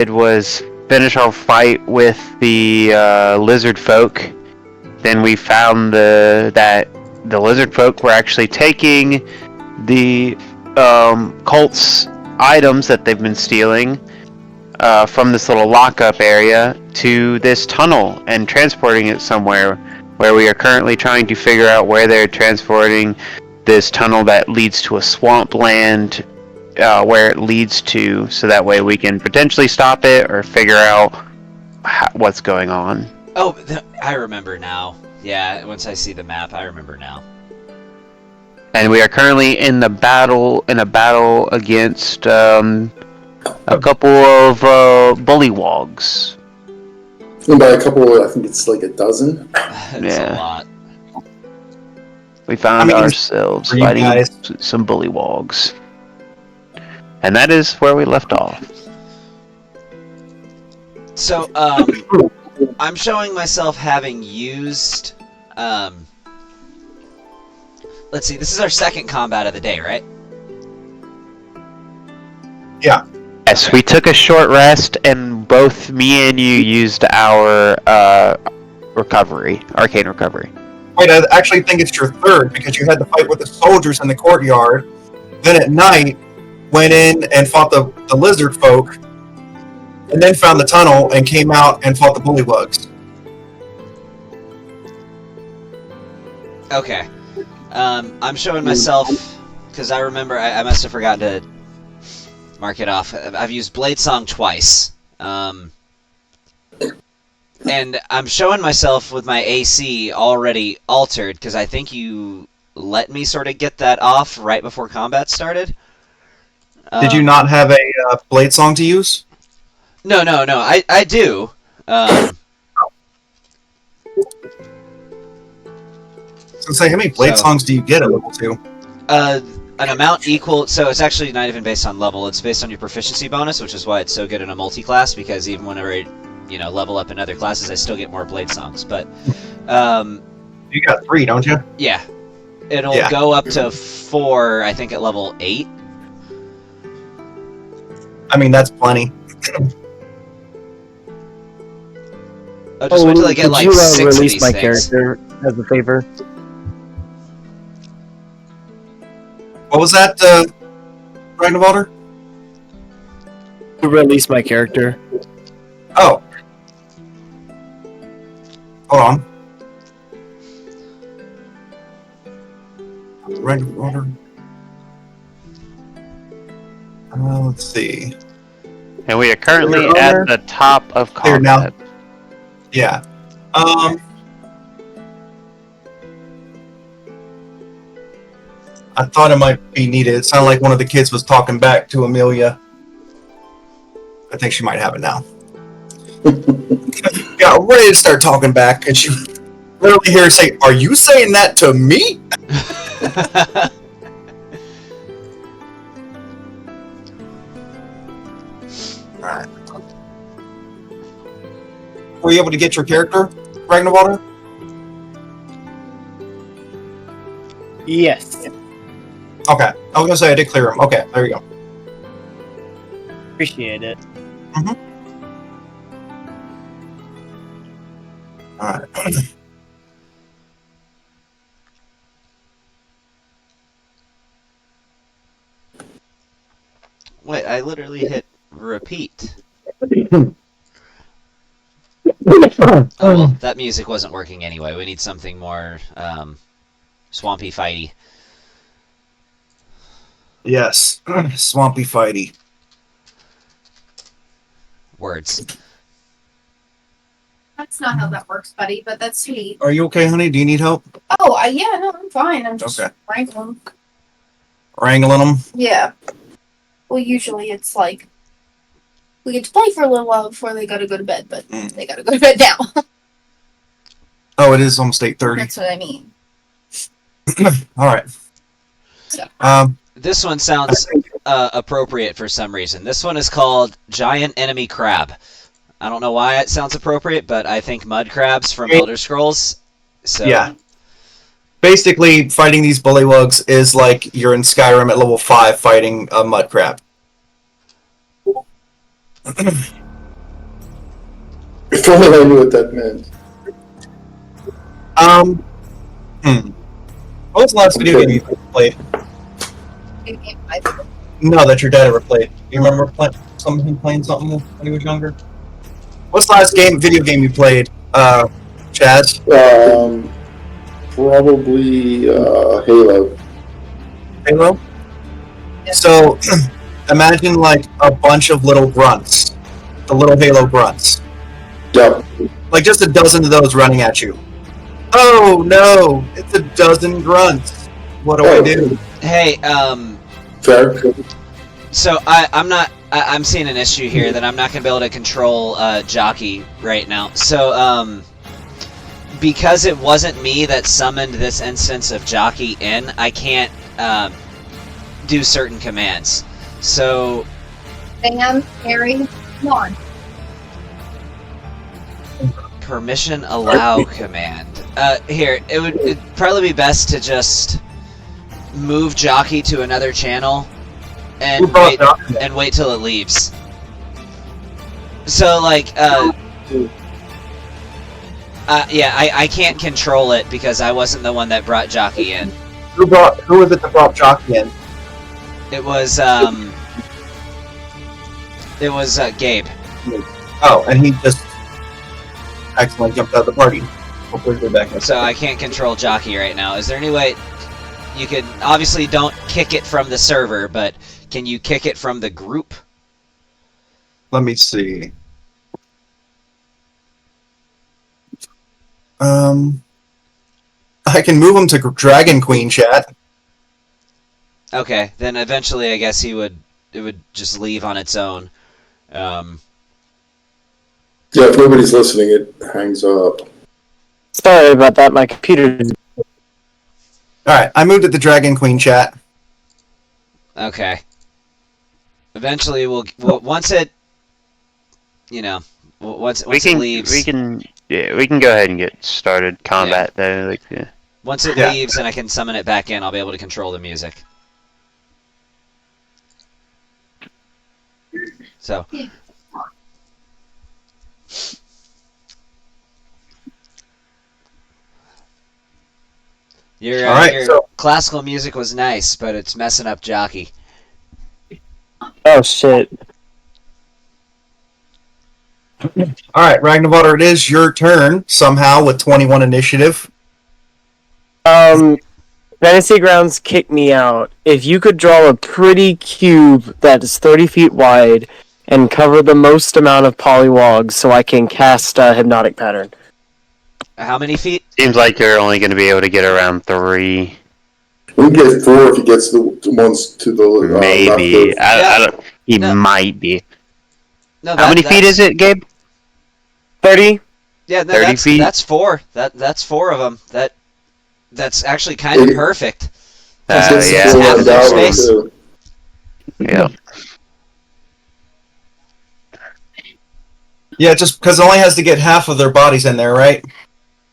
did was finish our fight with the lizard folk. Then we found that the lizard folk were actually taking the cult's items that they've been stealing from this little lockup area to this tunnel and transporting it somewhere, where we are currently trying to figure out where they're transporting this tunnel that leads to a swampland, where it leads to, so that way we can potentially stop it or figure out what's going on. Oh, I remember now. Yeah, once I see the map, I remember now. And we are currently in a battle against a couple of bullywogs. And by a couple, I think it's like a dozen. It's a lot. We found ourselves fighting some bullywogs. And that is where we left off. So, I'm showing myself having used, let's see, this is our second combat of the day, right? Yeah. Yes, we took a short rest, and both me and you used our arcane recovery. Wait, I actually think it's your third, because you had to fight with the soldiers in the courtyard. Then at night, went in and fought the lizard folk, and then found the tunnel and came out and fought the bullywugs. Okay. I'm showing myself, because I remember I must have forgotten to mark it off. I've used Blade Song twice. And I'm showing myself with my AC already altered, because I think you let me sort of get that off right before combat started. Did you not have a Blade Song to use? No, I do. So say, how many Blade Songs do you get at level 2? An amount equal, so it's actually not even based on level, it's based on your proficiency bonus, which is why it's so good in a multi-class, because even whenever I, level up in other classes, I still get more Blade Songs, but... you got 3, don't you? Yeah. It'll go up to 4, I think, at level 8. I mean, that's plenty. I'll just wait till I get, like, 6 of release these my things. character as a favor? What was that, Ragnarvalder? To release my character. Oh. Hold on. Ragnarvalder. Let's see. And we are currently at the top of combat. Yeah. I thought it might be needed. It sounded like one of the kids was talking back to Amelia. I think she might have it now. Got ready to start talking back, and she literally hear her say, "Are you saying that to me?" Alright. Were you able to get your character, Ragnarvalder? Yes. Okay. I was gonna say I did clear him. Okay, there you go. Appreciate it. Alright. Wait, I literally hit repeat. Oh, well, that music wasn't working anyway. We need something more, swampy fighty. Yes. Swampy fighty. Words. That's not how that works, buddy, but that's sweet. Are you okay, honey? Do you need help? Oh, yeah, no, I'm fine. I'm just Okay. wrangling. Wrangling them? Yeah. Well, usually it's like we get to play for a little while before they gotta go to bed, but they gotta go to bed now. Oh, it is almost 8:30. That's what I mean. Alright. So. This one sounds appropriate for some reason. This one is called Giant Enemy Crab. I don't know why it sounds appropriate, but I think mud crabs from Elder Scrolls. So Yeah. Basically, fighting these bullywugs is like you're in Skyrim at level 5 fighting a mud crab. only I knew what that meant. What was the last video game you played? No, that your dad ever played. Do you remember playing something when he was younger? What's the last video game you played, Chaz? Probably Halo. Halo? So, imagine like a bunch of little grunts. The little Halo grunts. Yep. Like just a dozen of those running at you. Oh no! It's a dozen grunts. What do I do? Hey, Fair. so I'm seeing an issue here that I'm not gonna be able to control Jockey right now. So because it wasn't me that summoned this instance of Jockey in, I can't do certain commands. So Sam, Harry, come on. permission allow command. Here, it'd probably be best to just move Jockey to another channel and wait till it leaves. So like yeah, I can't control it because I wasn't the one that brought Jockey in. Who was it that brought Jockey in? It was Gabe. Oh, and he just accidentally jumped out of the party. Hopefully we're back. So I can't control Jockey right now. Is there any way you could, obviously don't kick it from the server, but can you kick it from the group? Let me see. I can move him to Dragon Queen chat. Okay, then eventually I guess it would just leave on its own. Yeah, if nobody's listening, it hangs up. Sorry about that. My computer. Alright, I moved it to Dragon Queen chat. Okay. Eventually we'll once it, you know, once it leaves. We can go ahead and get started combat though. Like, yeah. Once it leaves and I can summon it back in, I'll be able to control the music. So. Your classical music was nice, but it's messing up Jockey. Oh shit! All right, Ragnavaldr, it is your turn somehow with 21 initiative. Fantasy Grounds kicked me out. If you could draw a pretty cube that is 30 feet wide and cover the most amount of polywogs so I can cast a hypnotic pattern. How many feet? Seems like you're only going to be able to get around 3. We can get 4 if he gets the ones to the Maybe. left. I don't. He might be. No, How many feet is it, Gabe? 30? Yeah, no, 30 feet? That's 4. That's 4 of them. That's actually kind of perfect. It's Yeah. four half on their Dagger, space. too. Yeah. Yeah, just because it only has to get half of their bodies in there, right?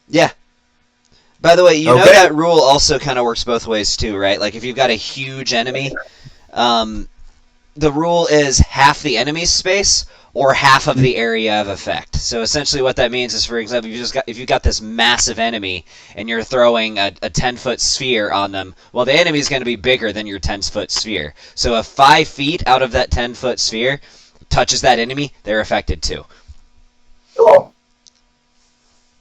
Yeah. By the way, you know Okay. that rule also kind of works both ways too, right? Like if you've got a huge enemy, the rule is half the enemy's space or half of the area of effect. So essentially what that means is, for example, if you've got this massive enemy and you're throwing a 10-foot sphere on them, well, the enemy's going to be bigger than your 10-foot sphere. So if 5 feet out of that 10-foot sphere touches that enemy, they're affected too. Cool.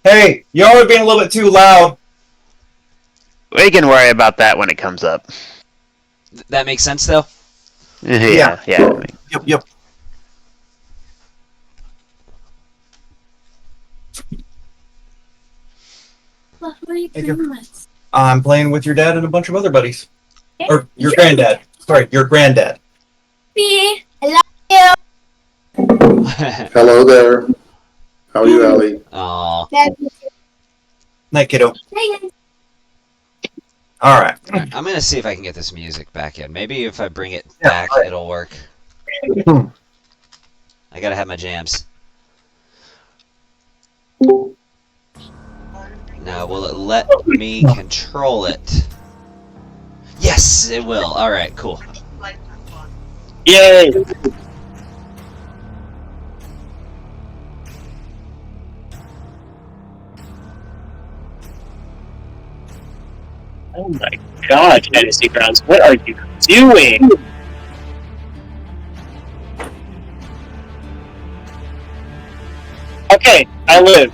Hey, y'all are being a little bit too loud. We can worry about that when it comes up. That makes sense, though? Yeah. Yep. I'm playing with your dad and a bunch of other buddies. Or your granddad. Sorry, your granddad. Me, I love Hello there. How are you, Allie? Aww. you. Night, kiddo. Hey, Alright. I'm going to see if I can get this music back in. Maybe if I bring it back, it'll work. I gotta have my jams. Now, will it let me control it? Yes, it will. Alright, cool. Yay! Oh my god, Fantasy Grounds, what are you doing? Okay, I live.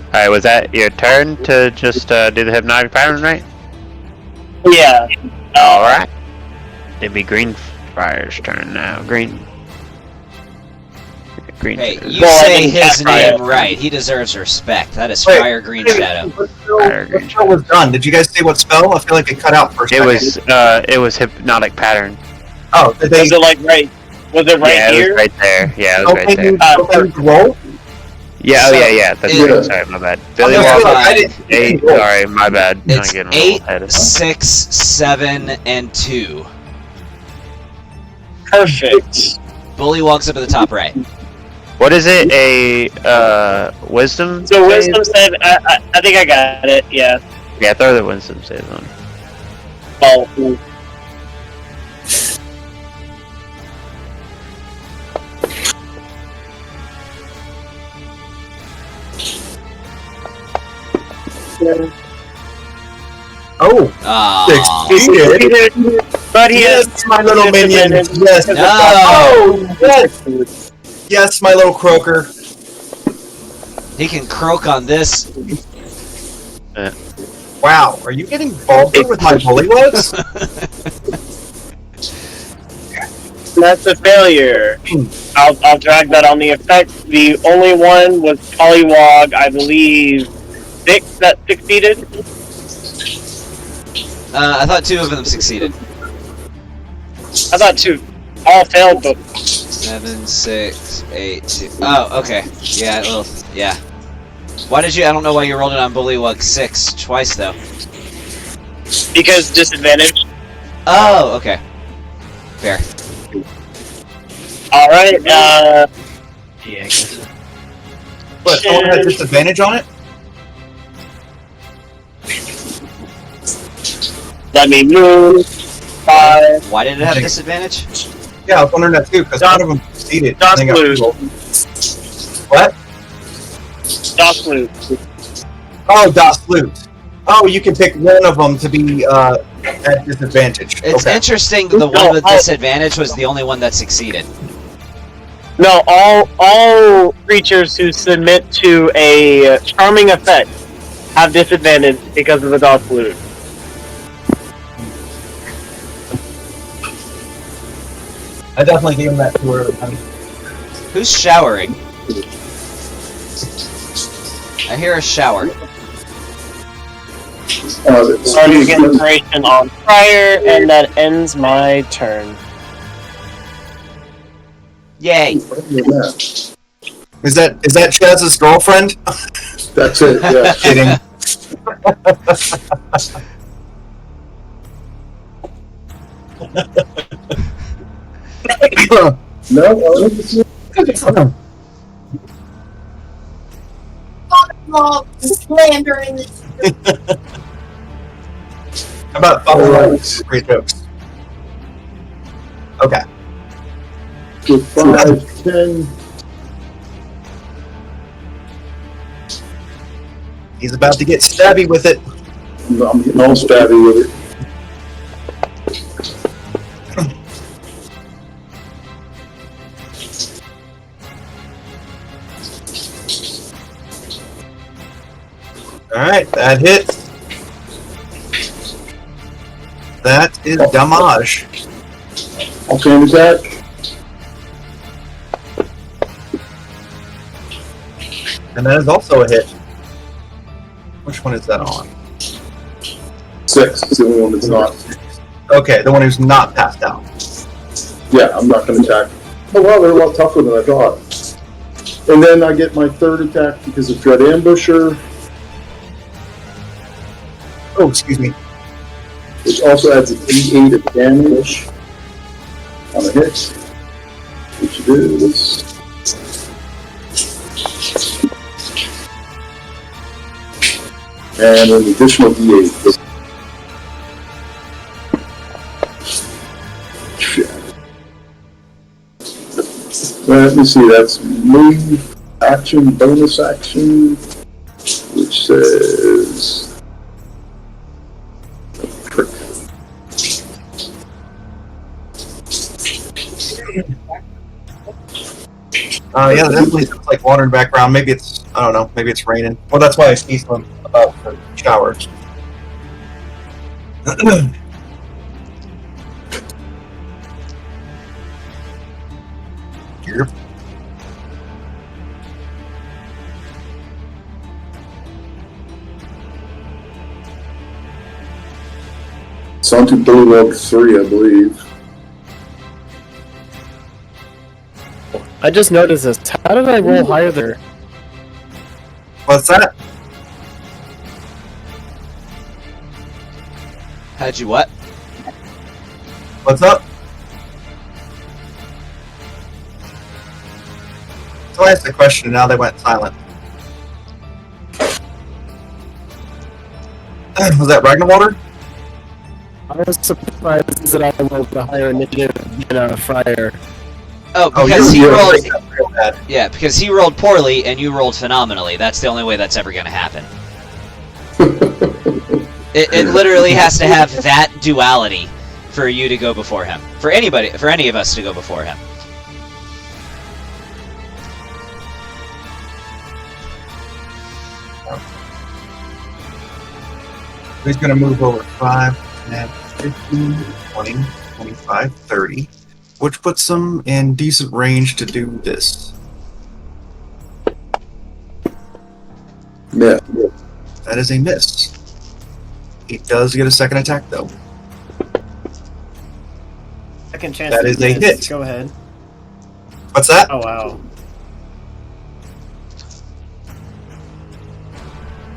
Alright, was that your turn to just do the hypnotic pattern, right? Yeah. Alright. It'd be Greenfire's turn now. Green. Hey, you Well, I say didn't his cast name Fire. right. He deserves respect. That is Wait, Fire Green Shadow. What spell was done? Did you guys see what spell? I feel like it cut out for a It second. was hypnotic pattern. Oh, did they? Was it like right? Was it right yeah, here? it was right there. Yeah, it was right there. Okay, roll. Yeah, So, yeah. That's it- right. Sorry, my bad. Billy You're Walker, fine. 8. Sorry, my bad. It's Not getting a little ahead 8, of 6, 7, and 2. Perfect. Bullywugs up at the top right. What is it? A wisdom? So save? wisdom save. I think I got it. Yeah. Yeah, throw the wisdom save on. Oh. Oh, Aww. succeeded. But he has Yes, my little minion. Yes. No. Oh, yes. Yes, my little croaker. He can croak on this. Wow, are you getting vulgar with my bullywugs? That's a failure. I'll drag that on the effect. The only one was Polywog, I believe 6 that succeeded. I thought 2 of them succeeded. I thought 2 all failed, but 7, 6, 8, 2. Oh, okay. Yeah, well, yeah. Why did you? I don't know why you rolled it on Bullywug 6 twice though. because disadvantage. Oh, okay. Fair. Alright, Yeah, I guess. What, someone had disadvantage on it? let me move. 5. Why did it have disadvantage? Yeah, I was wondering that too, because one of them succeeded. Dot and they got blue. rolled. What? Dot loot. Oh, Das Loot. Oh, you can pick one of them to be at disadvantage. It's okay. interesting that the one with disadvantage was the only one that succeeded. No, all creatures who submit to a charming effect have disadvantage because of the dot loot. I definitely gave him that to her. I mean, Who's showering? I hear a shower. Starting inspiration on fire, and that ends my turn. Yay! is that Chaz's girlfriend? That's it, yeah. Kidding. No, Oh, slandering this. How about Alright. great jokes? Okay. so 5, 10, He's about to get stabby with it. I'm getting all stabby with it. Alright, that hits. That is damage. Okay, attack. And that is also a hit. Which one is that on? 6 is the only one that's not. Okay, the one who's not passed out. Yeah, I'm not going to attack. Oh wow, they're a lot tougher than I thought. And then I get my third attack because of Dread Ambusher, Oh, excuse me. which also adds a D8 of damage on a hit, which it is. And an additional D8. Shit. Let me see, that's move, action, bonus action, which says Yeah, there definitely sounds like water in the background. Maybe it's, I don't know, maybe it's raining. Well, that's why I sneezed on about the shower. Yep. It's on to Bulldog 3, I believe. I just noticed this. How did I roll higher there? What's that? How'd you what? What's up? So I asked the question and now they went silent. Was that Ragnarwater? I was surprised that I rolled a higher initiative than a Friar. Oh, because he rolled. Real bad. Yeah, because he rolled poorly and you rolled phenomenally. That's the only way that's ever going to happen. It literally has to have that duality for you to go before him. For anybody, for any of us to go before him. He's going to move over 5, 10, 15, 20, 25, 30, which puts him in decent range to do this. Yeah. That is a miss. He does get a second attack, though. Second chance. That is a hit. Go ahead. What's that? Oh wow.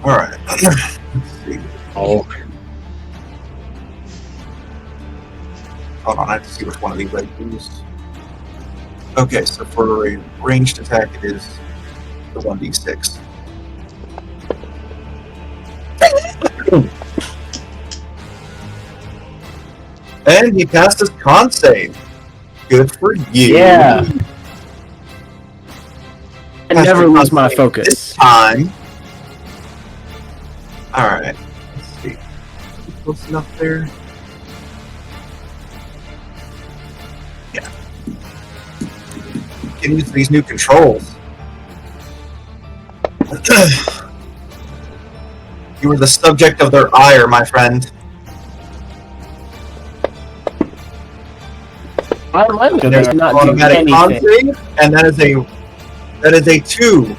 Alright. Let's see. Oh. Hold on, I have to see which one of these I use. Okay, so for a ranged attack, it is the 1d6. And he passed his con save. Good for you. Yeah. I Passed never your lose con my save focus. This time. Alright. Let's see. Close enough there. Yeah. Getting used to these new controls. You were the subject of their ire, my friend. I like And there's it. an Not do automatic con anything. save, and that is a 2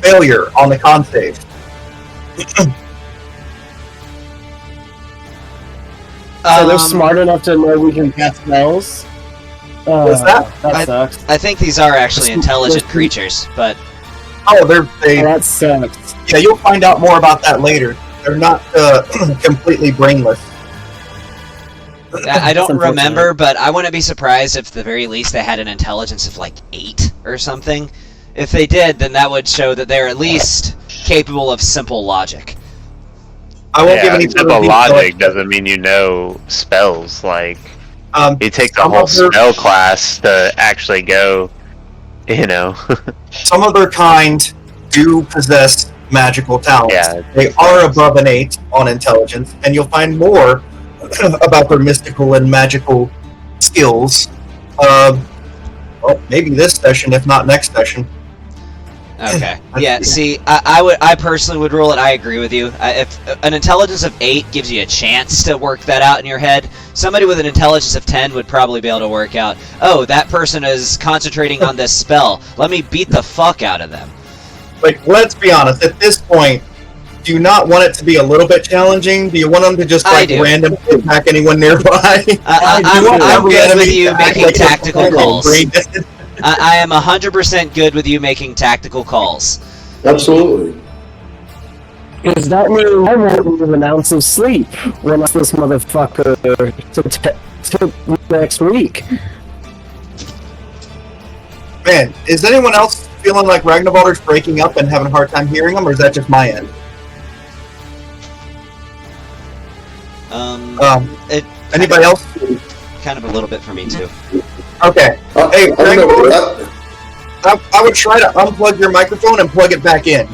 failure on the con save. So they're smart enough to know we can cast spells. What's that? That sucks. I think these are actually intelligent creatures, but Oh, they. Oh, that sucks. Yeah, you'll find out more about that later. They're not completely brainless. I don't Unfortunate. remember, but I wouldn't be surprised if at the very least they had an intelligence of like 8 or something. If they did, then that would show that they're at least capable of simple logic. I won't give Yeah, any simple further logic details. doesn't mean you know spells. Like, it takes a some whole of their- spell class to actually go, you know. Some of their kind do possess magical talents. Yeah. They are above an 8 on intelligence, and you'll find more about their mystical and magical skills. Well, maybe this session, if not next session. Okay. Yeah. See, I personally would rule it. I agree with you. If an intelligence of 8 gives you a chance to work that out in your head, somebody with an intelligence of 10 would probably be able to work out. Oh, that person is concentrating on this spell. Let me beat the fuck out of them. Like, let's be honest. At this point, do you not want it to be a little bit challenging? Do you want them to just I like do. randomly attack anyone nearby? I'm good with you making Like, tactical calls. brain dead. I am 100% good with you making tactical calls. Absolutely. Does that mean I won't leave an ounce of sleep when I this motherfucker to next week? Man, is anyone else feeling like Ragnarvalder's breaking up and having a hard time hearing him, or is that just my end? It Anybody else? kind of a little bit for me too. Okay. Hey, I don't know Ragnarvalder, that. I would try to unplug your microphone and plug it back in.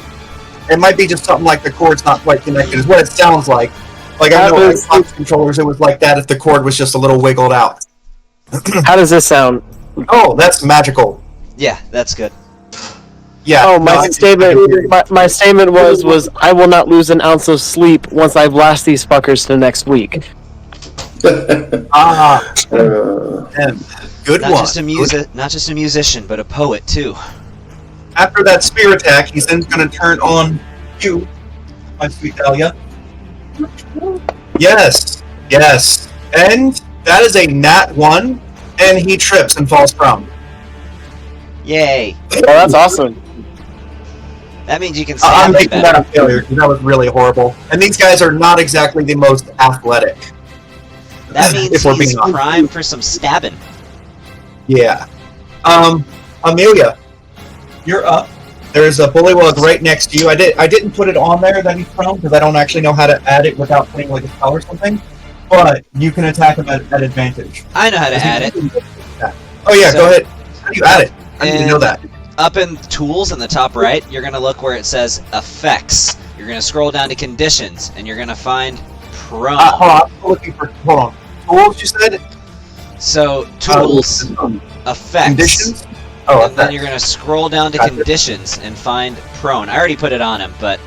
It might be just something like the cord's not quite connected, is what it sounds like. Like, I know Xbox controllers, it was like that if the cord was just a little wiggled out. How does this sound? Oh, that's magical. Yeah, that's good. Yeah. Oh, no, my I- statement. My statement was I will not lose an ounce of sleep once I blast these fuckers to next week. Ah, Uh, good Not one. just a not just a musician, but a poet too. After that spear attack, he's then going to turn on you, my sweet Dahlia. Yes, yes. And that is a nat 1, and he trips and falls prone. Yay! Oh, that's awesome. That means you can I'm stand it making that better. a failure because that was really horrible. And these guys are not exactly the most athletic. That means If we're he's being honest. primed for some stabbing. Yeah. Amelia, you're up. There's a bullywug right next to you. I didn't put it on there that he's prone because I don't actually know how to add it without putting like a spell or something. But you can attack him at advantage. I know how to add it. Oh yeah, So- go ahead. How do you add it? I need to know that. Up in tools in the top right, you're gonna look where it says effects. You're gonna scroll down to conditions, and you're gonna find prone. Hold on, I'm looking for. Hold on. Tools, you said? So tools, effects, Conditions? Oh, and then okay. you're gonna scroll down to Gotcha. conditions and find prone. I already put it on him, but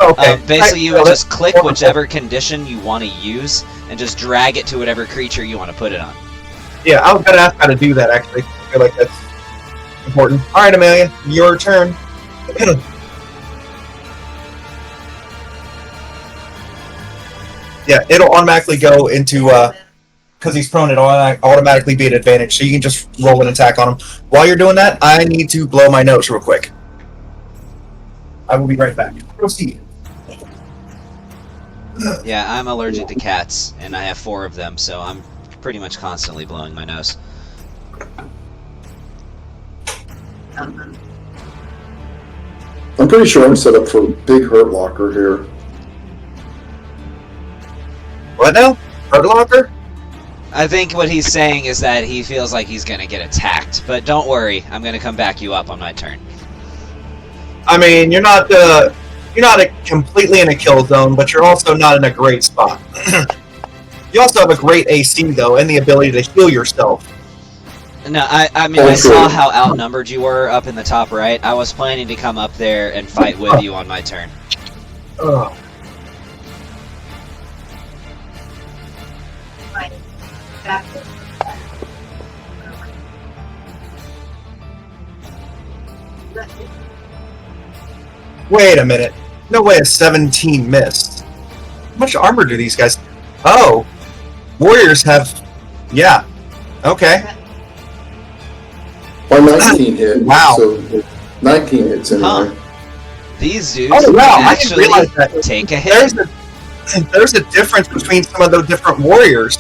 Okay. basically you Right, would so just click whichever condition you want to use and just drag it to whatever creature you want to put it on. Yeah, I was gonna ask how to do that actually. I feel like that's important. Alright, Amelia, your turn. Yeah, it'll automatically go into because he's prone, it'll automatically be an advantage, so you can just roll an attack on him. While you're doing that, I need to blow my nose real quick. I will be right back. Proceed. Yeah, I'm allergic to cats, and I have 4 of them, so I'm pretty much constantly blowing my nose. I'm pretty sure I'm set up for big hurt locker here. What now? Hurt locker? I think what he's saying is that he feels like he's gonna get attacked, but don't worry, I'm gonna come back you up on my turn. I mean, you're not completely in a kill zone, but you're also not in a great spot. You also have a great AC though, and the ability to heal yourself. No, I mean, I saw how outnumbered you were up in the top right. I was planning to come up there and fight with you on my turn. Ugh. Wait a minute. No way a 17 missed. How much armor do these guys... Oh! Warriors have... Yeah. Okay. My 19 hit. Wow. So 19 hits in Huh. there. These dudes Oh wow, can I didn't actually realize that. take a hit. There's a difference between some of the different warriors.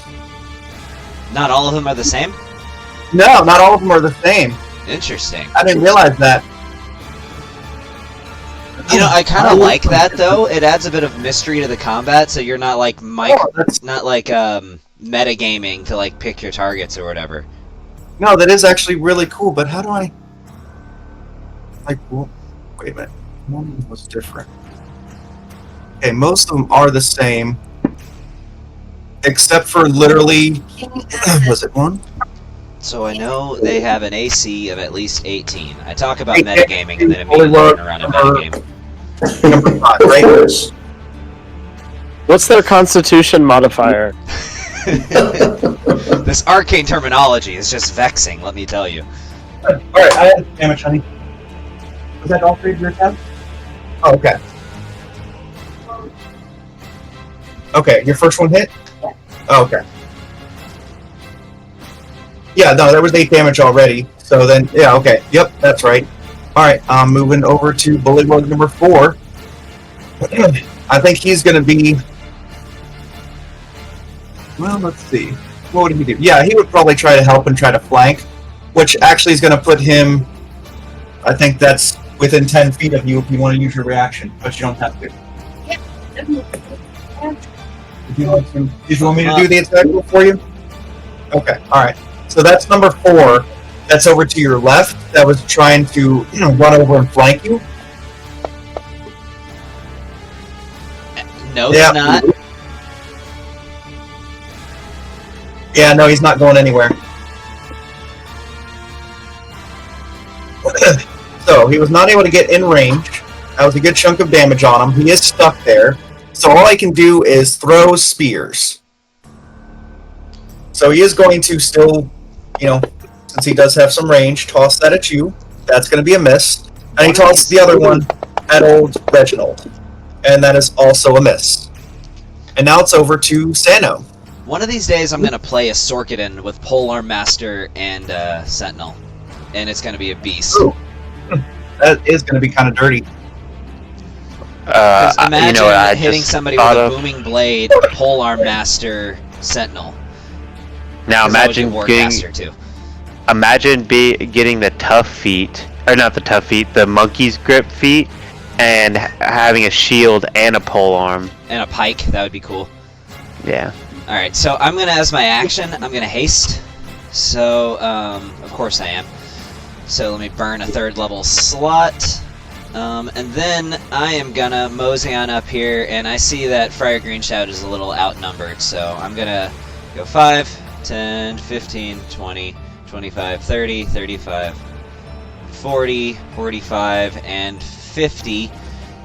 Not all of them are the same? No, not all of them are the same. Interesting. I didn't realize that. You know, I kind of like that though. It adds a bit of mystery to the combat, so you're not like Oh, that's, metagaming to like pick your targets or whatever. no, that is actually really cool, but how do I... Like, wait a minute. One was different. Okay, most of them are the same. Except for literally... was it one? So I know they have an AC of at least 18. I talk about 18, metagaming and then only immediately work turn around and for- metagame. Number 5, Of right? course. What's their constitution modifier? This arcane terminology is just vexing, let me tell you. Alright, I had damage, honey. Was that all 3 of your attacks? Oh, okay. Okay, your first one hit? Oh, okay. Yeah, no, there was 8 damage already. So then, yeah, okay. Yep, that's right. Alright, I'm moving over to Bullywug number 4. I think he's going to be... Well, let's see. What would he do? Yeah, he would probably try to help and try to flank, which actually is going to put him... I think that's within 10 feet of you if you want to use your reaction, but you don't have to. Did you want me to do the attack roll for you? Okay, alright. So that's number 4. That's over to your left. That was trying to, run over and flank you. No, Yeah. it's not. Yeah, no, he's not going anywhere. So he was not able to get in range. That was a good chunk of damage on him. He is stuck there. So all I can do is throw spears. So he is going to still, since he does have some range, toss that at you. That's going to be a miss. And he tosses the other one at old Reginald. And that is also a miss. And now it's over to Sano. One of these days, I'm going to play a Sorkiden with Polearm Master and Sentinel. And it's going to be a beast. Ooh. That is going to be kind of dirty. Imagine hitting somebody with a booming blade, Polearm Master, Sentinel. Now imagine getting the tough feat, or not the tough feat, the monkey's grip feat, and having a shield and a polearm. And a pike, that would be cool. Yeah. Alright, so I'm going to, as my action, I'm going to haste. So, of course I am. So let me burn a 3rd level slot. And then I am going to mosey on up here, and I see that Friar Greenshout is a little outnumbered, so I'm going to go 5, 10, 15, 20, 25, 30, 35, 40, 45, and 50.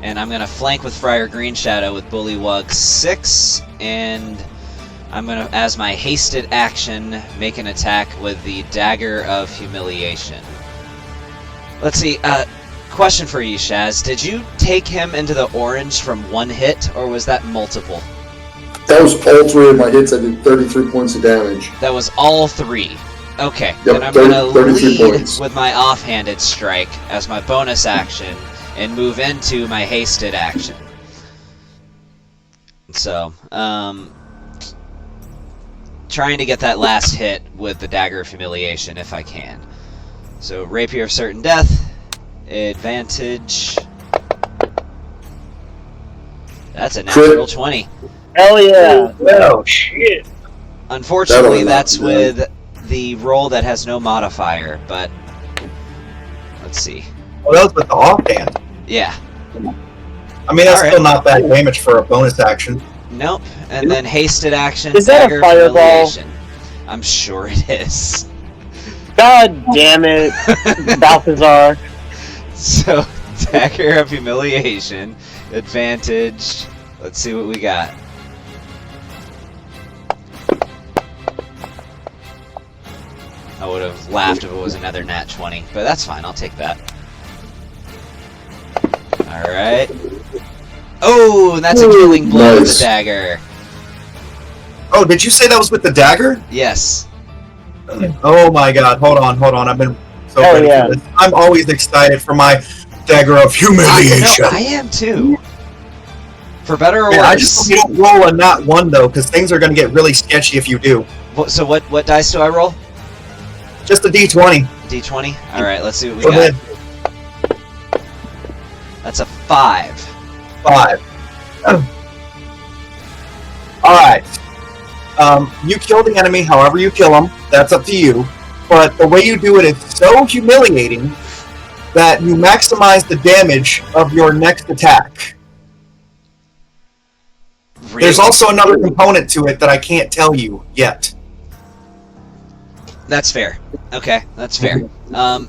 And I'm going to flank with Friar Greenshadow with Bullywug 6, and I'm going to, as my hasted action, make an attack with the Dagger of Humiliation. Let's see, question for you, Shaz. Did you take him into the orange from 1 hit, or was that multiple? That was all 3 of my hits. I did 33 points of damage. That was all 3. Okay, Yep, then I'm going to 33 lead points. with my offhanded strike as my bonus action and move into my hasted action. So, trying to get that last hit with the Dagger of Humiliation if I can. So, Rapier of Certain Death, advantage. That's a natural 20. Hell yeah! Oh, shit. Unfortunately, that's with the roll that has no modifier, but let's see. Well, that was with the offhand. Yeah. I mean, that's All right. still not bad damage for a bonus action. Nope. And then hasted action. Is that a Dagger of fireball? Humiliation. I'm sure it is. God damn it, Balthazar. So, Dagger of Humiliation, advantage. Let's see what we got. I would have laughed if it was another nat 20, but that's fine, I'll take that. Alright. Oh, and that's a killing blow with the dagger. Oh, did you say that was with the dagger? Yes. Oh my god, hold on. I've been so Oh, ready yeah. for this. I'm always excited for my Dagger of Humiliation. I am too. For better or Yeah, worse. I just hope you don't roll a not 1 though, because things are going to get really sketchy if you do. So what dice do I roll? Just a d20. D20? Alright, let's see what we Go got. ahead. That's a 5. 5. Alright. You kill the enemy however you kill them. That's up to you. But the way you do it is so humiliating that you maximize the damage of your next attack. Really? There's also another component to it that I can't tell you yet. That's fair. Okay, that's fair.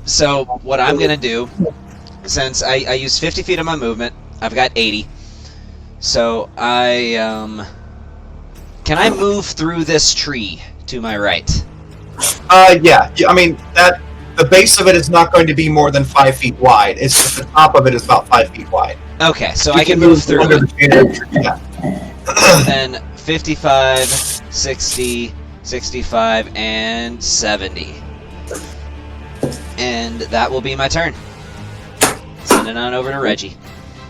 So what I'm gonna do, since I use 50 feet of my movement, I've got 80. So can I move through this tree to my right? Yeah. I mean, that the base of it is not going to be more than 5 feet wide. It's just the top of it is about 5 feet wide. Okay, so You I can move through under it. the shade of the tree, yeah. Then 55, 60, 65, and 70. And that will be my turn. Send it on over to Reggie.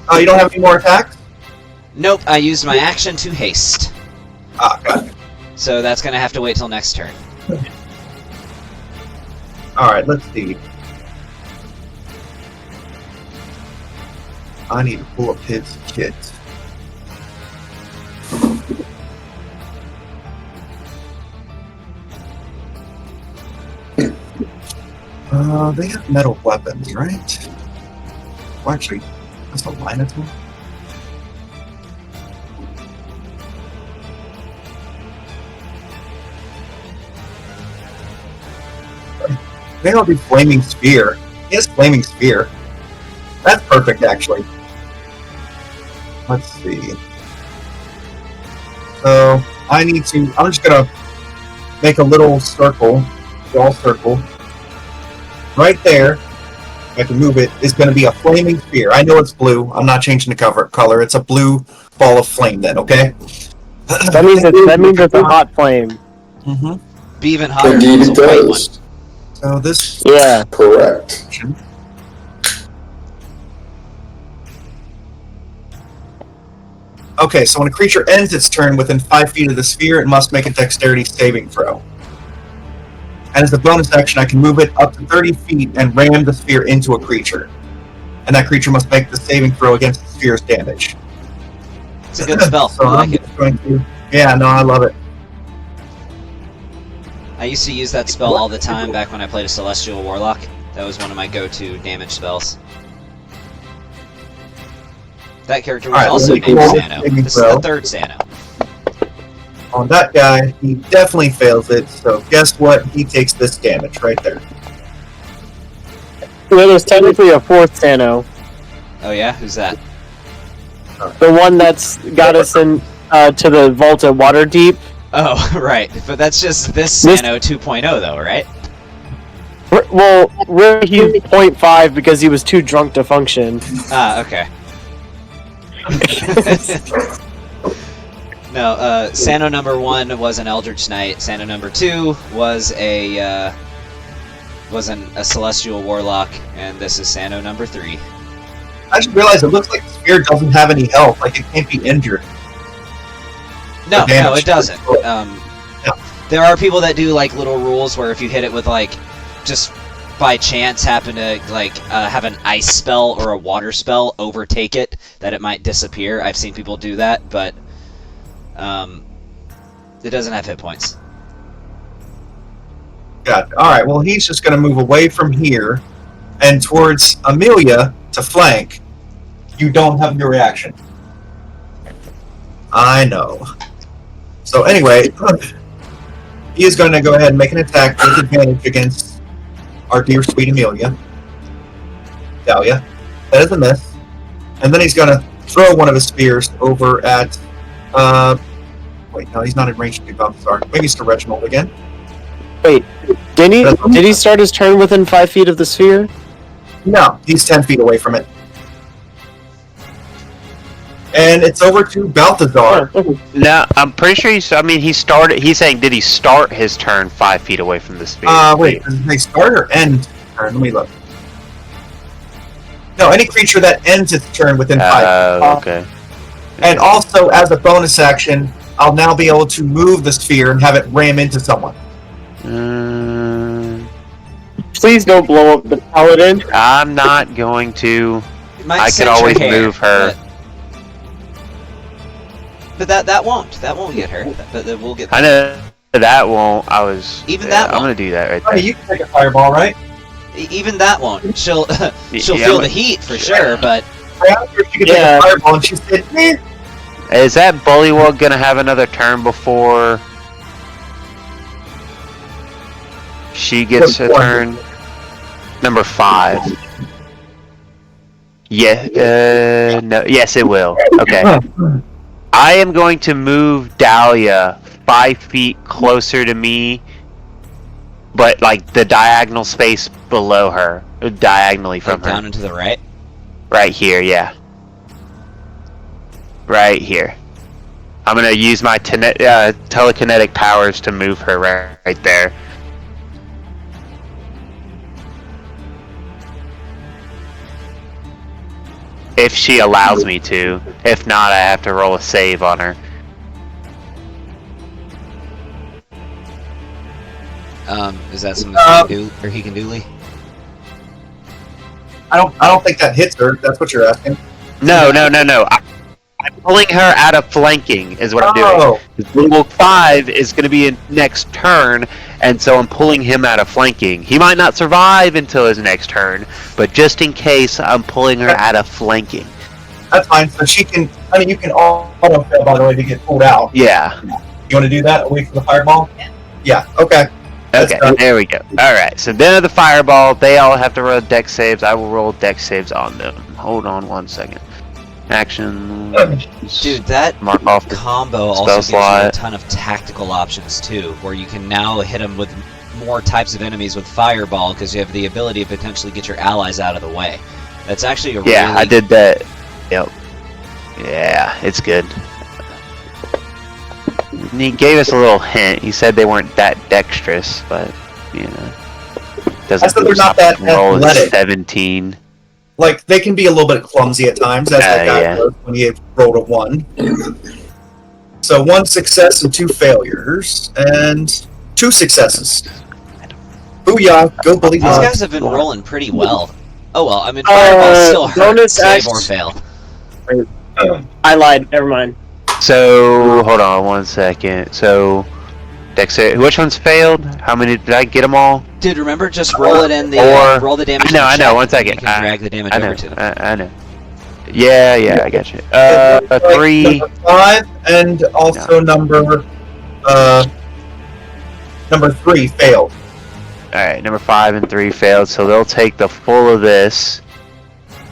Oh, you don't have any more attacks? Nope, I used my action to haste. Ah, got it. So that's going to have to wait till next turn. Alright, let's see. I need to pull up his kit. They have metal weapons, right? Well, actually, that's a line of them. They don't do flaming spear. He has Flaming Spear. That's perfect, actually. Let's see. So, I'm just gonna make a little circle, small circle. Right there, I can move it, is gonna be a Flaming Spear. I know it's blue. I'm not changing the color. It's a blue ball of flame then, okay? That means it's a hot flame. Mm-hmm. Be even hotter if it Indeed, was it a white one. does. So this... Yeah. Correct. Okay, so when a creature ends its turn within 5 feet of the sphere, it must make a dexterity saving throw. And as a bonus action, I can move it up to 30 feet and ram the sphere into a creature. And that creature must make the saving throw against the sphere's damage. It's a good spell. So I like I'm it. just going to... Yeah, no, I love it. I used to use that spell all the time back when I played a Celestial Warlock. That was one of my go-to damage spells. That character was Alright, also let me named roll Sano. saving This is throw. the third Sano. On that guy, he definitely fails it, so guess what? He takes this damage right there. Well, there's technically a fourth Sano. Oh yeah? Who's that? The one that's got us in to the vault at Waterdeep. Oh, right. But that's just this Sano 2.0 though, right? Well, really, he's 0.5 because he was too drunk to function. Ah, okay. No, Sano number 1 was an Eldritch Knight. Sano number 2 was a Celestial Warlock, and this is Sano number 3. I just realized it looks like the sphere doesn't have any health, like it can't be injured. No, Damage. no, it doesn't. There are people that do like little rules where if you hit it with like just by chance happen to like have an ice spell or a water spell overtake it, that it might disappear. I've seen people do that, but it doesn't have hit points. Got it. Alright, well he's just gonna move away from here and towards Amelia to flank. You don't have your reaction. I know. So anyway, he is going to go ahead and make an attack with advantage against our dear sweet Amelia. Dahlia. That is a miss. And then he's going to throw one of his spears over at... wait, no, he's not in range to do I'm sorry. Maybe it's to Reginald again. Wait, did he start his turn within 5 feet of the sphere? No, he's 10 feet away from it. And it's over to Balthazar. No, I'm pretty sure he started. He's saying, did he start his turn 5 feet away from the sphere? Wait, does they start or end turn? Let me look. No, any creature that ends its turn within 5 feet. Okay. And also, as a bonus action, I'll now be able to move the sphere and have it ram into someone. Please don't blow up the paladin. I'm not going to. It might I could cinch her always hair, move her. But that won't get her. But we'll get. I know that won't. Even that I'm won't. gonna do that right Honey, there. you can take a fireball, right? Even that won't. She'll Yeah, feel the heat for sure, but I asked her if she could take a fireball, and she said, "Eh." Is that Bullywug gonna have another turn before she gets a turn? Number 5. Yeah. No. Yes, it will. Okay. I am going to move Dahlia 5 feet closer to me, but like the diagonal space below her, diagonally from like down her. and to the right. Right here, yeah. Right here. I'm gonna use my telekinetic powers to move her right there. If she allows me to. If not, I have to roll a save on her. Is that something that he can do, Lee? I don't think that hits her. If that's what you're asking. No. I'm pulling her out of flanking, is what I'm doing. Oh, Level 5 is going to be in next turn, and so I'm pulling him out of flanking. He might not survive until his next turn, but just in case, I'm pulling her out of flanking. that's fine. So she can. I mean, you can auto fail, by the way, to get pulled out. Yeah. You want to do that? Wait for the fireball. Yeah. Okay. Okay, done. there we go. Alright, so then of the fireball, they all have to roll dex saves. I will roll dex saves on them. Hold on 1 second. Action. Dude, that Mark off the combo also spell gives you a slot. ton of tactical options too, where you can now hit them with more types of enemies with fireball because you have the ability to potentially get your allies out of the way. That's actually a Yeah, really I did that. Yep. Yeah, it's good. And he gave us a little hint. He said they weren't that dexterous, but, you know. Doesn't I said they're not that roll is athletic. 17. Like, they can be a little bit clumsy at times, as that guy yeah. was when he had rolled a 1. So 1 success and 2 failures, and 2 successes. Booyah! Go bully These dog. guys have been rolling pretty well. Oh well, I mean, fireball still hurt, bonus save or action. fail. I lied. Never mind. So, hold on 1 second. So, dexterity. Which ones failed? How many did I get them all? Dude, remember, just roll it in the Or- roll the damage. I know, in the I know, check, 1 and second. You can drag the damage I over know, to them. I know. Yeah, I got you. Like 3. Number 5 and also number 3 failed. Alright, number 5 and 3 failed, so they'll take the full of this.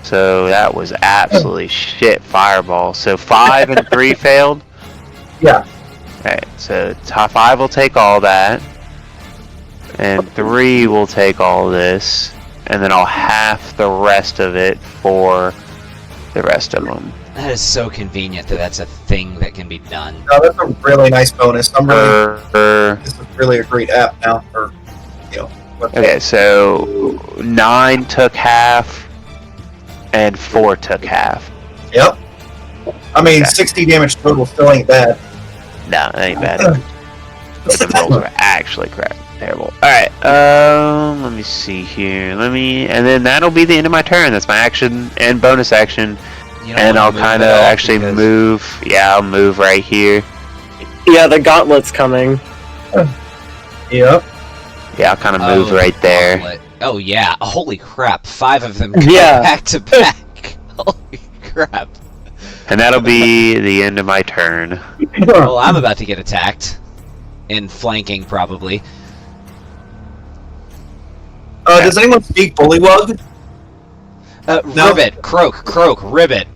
So that was absolutely shit fireball. So 5 and 3 failed? Yeah. Alright, so top 5 will take all that. And 3 will take all this. And then I'll half the rest of it for the rest of them. That is so convenient that that's a thing that can be done. No, that's a really nice bonus. I'm really Er, this is really a great app now for Okay, so 9 took half, and 4 took half. Yep. I mean, Okay. 60 damage total still ain't bad. No, that ain't bad. The rolls are actually crap. Terrible. Alright, let me see here. And then that'll be the end of my turn. That's my action and bonus action. You don't And wanna I'll move kind at of all actually because- move. Yeah, I'll move right here. Yeah, the gauntlet's coming. Yep. Yeah, I'll kind of move Oh, right there. gauntlet. Oh yeah! Holy crap! 5 of them go Yeah. back to back. Holy crap! And that'll be the end of my turn. Well, I'm about to get attacked. In flanking, probably. Does anyone speak Bullywug? No. Ribbit, croak, ribbit.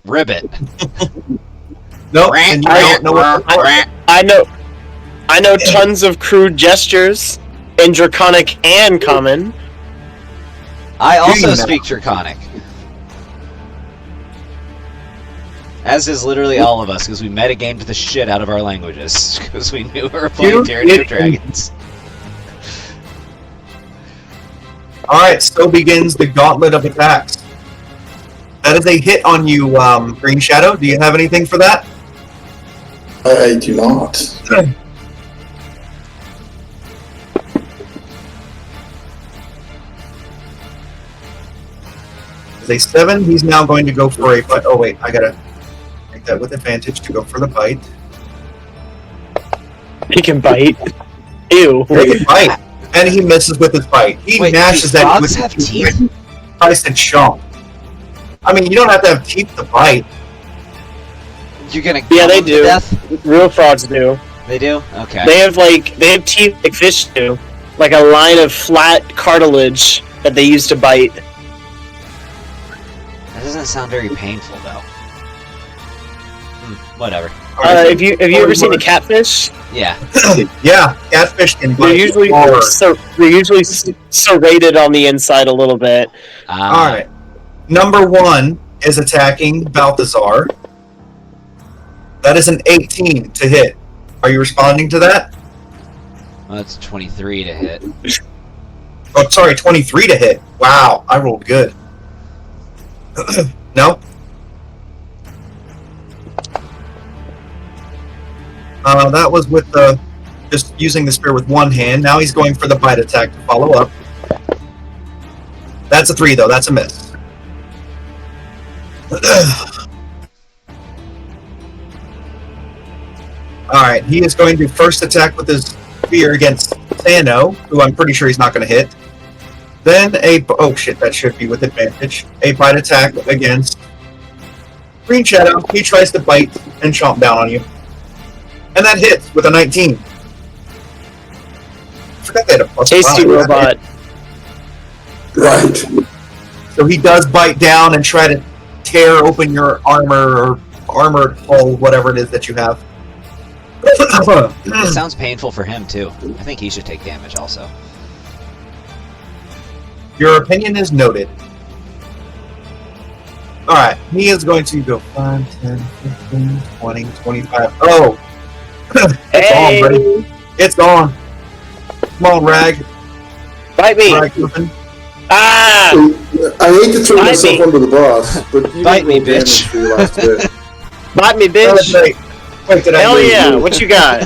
Nope. And you don't know what I know tons of crude gestures in Draconic and Common. I also know? speak Draconic. As is literally all of us, because we metagamed the shit out of our languages. Because we knew we were playing You Tyranny of idiot. Dragons. Alright, so begins the gauntlet of attacks. That is a hit on you, Green Shadow. Do you have anything for that? I do not. Is a 7. He's now going to go for a bite. Oh wait, I gotta make that with advantage to go for the bite. He can bite. Ew. He can bite. And he misses with his bite. He Wait, gnashes do at you frogs with have his teeth? I said chomp. I mean, you don't have to have teeth to bite. You're gonna Yeah, kill they them to do. death? Real frogs do. They do? Okay. They have teeth like fish do, like a line of flat cartilage that they use to bite. That doesn't sound very painful, though. Whatever. Have you ever seen a catfish? Yeah. Yeah, catfish can bite. They're usually hard. serrated on the inside a little bit. Alright. Number 1 is attacking Balthazar. That is an 18 to hit. Are you responding to that? Well, that's 23 to hit. Oh, sorry, 23 to hit. Wow, I rolled good. No? That was with the just using the spear with one hand. Now he's going for the bite attack to follow up. That's a 3 though. That's a miss. Alright, he is going to first attack with his spear against Sano, who I'm pretty sure he's not going to hit. Then oh shit, that should be with advantage. A bite attack against Green Shadow. He tries to bite and chomp down on you. And that hits with a 19. forgot they had a plus Tasty 5. robot. Right. So he does bite down and try to tear open your armor or armored hull, whatever it is that you have. It sounds painful for him too. I think he should take damage also. Your opinion is noted. Alright, he is going to go 5, 10, 15, 20, 25. Oh! It's on, buddy. It's on. Come on, Rag. Bite me! Rag Griffin. Ah! I hate to throw Bite myself me. under the bus, but you Bite me, didn't roll bitch. damage for your last hit. Bite me, Oh, bitch! wait. Wait, did I Hell lose? yeah! What you got?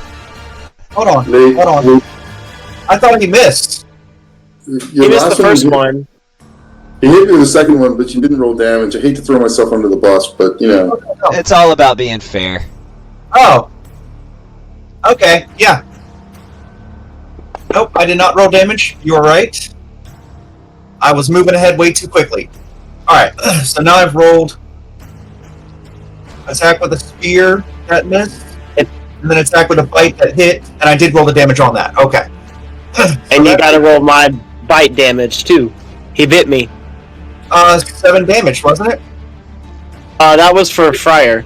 Hold on. Nate, Hold on. I thought he missed. your You missed last the first you hit- one. You hit me with the second one, but you didn't roll damage. I hate to throw myself under the bus, but you know. It's all about being fair. Oh. Okay, yeah. Nope, I did not roll damage. You are right. I was moving ahead way too quickly. Alright, so now I've rolled attack with a spear that missed, and then attack with a bite that hit, and I did roll the damage on that. Okay. And you gotta roll my bite damage too. He bit me. 7 damage, wasn't it? That was for Friar.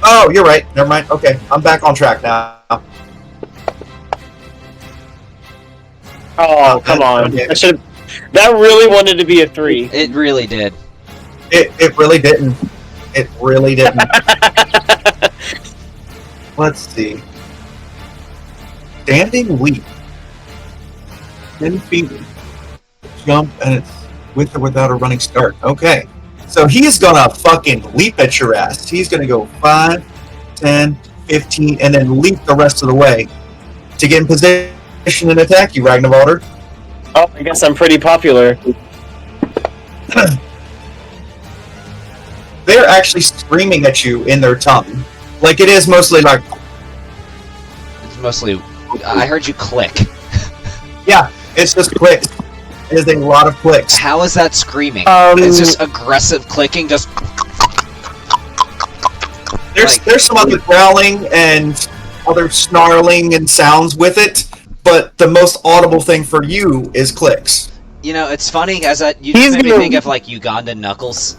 Oh, you're right. Never mind. Okay, I'm back on track now. Oh, come on. Okay. That really wanted to be a 3. It really did. It really didn't. It really didn't. Let's see. Standing leap. 10 feet. Jump, and it's with or without a running start. Okay. So he's gonna fucking leap at your ass. He's gonna go 5, 10, 15, and then leap the rest of the way to get in position and attack you, Ragnarvalder. Oh, I guess I'm pretty popular. They're actually screaming at you in their tongue. Like it is mostly like, It's mostly. I heard you click. yeah, it's just clicks. It is a lot of clicks. How is that screaming? Um, It's just aggressive clicking. Just. There's some other growling and other snarling and sounds with it, but the most audible thing for you is clicks. You know, it's funny as you He's just made me gonna- think of like Ugandan knuckles.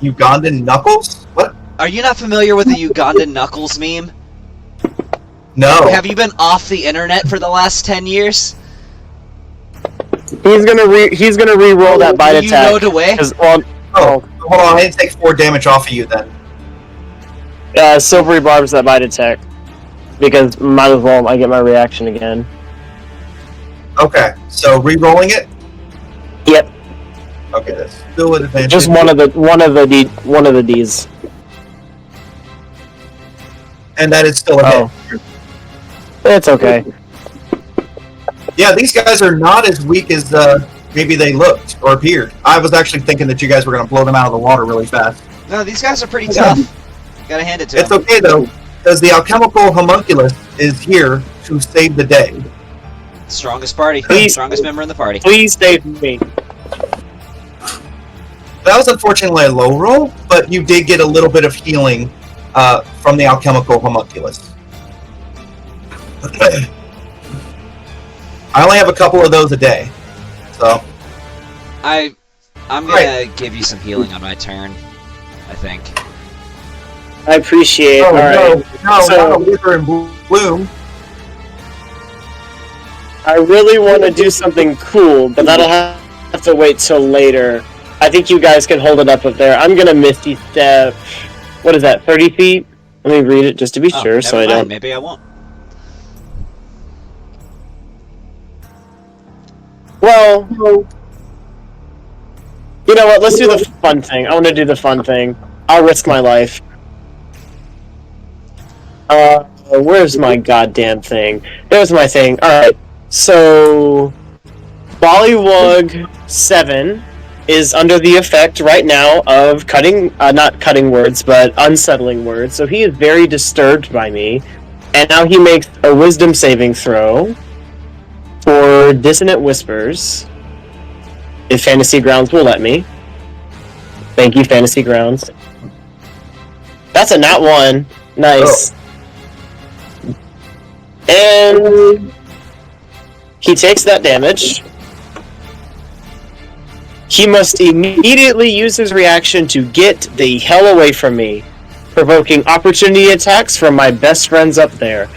Ugandan knuckles? What? Are you not familiar with the Ugandan knuckles meme? No. Have you been off the internet for the last 10 years? He's gonna re-roll that bite Will you attack. know the way? 'Cause, well, Oh, hold on. I didn't take 4 damage off of you then. Silvery Barb's that bite attack. Because might as well I get my reaction again. Okay, so re-rolling it. Yep. Okay, that's still an advantage. Just one of the D's. and that is still a hit. Oh. It's okay. Yeah, these guys are not as weak as maybe they looked or appeared. I was actually thinking that you guys were going to blow them out of the water really fast. No, these guys are pretty tough. Gotta hand it to It's them. okay though, because the alchemical homunculus is here to save the day. Strongest party. Please. Strongest member in the party. Please save me. That was unfortunately a low roll, but you did get a little bit of healing from the alchemical homunculus. I only have a couple of those a day, so I'm gonna give you some healing on my turn, I think. I appreciate it. Oh, Alright. no, So- not a wither and bloom. I really want to do something cool, but that'll have to wait till later. I think you guys can hold it up there. I'm gonna Misty Step. What is that, 30 feet? Let me read it just to be Oh, sure, so never I mind. don't... Maybe I won't. Well, you know what? Let's do the fun thing. I want to do the fun thing. I'll risk my life. Where's my goddamn thing? There's my thing. Alright, so... Bollywug 7 is under the effect right now of not cutting words, but unsettling words, so he is very disturbed by me. And now he makes a wisdom saving throw for Dissonant Whispers, if Fantasy Grounds will let me. Thank you, Fantasy Grounds. That's a nat 1. Nice. And he takes that damage. He must immediately use his reaction to get the hell away from me, provoking opportunity attacks from my best friends up there.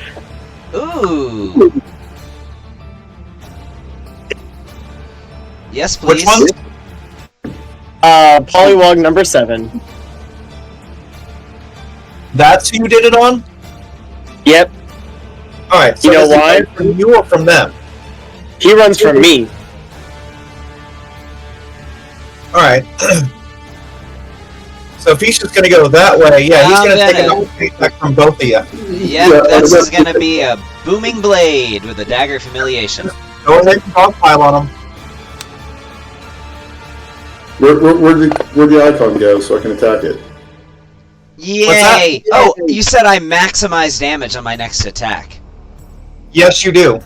Ooh. Yes, please. Which one? Polywog number 7. That's who you did it on? Yep, Alright, so You know does it why? come from you or from them? he runs from me. Alright. So if he's just gonna go that way, yeah, he's I'm gonna take gonna- an opportunity attack from both of you. Yep, this is gonna be a booming blade with a dagger of humiliation. Go ahead and dogpile on him. Where'd the icon go so I can attack it? Yay! Oh, you said I maximize damage on my next attack. Yes, you do.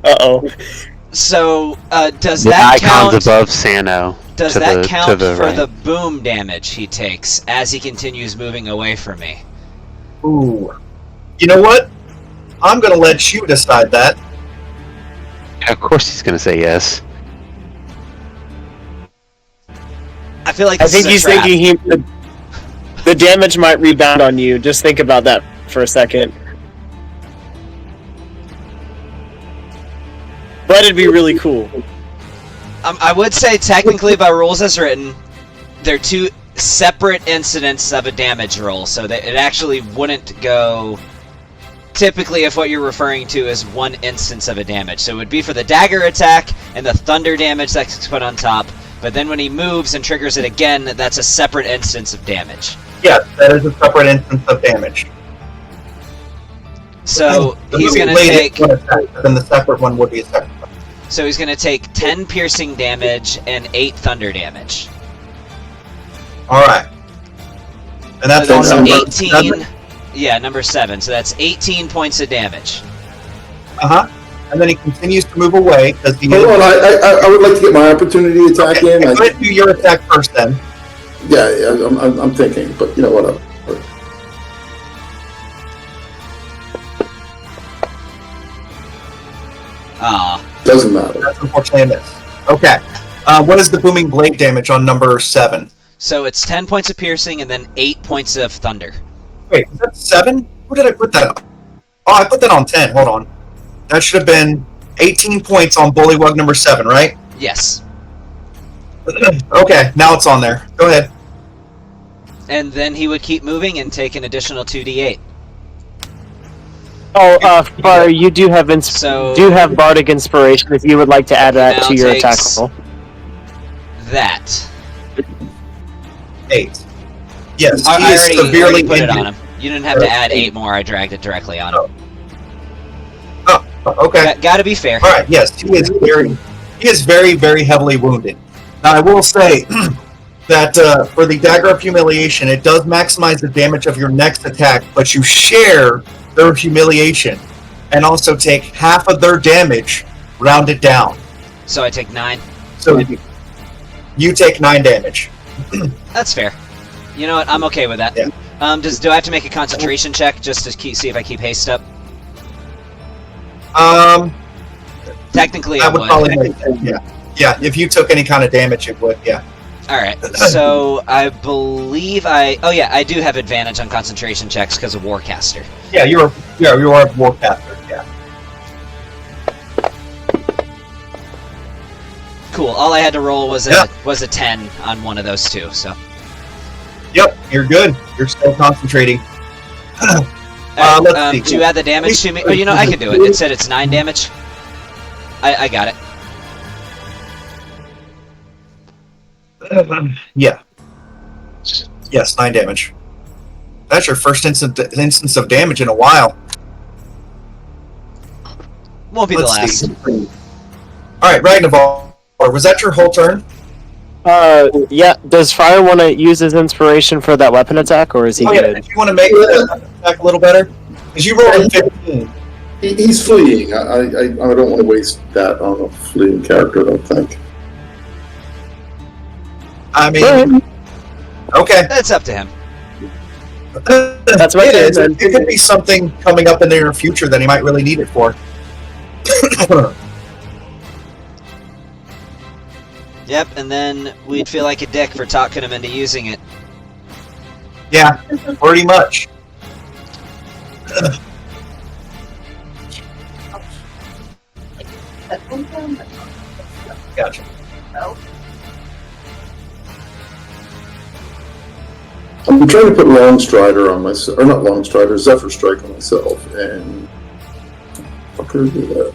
Uh-oh. So, does The that icon's count? above Sano. Does to that the- count to the for right. the boom damage he takes as he continues moving away from me? Ooh. You know what? I'm gonna let you decide that. Of course he's gonna say yes. I feel like I this think is a he's trap. thinking the damage might rebound on you. Just think about that for a second. But it'd be really cool. I would say technically by rules as written, they're two separate incidents of a damage roll, so that it actually wouldn't go typically if what you're referring to is one instance of a damage. So it would be for the dagger attack and the thunder damage that's put on top, but then when he moves and triggers it again, that's a separate instance of damage. Yes, that is a separate instance of damage. So The he's moving gonna blade is take one attack, but then the separate one would be a separate. he's gonna take 10 piercing damage and 8 thunder damage. Alright. And that's So on that's number 18. 7? Yeah, number 7. So that's 18 points of damage. Uh-huh. And then he continues to move away because he Hold on, I would like to get my opportunity attack Okay, in. go ahead and do your attack first then. Yeah, I'm thinking, but you know whatever. Ah, Doesn't matter. That's unfortunately a miss. Okay. What is the booming blade damage on number 7? so it's 10 points of piercing and then 8 points of thunder. Wait, is that 7? Where did I put that? Oh, I put that on 10. Hold on. That should have been 18 points on bullywug number 7, right? Yes. Okay, now it's on there. Go ahead. And then he would keep moving and take an additional 2d8. Oh, Fire, you do have So Bardic Inspiration if you would like to add that Now to your attack takes- roll. that. 8. Yes, I he is already severely put it injured. on him. You didn't have to add 8 more, I dragged it directly on him. Oh, okay. Gotta be fair. All right. Yes, he is very, very heavily wounded. Now, I will say that for the Dagger of Humiliation, it does maximize the damage of your next attack, but you share their humiliation and also take half of their damage, rounded down. So I take 9. So you take 9 damage. That's fair. You know what? I'm okay with that. Yeah. Do I have to make a concentration check just to see if I keep haste up? Technically, I I would would. probably make that. Yeah. Yeah, if you took any kind of damage, it would. Yeah. All right. So I believe Oh yeah, I do have advantage on concentration checks because of Warcaster. Yeah, you are a warcaster. Yeah. Cool. All I had to roll was Yeah. a 10 on one of those two. So. Yep, you're good. You're still concentrating. Let's see. Do you add the damage to me? Oh, you know, I can do it. It said it's 9 damage. I got it. Yeah. Yes, 9 damage. That's your first instance of damage in a while. Won't be the last. see. Alright, Ragnavar, was that your whole turn? Yeah. Does Fire want to use his inspiration for that weapon attack, or is he Oh, yeah, good? if you want to make that attack a little better? Because you rolled a 15. He's fleeing. I don't want to waste that on a fleeing character, I don't think. I mean, okay. That's up to him. That's what it is. then. It could be something coming up in the near future that he might really need it for. Yep, and then we'd feel like a dick for talking him into using it. Yeah, pretty much. Gotcha. I'm trying to put Long Strider on myself, or not Long Strider, Zephyr Strike on myself, and how could I do that?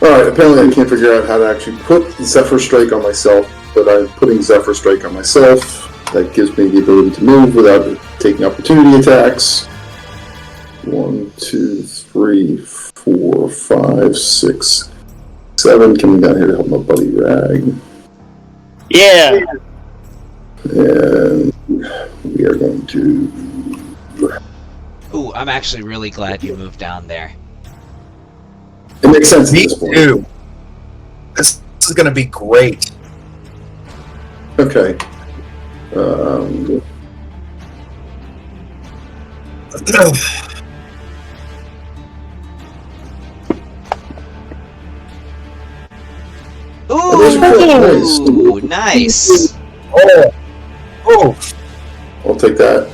Alright, apparently I can't figure out how to actually put Zephyr Strike on myself, but I'm putting Zephyr Strike on myself. That gives me the ability to move without taking opportunity attacks. 1, 2, 3, 4, 5, 6, 7. Coming down here to help my buddy Rag. Yeah. And we are going to... Ooh, I'm actually really glad you moved down there. It makes sense at Me this point. too. This is going to be great. Okay. Ooh, nice. Oh, I'll take that.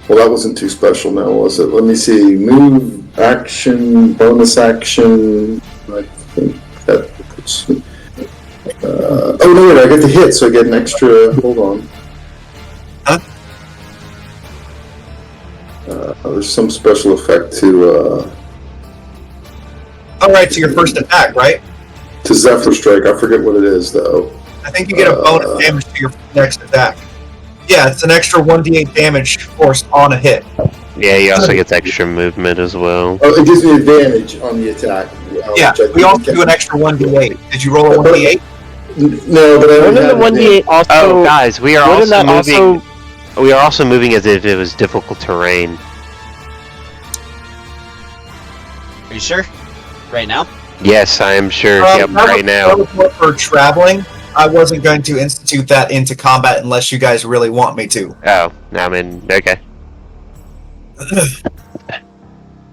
Well, that wasn't too special now, was it? Let me see. Move, action, bonus action. I think that puts me... oh, no, wait, I get the hit, so I get an extra... Hold on. Huh? There's some special effect to all right. So your first attack, right? Zephyr Strike. I forget what it is, though. I think you get a bonus damage to your next attack. Yeah, it's an extra 1d8 damage force on a hit. Yeah, he also gets extra movement as well. Oh, it gives me advantage on the attack. Yeah, which I we also think do an extra 1d8. Did you roll a 1d8? No, but I Wouldn't the don't have 1d8 also... Oh, guys, we are wouldn't also that moving. also... We are also moving as if it was difficult terrain. Are you sure? Right now? Yes, I am sure. Yep, right now. That was more for traveling. I wasn't going to institute that into combat unless you guys really want me to. Oh, I mean, okay.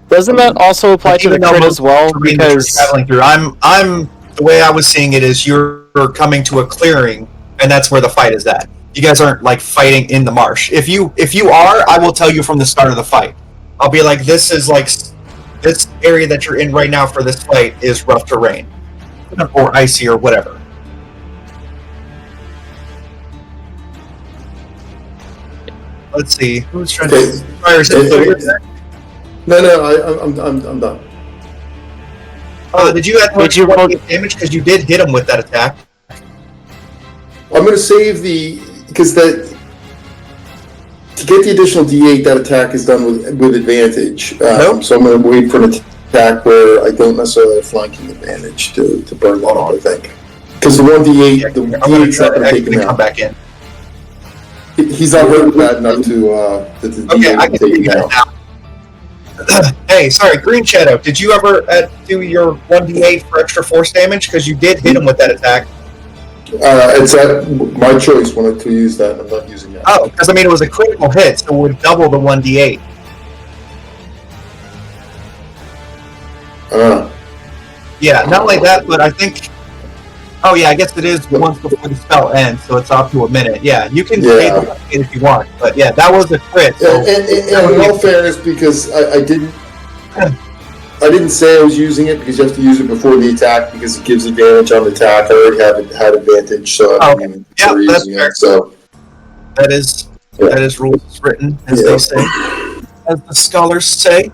Doesn't that also apply to the crit as well? Because traveling through, I'm the way I was seeing it is you're coming to a clearing, and that's where the fight is at. You guys aren't like fighting in the marsh. If you are, I will tell you from the start of the fight. I'll be like, this is like this area that you're in right now for this fight is rough terrain, or icy or whatever. Let's see who's trying Okay. to. Fire No, I'm done. did you add Did you roll- damage because you did hit him with that attack? I'm going to save because to get the additional D8, that attack is done with advantage. Nope. So I'm going to wait for an attack where I don't necessarily have flanking advantage to burn that up, I think. Because the 1d8, the I'm going to D8's try not to going to take actually him come out. back in. He's not hurt bad enough to that the Okay, D8 I can can take do him out. that now. Hey, sorry, Green Shadow. Did you ever do your 1d8 for extra force damage? Because you did hit him with that attack. It's at my choice when to use that, and I'm not using that. Oh, because I mean it was a critical hit, so it would double the 1d8. Yeah, not only that, but I think. Oh yeah, I guess it is once before the spell ends, so it's off to a minute. Yeah, you can pay the 1d8 if you want, but yeah, that was a crit. So And in all fairness, because I didn't say I was using it because you have to use it before the attack because it gives advantage on the attack. I already had advantage, so I didn't even consider that's using fair. it. So that is rules written, as they say, as the scholars say.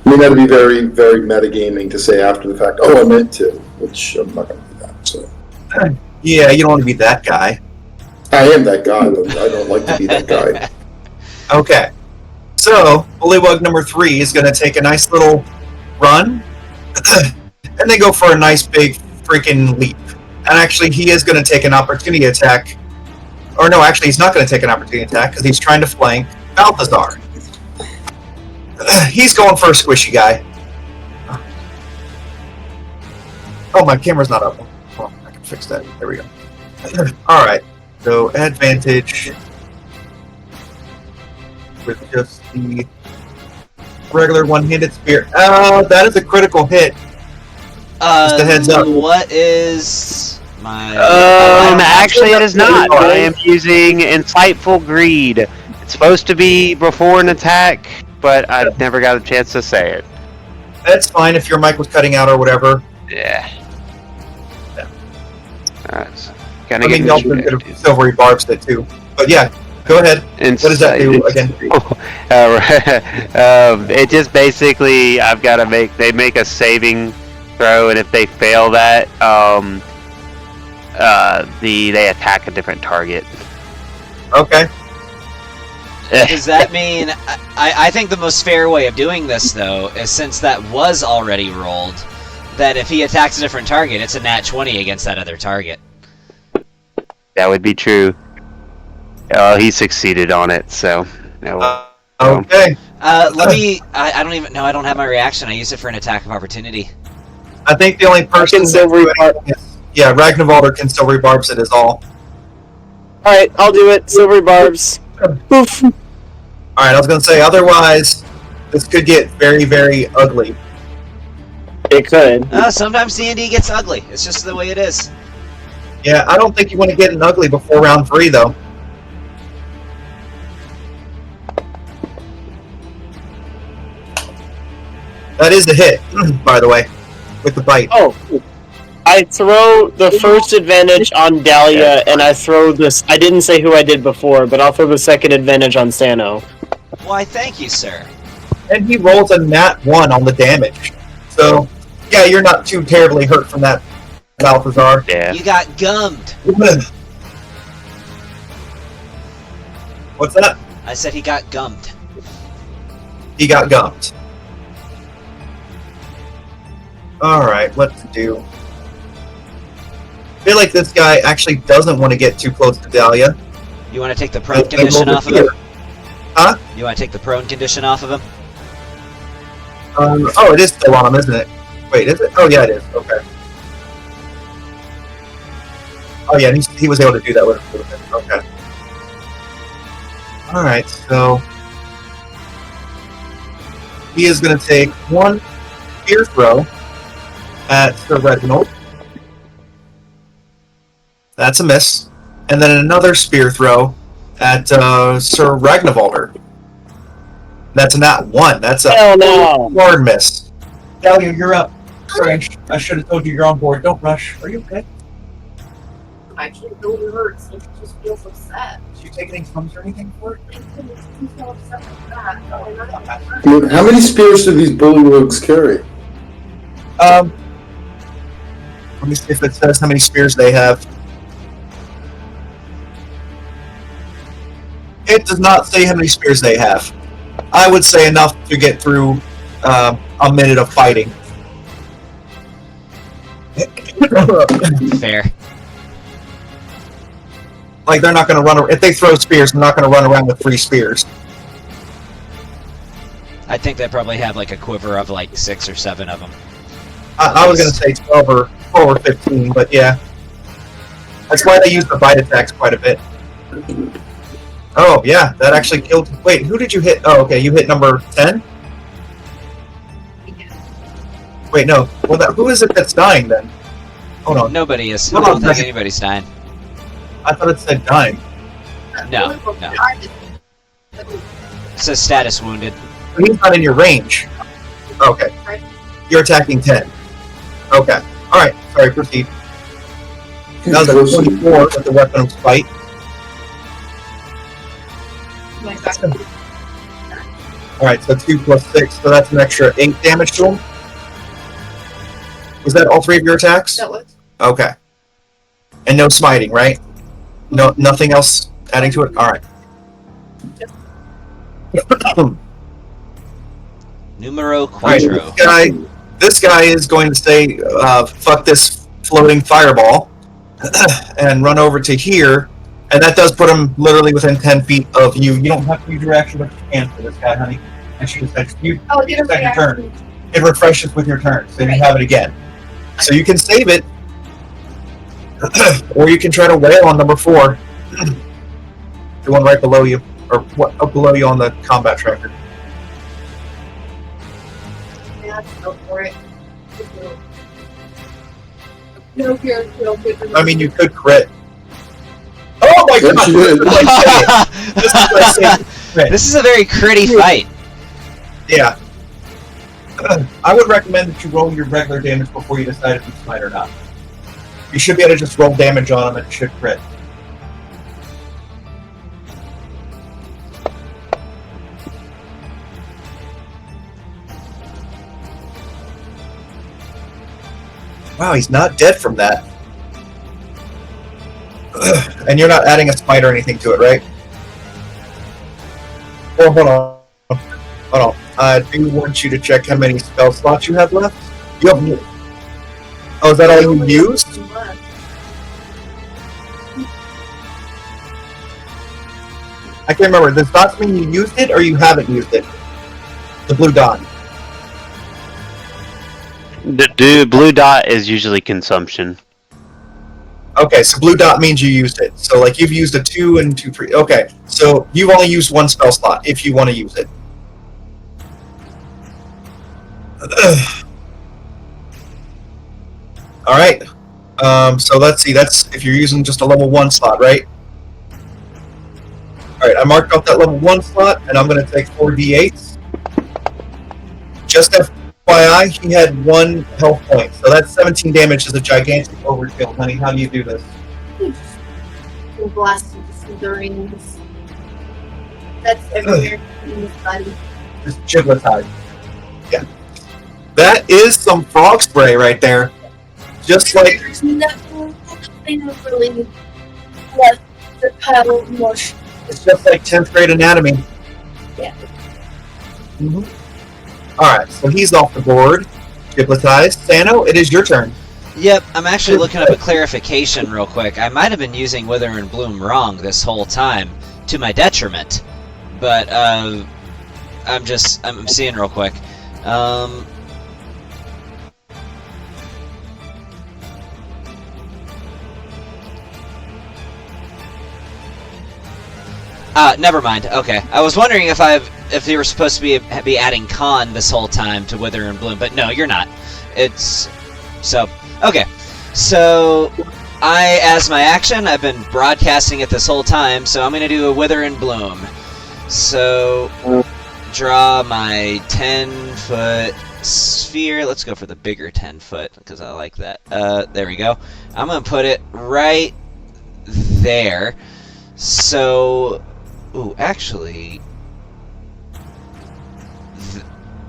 I mean, that'd be very, very metagaming to say after the fact, oh, I meant to, which I'm not going to do that. So Yeah, you don't want to be that guy. I am that guy, but I don't like to be that guy. Okay. So, Bullywug number 3 is going to take a nice little run, and they go for a nice big freaking leap. And actually, he is going to take an opportunity attack. Or no, actually, he's not going to take an opportunity attack because he's trying to flank Balthazar. He's going for a squishy guy. Oh, my camera's not up. Oh, I can fix that. There we go. Alright, so advantage with just the regular one-handed spear. That is a critical hit. Just a heads up. What is my... Actually it is not. I am using Insightful Greed. It's supposed to be before an attack, but I've never got a chance to say it. That's fine if your mic was cutting out or whatever. Yeah. Alright. I mean, y'all could have silvery barbs that too. But yeah, go ahead. What does that do again? It just basically, they make a saving throw, and if they fail that, they attack a different target. Okay. Does that mean... I think the most fair way of doing this, though, is since that was already rolled, that if he attacks a different target, it's a nat 20 against that other target. That would be true. He succeeded on it, so... Okay. Let me... I don't even know. I don't have my reaction. I used it for an attack of opportunity. I think the only person... Yeah, Ragnarvalder can silvery barbs it is all. Alright, I'll do it. Silvery barbs. Poof. Alright, I was going to say, otherwise, this could get very, very ugly. It could. Sometimes D&D gets ugly. It's just the way it is. Yeah, I don't think you want to get an ugly before round 3, though. That is the hit, by the way, with the bite. Oh, I throw the first advantage on Dahlia, and I throw this... I didn't say who I did before, but I'll throw the second advantage on Sano. Why, thank you, sir. And he rolls a nat 1 on the damage. So, yeah, you're not too terribly hurt from that, Balthazar. Yeah. You got gummed. What's that? I said he got gummed. He got gummed. Alright, what to do? I feel like this guy actually doesn't want to get too close to Dahlia. You want to take the prone condition off of him? Huh? You want to take the prone condition off of him? Oh, it is still on him, isn't it? Wait, is it? Oh, yeah, it is. Okay. Oh, yeah, he was able to do that with it. Okay. Alright, so... he is going to take one spear throw at Sir Reginald. That's a miss. And then another spear throw at Sir Ragnarvalder. That's a nat 1. That's a hard miss. Dahlia, you're up. Sorry, I should have told you you're on board. Don't rush. Are you okay? I can't really hurt, so she just feels upset. Did you take any crumbs or anything for it? She's so upset like that. How many spears do these bullywugs carry? Let me see if it says how many spears they have. It does not say how many spears they have. I would say enough to get through a minute of fighting. Fair. Like, they're not going to run... If they throw spears, they're not going to run around with 3 spears. I think they probably have like a quiver of like 6 or 7 of them. I was going to say 12 or 15, but yeah. That's why they use the bite attacks quite a bit. Oh, yeah, that actually killed... Wait, who did you hit? Oh, okay, you hit number 10? Wait, no. Well, who is it that's dying, then? Hold on. Nobody is. Hold I on, don't think anybody's dying. I thought it said dying. No. It says status wounded. He's not in your range. Okay. You're attacking 10. Okay. Alright, sorry, proceed. That was a 24 with the weapon of spite. Alright, so 2 plus 6, so that's an extra 8 damage to him. Was that all 3 of your attacks? That was. Okay. And no smiting, right? No, nothing else adding to it? Alright. Numero Alright, quattro. this guy is going to say, fuck this floating fireball, and run over to here, and that does put him literally within 10 feet of you. You don't have to use your action, but you can for this guy, honey. And she said, you start your turn. It refreshes with your turn, so you have it again. So you can save it, or you can try to wail on number 4. The one right below you, or what up below you on the combat tracker. Yeah, go for it. No fear, no fear. I mean, you could crit. Oh my Yes, god! you did. This is like saying crit. This is a very critty fight. Yeah. I would recommend that you roll your regular damage before you decide if you smite or not. You should be able to just roll damage on them and it should crit. Wow, he's not dead from that. And you're not adding a smite or anything to it, right? Well, hold on. Hold on. I do want you to check how many spell slots you have left. You have... Oh, is that all you used? I can't remember. Does that mean you used it or you haven't used it? The blue dot. The blue dot is usually consumption. Okay, so blue dot means you used it. So, like, you've used a 2 and 2, 3. Okay, so you've only used 1 spell slot if you want to use it. Alright. So let's see. That's if you're using just a level 1 slot, right? Alright, I marked off that level 1 slot, and I'm going to take 4 d8s. Just FYI, he had 1 health point, so that's 17 damage is a gigantic overkill, honey. How do you do this? Blast into the rings. That's everywhere in this body. Just gibletize. Yeah. That is some frog spray right there. Just like... There's nothing really left the paddle mush. It's just like 10th grade anatomy. Yeah. Mm-hmm. Alright, so he's off the board. Gibletize. Sano, it is your turn. Yep, I'm actually looking up a clarification real quick. I might have been using Wither and Bloom wrong this whole time, to my detriment. But, I'm seeing real quick. Never mind. Okay, I was wondering if you were supposed to be adding con this whole time to Wither and Bloom, but no, you're not. It's so okay. So as my action, I've been broadcasting it this whole time. So I'm gonna do a Wither and Bloom. So draw my 10-foot sphere. Let's go for the bigger 10-foot because I like that. There we go. I'm gonna put it right there. So. Ooh, actually,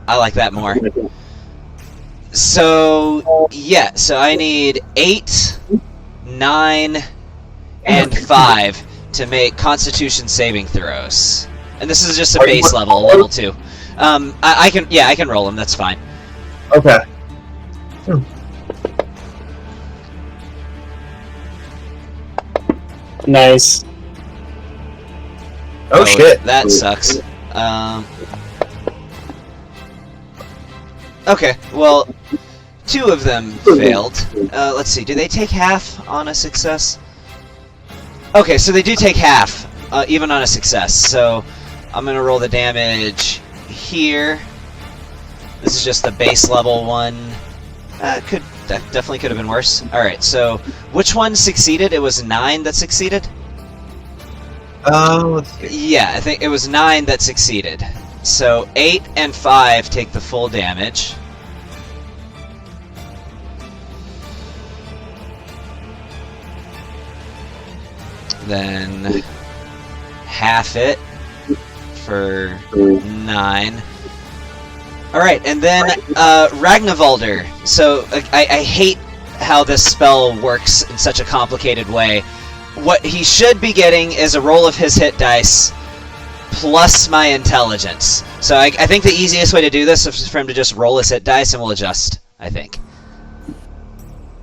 I like that more. So, yeah, so I need 8, 9, and 5 to make Constitution saving throws. And this is just a base level 2. I can roll them, that's fine. Okay. Nice. Oh shit. That sucks. Okay, well, 2 of them failed. Let's see, do they take half on a success? Okay, so they do take half, even on a success. So, I'm gonna roll the damage here. This is just the base level one. That definitely could have been worse. Alright, so, which one succeeded? It was 9 that succeeded? Let's see. Yeah, I think it was 9 that succeeded. So 8 and 5 take the full damage. Then half it for 9. Alright, and then Ragnavaldr. So I hate how this spell works in such a complicated way. What he should be getting is a roll of his hit dice plus my intelligence. So I think the easiest way to do this is for him to just roll his hit dice, and we'll adjust. I think.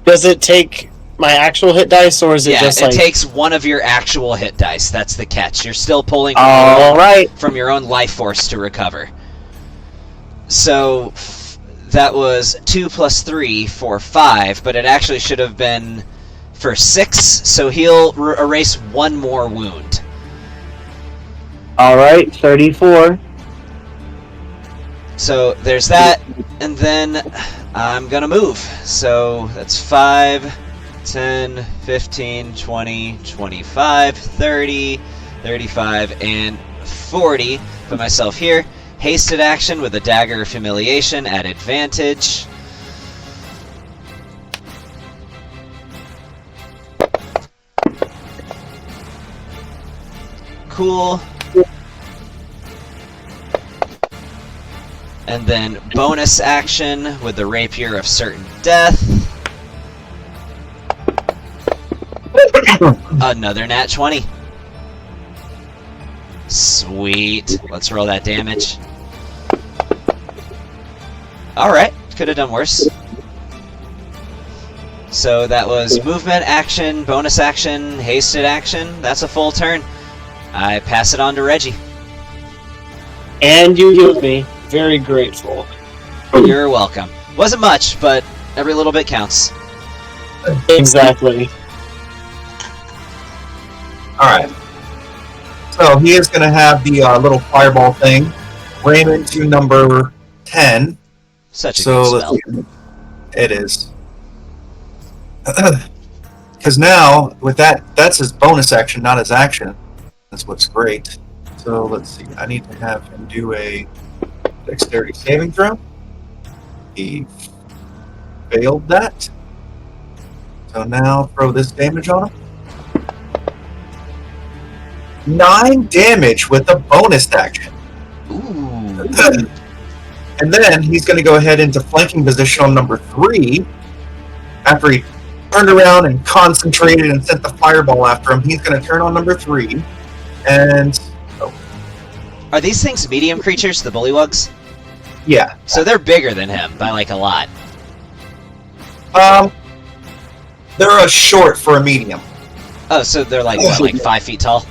Does it take my actual hit dice, or is it just it takes one of your actual hit dice. That's the catch. You're still pulling from your own life force to recover. So that was 2 plus 3 for 5, but it actually should have been for 6. So he'll erase one more wound. All right, 34. So there's that, and then I'm gonna move. So that's 5, 10, 15, 20, 25, 30, 35, and 40. Put myself here. Hasted action with a Dagger of Humiliation at advantage. Cool. And then bonus action with the Rapier of Certain Death. Another nat 20. Sweet. Let's roll that damage. Alright, could have done worse. So that was movement, action, bonus action, hasted action. That's a full turn. I pass it on to Reggie. And you healed me. Very grateful. You're welcome. Wasn't much, but every little bit counts. Exactly. Alright. So he is going to have the little fireball thing ram into number 10. Such a good spell. It is. Because now, with that's his bonus action, not his action. That's what's great. So let's see. I need to have him do a dexterity saving throw. He failed that. So now throw this damage on him. 9 damage with a bonus action. Ooh. And then he's going to go ahead into flanking position on number 3. After he turned around and concentrated and sent the fireball after him, he's going to turn on number 3. And... Are these things medium creatures, the bullywugs? Yeah. So they're bigger than him by like a lot. They're a short for a medium. Oh, so they're like what, like 5 feet tall?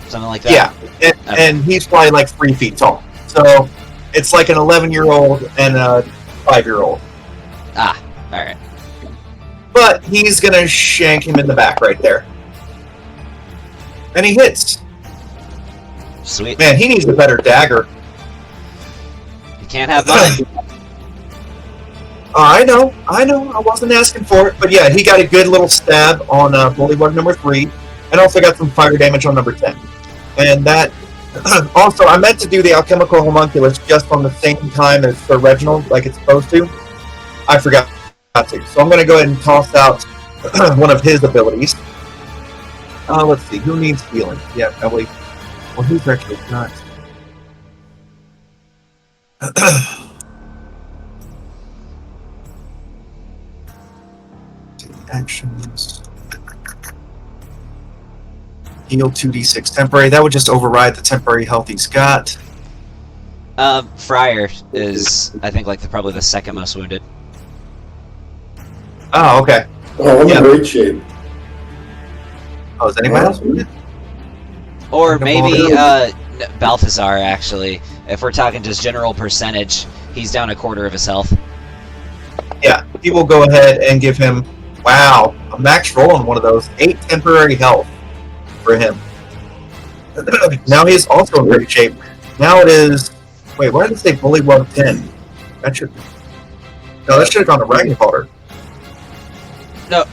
Something like that? Yeah, and he's probably like 3 feet tall. So it's like an 11-year-old and a 5-year-old. Ah, alright. But he's going to shank him in the back right there. And he hits. Sweet. Man, he needs a better dagger. You can't have mine. I know. I wasn't asking for it. But yeah, he got a good little stab on Bullywug number 3. And also got some fire damage on number 10. And that... also, I meant to do the Alchemical Homunculus just on the same time as Sir Reginald, like it's supposed to. I forgot to. So I'm going to go ahead and toss out one of his abilities. Let's see. Who needs healing? Yeah, probably. Well, who's actually not? Actions. Heal 2d6 temporary. That would just override the temporary health he's got. Friar is, I think, like probably the second most wounded. Oh, okay. Oh, I'm in great shape. Oh, is anyone else wounded? Or maybe Balthazar, actually. If we're talking just general percentage, he's down a quarter of his health. Yeah, he will go ahead and give him, wow, a max roll on one of those. 8 temporary health for him. Now he's also in great shape. Now it is... Wait, why did it say Bullywug 10? That should... No, that should have gone to Ragnarvalder. No,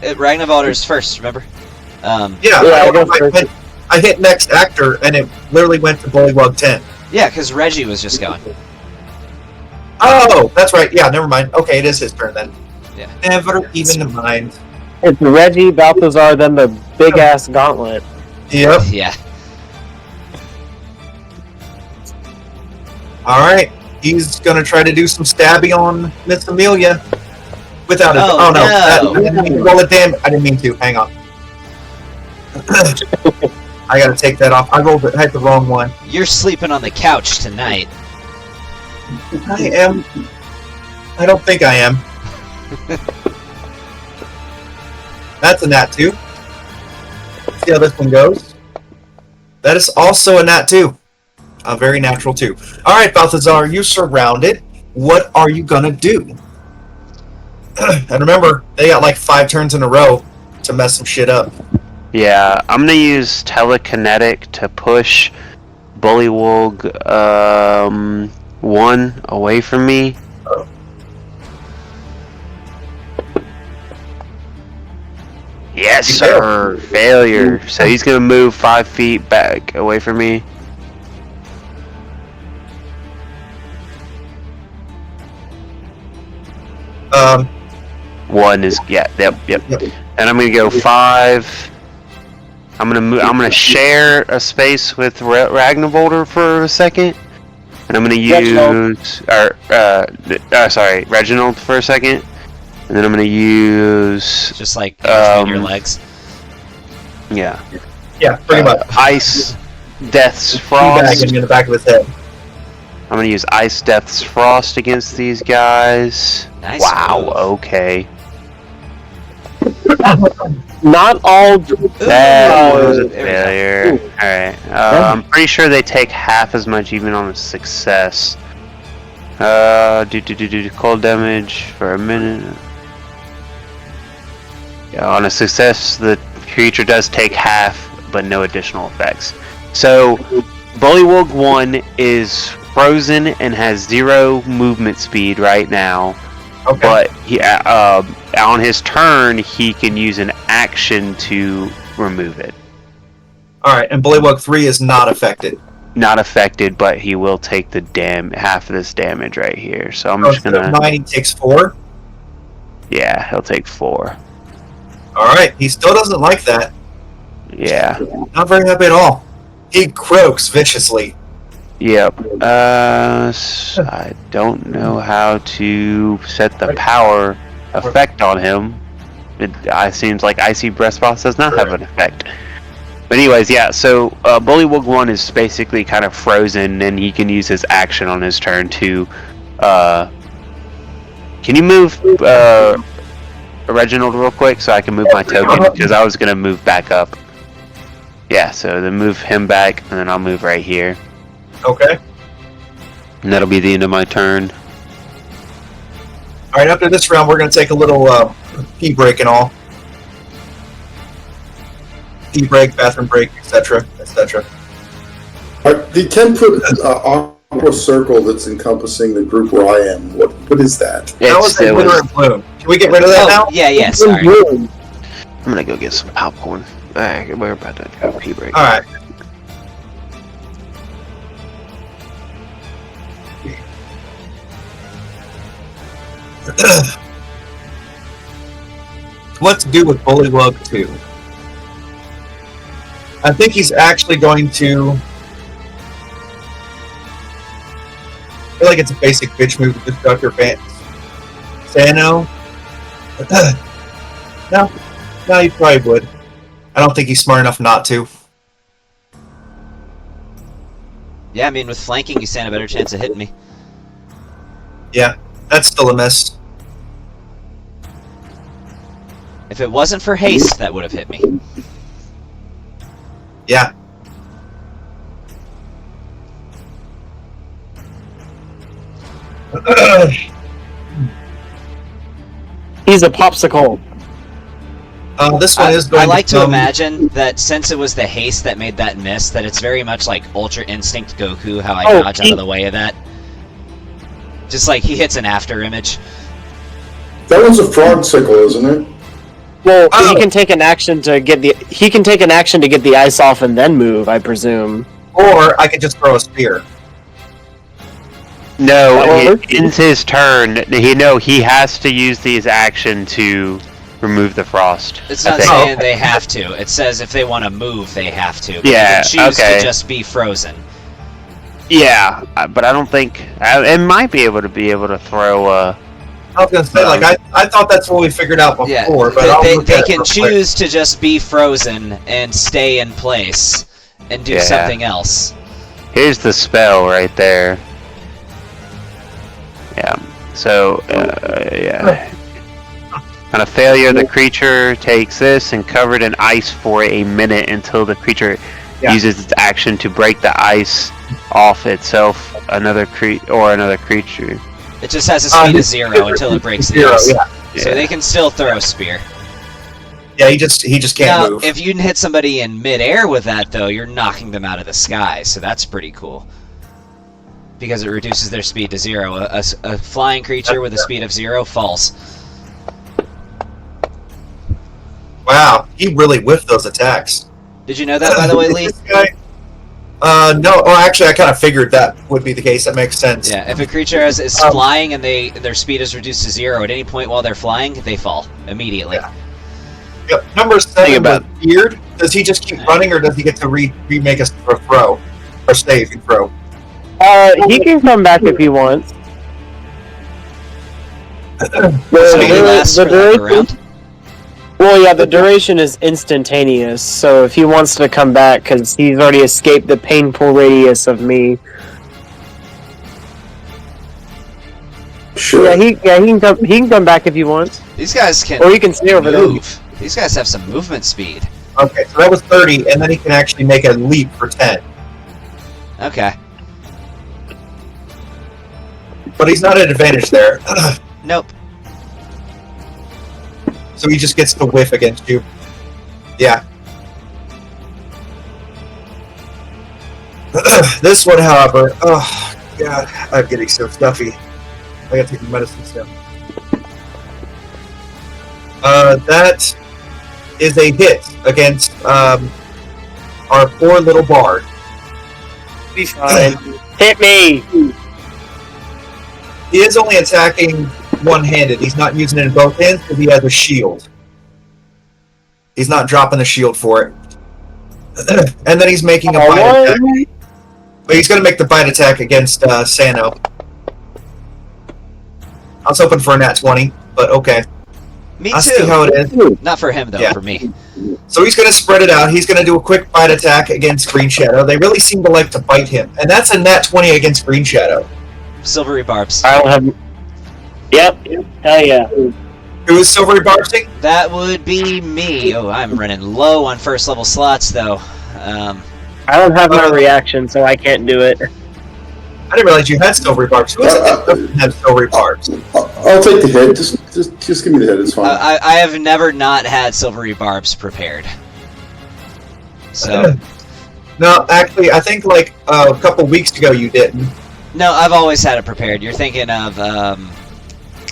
Ragnarvalder's first, remember? I hit next actor, and it literally went to Bullywug 10. Yeah, because Reggie was just going. Oh, that's right. Yeah, never mind. Okay, it is his turn then. Yeah. Never even mind. It's Reggie, Balthazar, then the big-ass gauntlet. Yep. Yeah. Alright. He's going to try to do some stabby on Miss Amelia. Without it. Oh, no. I didn't mean to roll a damage. I didn't mean to. Hang on. I gotta take that off. I had the wrong one. You're sleeping on the couch tonight. I am. I don't think I am. That's a nat 2. Let's see how this one goes. That is also a nat 2. A very natural 2. Alright, Balthazar, you're surrounded. What are you gonna do? And remember, they got like 5 turns in a row to mess some shit up. Yeah, I'm gonna use telekinetic to push Bullywug 1 away from me. Yes, sir. Failure. So he's gonna move 5 feet back away from me. One is yep. And I'm gonna go 5. I'm gonna share a space with Ragnarbolter for a second, and I'm gonna use Reginald for a second, and then I'm gonna use Just like between your legs. Yeah, pretty much. Ice Death's Frost. Frost. In the back of his head. I'm gonna use Ice Death's Frost against these guys. Nice Wow. move. Okay. Not all. That was a there we go. failure. Alright. I'm pretty sure they take half as much even on a success. Cold damage for a minute. Yeah, on a success, the creature does take half, but no additional effects. So, Bullywug 1 is frozen and has 0 movement speed right now. Okay. But he, on his turn, he can use an action to remove it. Alright, and Bullywug 3 is not affected. Not affected, but he will take the half of this damage right here. So I'm So just gonna. 9, he takes 4. Yeah, he'll take 4. Alright, he still doesn't like that. Yeah. Not very happy at all. He croaks viciously. Yep. I don't know how to set the power effect on him. It seems like Icy Breath Frost does not have an effect. But anyways, yeah, so Bullywug 1 is basically kind of frozen, and he can use his action on his turn to... can you move Reginald real quick so I can move my token? Because I was going to move back up. Yeah, so then move him back, and then I'll move right here. Okay. And that'll be the end of my turn. Alright, after this round, we're going to take a little pee break and all. Pee break, bathroom break, etc., etc. The 10-foot aqua circle that's encompassing the group where I am, what is that? That was a glitter and bloom. Can we get rid of that now? Yeah, sorry. I'm gonna go get some popcorn. Alright, we're about to go pee break. Alright. What to do with Bullywug 2? I think he's actually going to... I feel like it's a basic bitch move to destruct your fans. Say no? No, he probably would. I don't think he's smart enough not to. Yeah, I mean, with flanking, you stand a better chance of hitting me. Yeah, that's still a miss. If it wasn't for haste, that would have hit me. Yeah. He's a popsicle. This one is going I like to come- imagine that since it was the haste that made that miss, that it's very much like Ultra Instinct Goku, how I dodge out of the way of that. Just like he hits an after image. That one's a frog sickle, isn't it? Well, Oh. he can take an action to get the ice off and then move, I presume. Or I could just throw a spear. No, That it ends his turn. He has to use his action to remove the frost. It's I not think. saying they have to. It says if they want to move, they have to. But Yeah, they can choose okay. to just be frozen. Yeah, but I don't think it might be able to throw. I was gonna say, I thought that's what we figured out before, Yeah, but I'll look they at it can real quick. choose to just be frozen and stay in place. and do Yeah. something else. Here's the spell right there. Yeah. So, yeah. On a failure, the creature takes this and covered in ice for a minute until the creature uses its action to break the ice off itself, another creature. It just has a speed of 0 until it breaks the ice. Yeah. So they can still throw a spear. Yeah, he just can't Now, move. if you can hit somebody in midair with that, though, you're knocking them out of the sky, so that's pretty cool. Because it reduces their speed to 0. A flying creature with a speed of 0 falls. Wow, he really whiffed those attacks. Did you know that, by the way, Lee? This guy? No. Oh, actually, I kind of figured that would be the case. That makes sense. Yeah, if a creature is flying and their speed is reduced to 0 at any point while they're flying, they fall immediately. Yeah. Yep. Number 7 about- with Beard. Does he just keep running, or does he get to remake a throw or save and throw? He can come back if he wants. So he lasts for like a round? Well, yeah, the duration is instantaneous, so if he wants to come back, because he's already escaped the painful radius of me. Sure. Yeah, he can come back if he wants, These guys can or he can stay over there. move. These guys have some movement speed. Okay, so that was 30, and then he can actually make a leap for 10. Okay. But he's not at advantage there. Nope. So he just gets to whiff against you. Yeah. This one, however, oh god, I'm getting so stuffy. I gotta take the medicine still. That is a hit against our poor little bard. Be fine. Hit me! He is only attacking one-handed. He's not using it in both hands because he has a shield. He's not dropping the shield for it. And then he's making a bite attack. But he's going to make the bite attack against Sano. I was hoping for a nat 20, but okay. Me I'll too. see how it is. Not for him, though, Yeah. for me. So he's going to spread it out. He's going to do a quick bite attack against Green Shadow. They really seem to like to bite him. And that's a nat 20 against Green Shadow. Silvery barbs. I don't have. Yep. Hell yeah. Who is Silvery Barbsing? That would be me. Oh, I'm running low on first level slots, though. I don't have my reaction, so I can't do it. I didn't realize you had Silvery Barbs. Who is it that doesn't have Silvery Barbs? I'll take the hit. Just give me the hit. It's fine. I have never not had silvery barbs prepared. So, No, actually, I think like a couple weeks ago you didn't. no, I've always had it prepared. You're thinking of,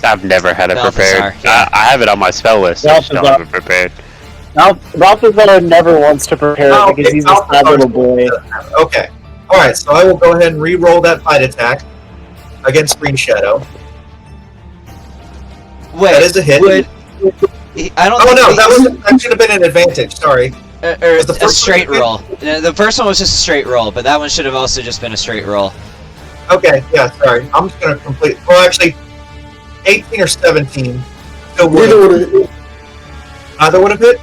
I've never had it Balthazar, prepared. yeah. I have it on my spell list. I just don't have it prepared. Balthazar never wants to prepare Oh, it because okay, he's a sad little boy. Okay. Alright, so I will go ahead and re-roll that bite attack against Green Shadow. wait, That is a hit. I don't Oh think no, the- that should have been an advantage, sorry. or was the a first straight one- roll. The first one was just a straight roll, but that one should have also just been a straight roll. Okay, yeah, sorry. I'm just gonna complete well actually 18 or 17. Still Neither would would have. either would have hit?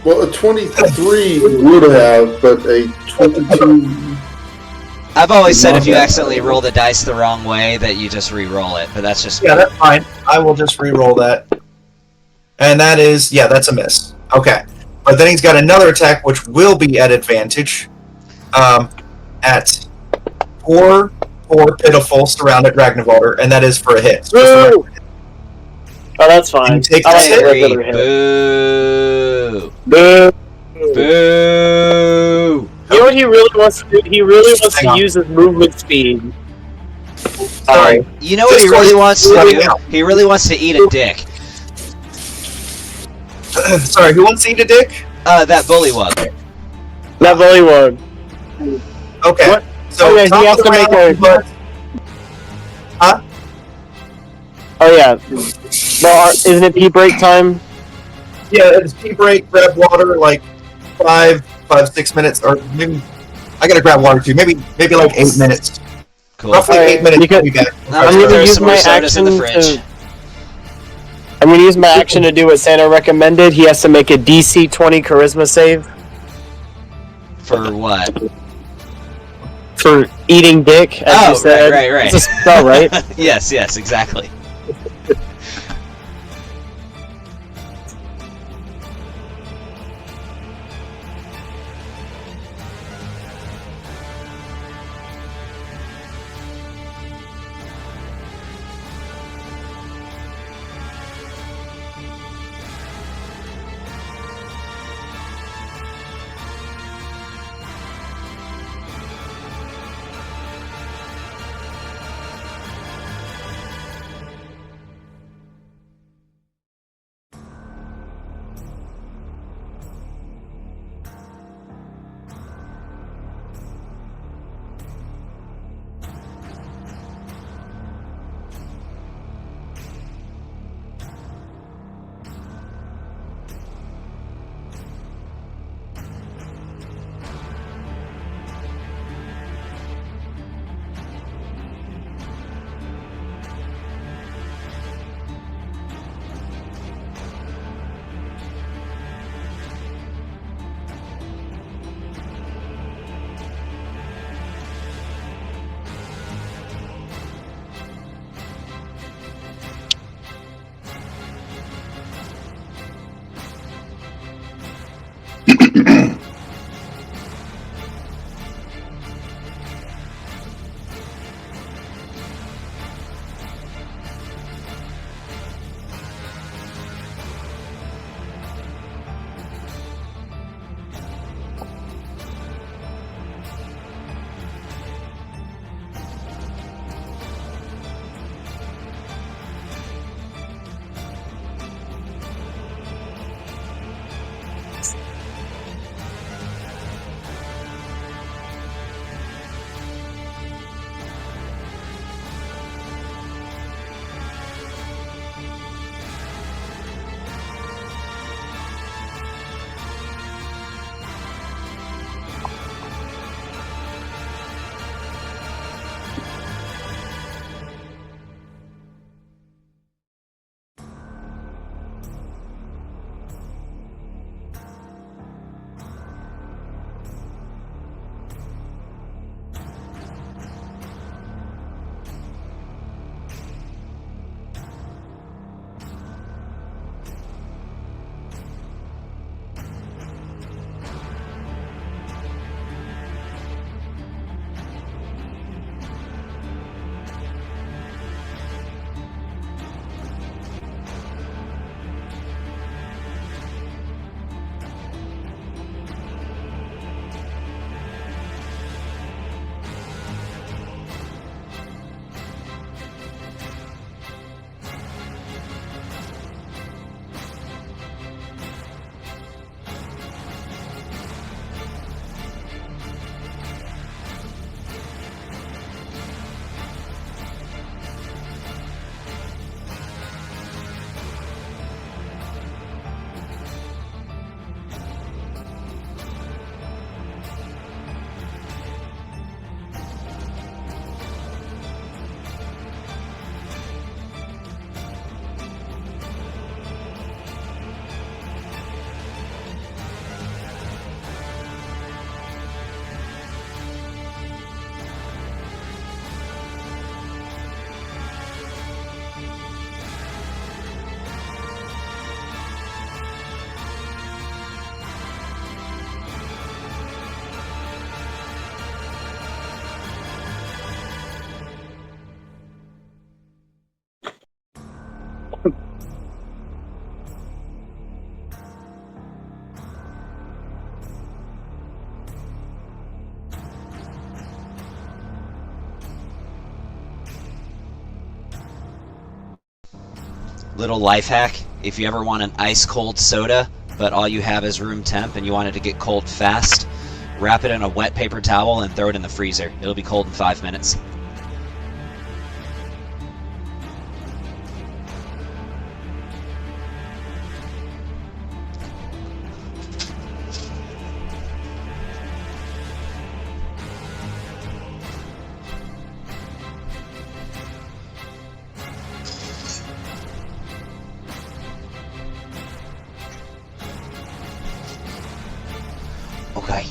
Well, a 23 would have, but a 22. I've always said if you accidentally roll the dice the wrong way, that you just re-roll it, but that's just Yeah, that's fine. I will just re-roll that. And that is that's a miss. Okay. But then he's got another attack which will be at advantage. At poor pitiful surrounded Ragnarvalder, and that is for a hit. Woo! Oh, that's fine. You take I the like hit. a regular hit. Boo! Boo! Boo! You know what he really wants to do? He really wants Hang to on. use his movement speed. Sorry. You know what he Just really go- wants to let me do? know. He really wants to eat a dick. Sorry, who wants to eat a dick? That bullywug. That bullywug. Okay. What? So Oh, yeah, he top has of the to make round, a- but- Oh yeah. Well, isn't it pee break time? Yeah, it's tea break, grab water, like 6 minutes, or maybe I gotta grab water too. Maybe like 8 minutes. Cool. Roughly Alright, 8 minutes. you could- I'll be back. I'm I'm gonna gonna throw use some more my sodas in the action fridge. to. I'm gonna use my action to do what Santa recommended. He has to make a DC 20 Charisma save. For what? For eating dick, as you said. Right. It's a spell, right? Yes, exactly. Little life hack, if you ever want an ice cold soda, but all you have is room temp and you want it to get cold fast, wrap it in a wet paper towel and throw it in the freezer. It'll be cold in 5 minutes. Okay.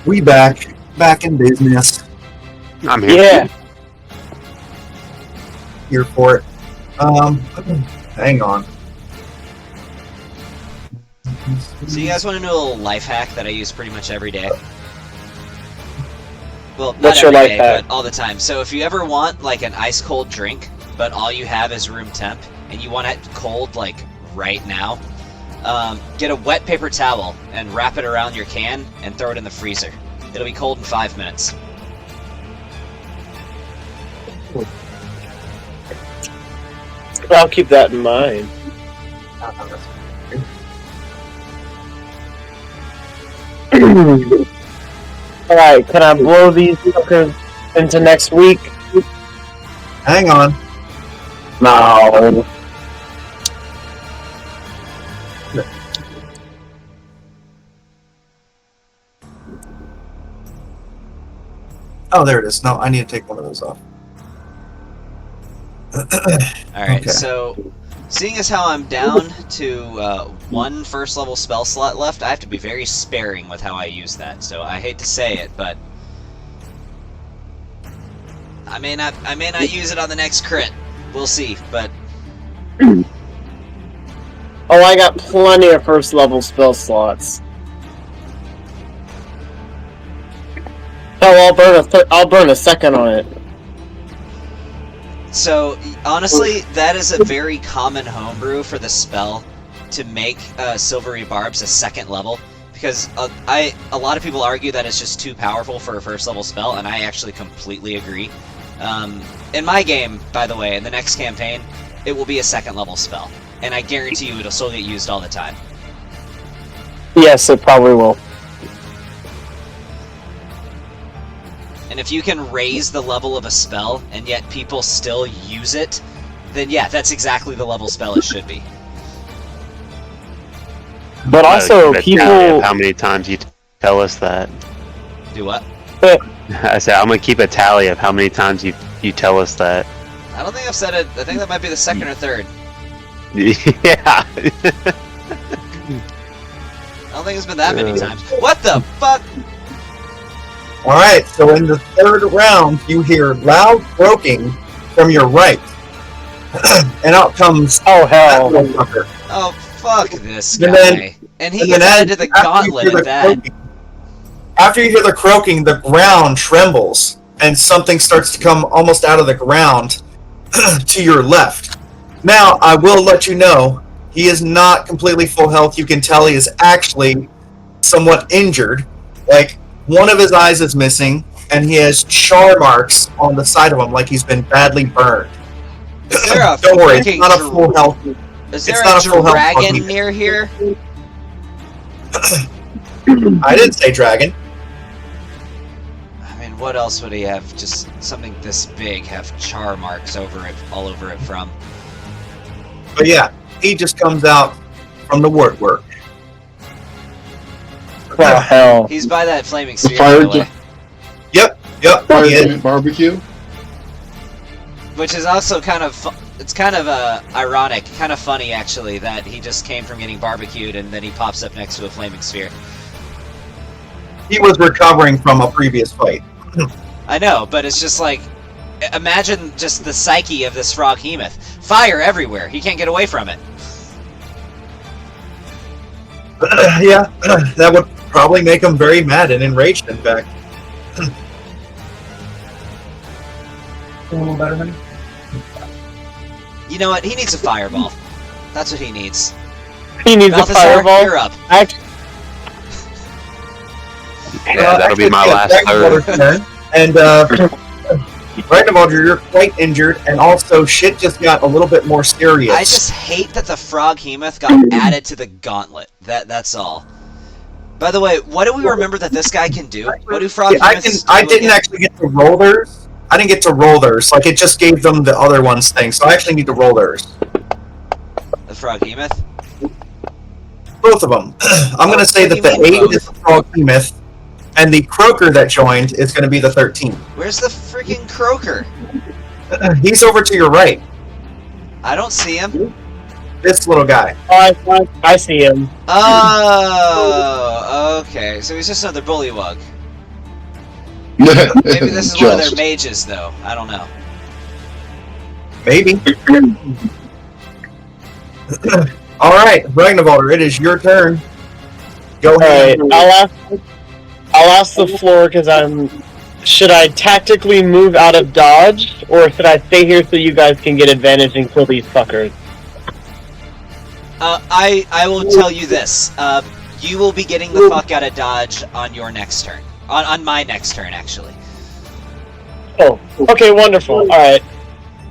We back in business. I'm here. Yeah. Here for it. Hang on. So you guys want to know a little life hack that I use pretty much every day? Well, not What's your every life day, hack? but all the time. So if you ever want like an ice cold drink, but all you have is room temp, and you want it cold like right now, get a wet paper towel and wrap it around your can and throw it in the freezer. It'll be cold in 5 minutes. I'll keep that in mind. Alright, can I blow these suckers into next week? Hang on. No. Oh, there it is. No, I need to take one of those off. Alright, Okay. so seeing as how I'm down to one first level spell slot left, I have to be very sparing with how I use that. So I hate to say it, but I may not use it on the next crit. We'll see, but Oh, I got plenty of first level spell slots. Oh, I'll burn a second on it. so honestly, that is a very common homebrew for the spell to make Silvery Barbs a second level, because a lot of people argue that it's just too powerful for a first level spell, and I actually completely agree. In my game, by the way, in the next campaign, it will be a second level spell, and I guarantee you it'll still get used all the time. Yes, it probably will. And if you can raise the level of a spell and yet people still use it, then yeah, that's exactly the level spell it should be. But also, Keep a tally people... of how many times you tell us that. Do what? I said I'm gonna keep a tally of how many times you tell us that. I don't think I've said it. I think that might be the second or third. Yeah. I don't think it's been that many times. What the fuck? Alright, so in the third round, you hear loud croaking from your right. And out comes Oh, hell. that motherfucker. Oh, fuck this And guy. then- And he And gets then added to the after you gauntlet hear at the that. croaking- After you hear the croaking, the ground trembles, and something starts to come almost out of the ground to your left. Now, I will let you know, he is not completely full health. You can tell he is actually somewhat injured. Like, one of his eyes is missing, and he has char marks on the side of him, like he's been badly burned. Is there a Don't worry, it's freaking not a full health. Is there it's not a a full health dragon buggy. near here? I didn't say dragon. I mean, what else would he have? Just something this big have char marks over it, all over it from? But yeah, he just comes out from the woodwork. Oh, hell. He's by that flaming sphere, Fire by the way. Yep, Fire he is. giant barbecue. Which is also kind of, it's kind of ironic, kind of funny actually, that he just came from getting barbecued and then he pops up next to a flaming sphere. He was recovering from a previous fight. I know, but it's just like, imagine just the psyche of this frog hemoth. Fire everywhere, he can't get away from it. Yeah, that would probably make him very mad and enraged, in fact. You know what, he needs a fireball. That's what he needs. He needs a Balthazar, fireball. you're up. Yeah, that'll be my last turn. And Ragnvaldr, you're quite injured, and also shit just got a little bit more serious. I just hate that the frog hemoth got added to the gauntlet. That's all. By the way, what do we remember that this guy can do? What do frog hemoths do I didn't again? actually get to roll theirs. I didn't get to roll theirs. Like, it just gave them the other one's thing, so I actually need to roll theirs. The frog hemoth? Both of them. I'm going to say that the 8 is the frog myth, and the croaker that joined is going to be the 13. Where's the freaking croaker? He's over to your right. I don't see him. This little guy. Oh, I see him. Oh, okay. So he's just another bullywug. Maybe this is one of their mages, though. I don't know. Maybe. Alright, Ragnvaldr, it is your turn. Go ahead. Alright, I'll ask the floor because should I tactically move out of dodge, or should I stay here so you guys can get advantage and kill these fuckers? I will tell you this. You will be getting the fuck out of dodge on your next turn. On my next turn, actually. Oh, okay, wonderful. Alright.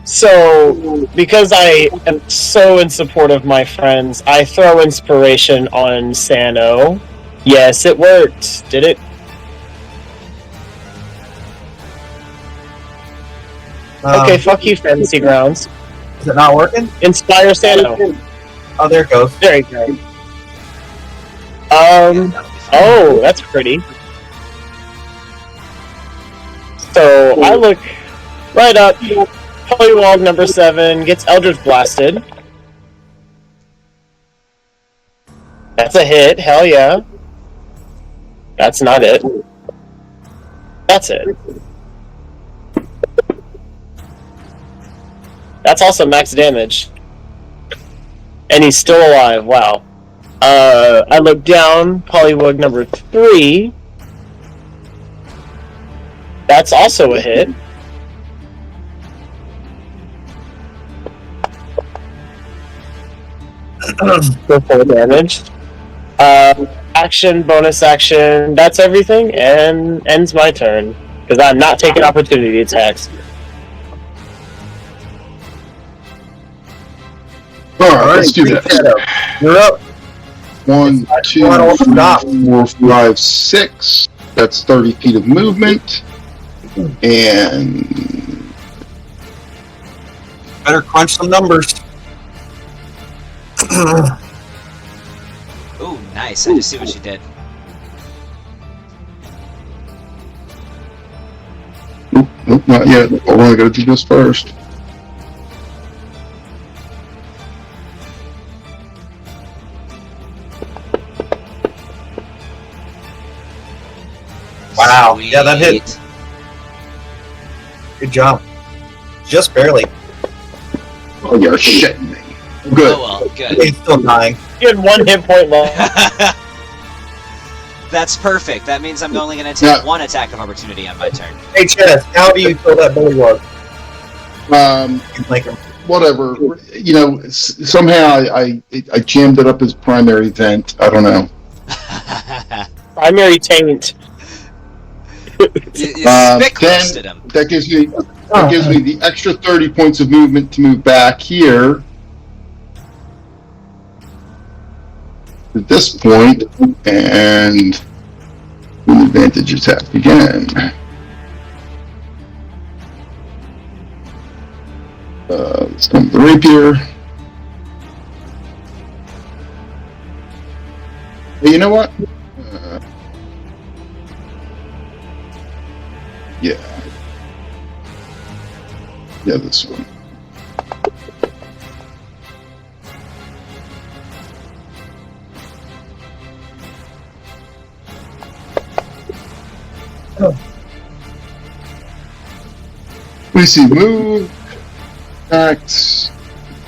So, because I am so in support of my friends, I throw inspiration on Sano. Yes, it worked. Did it? Okay, fuck you, Fantasy Grounds. Is it not working? Inspire Sano. Oh, there it goes. There you go. That'll be fine. Oh, that's pretty. So, I look right up. Polywog number 7 gets Eldritch Blasted. That's a hit, hell yeah. That's not it. That's it. That's also max damage. And he's still alive, wow. I look down, Polywog number 3. That's also a hit. For 4 damage. Action, bonus action, that's everything, and ends my turn. Because I'm not taking opportunity attacks. Alright, let's do this. You're up. 1, 2, I'll stop. 4, 5, 6. That's 30 feet of movement. And Better crunch some numbers. Ooh, nice. I just see what you did. nope, not yet. Hold on, I gotta do this first. Wow. Yeah, that hit. Sweet. Good job. Just barely. Oh, you're shitting me. Good. Oh well, good. He's still dying. You had 1 hit point left. That's perfect. That means I'm only going to take Yeah. 1 attack of opportunity on my turn. Hey, Chess, how do you kill that bullywug? Like him. Whatever. You know, somehow I jammed it up as primary vent. I don't know. Primary taint. You Then spick roasted him. that gives me the extra 30 points of movement to move back here. At this point, and an advantage attack again. Let's come to the rapier. Hey, you know what? Yeah. Yeah, this one. We see move, act,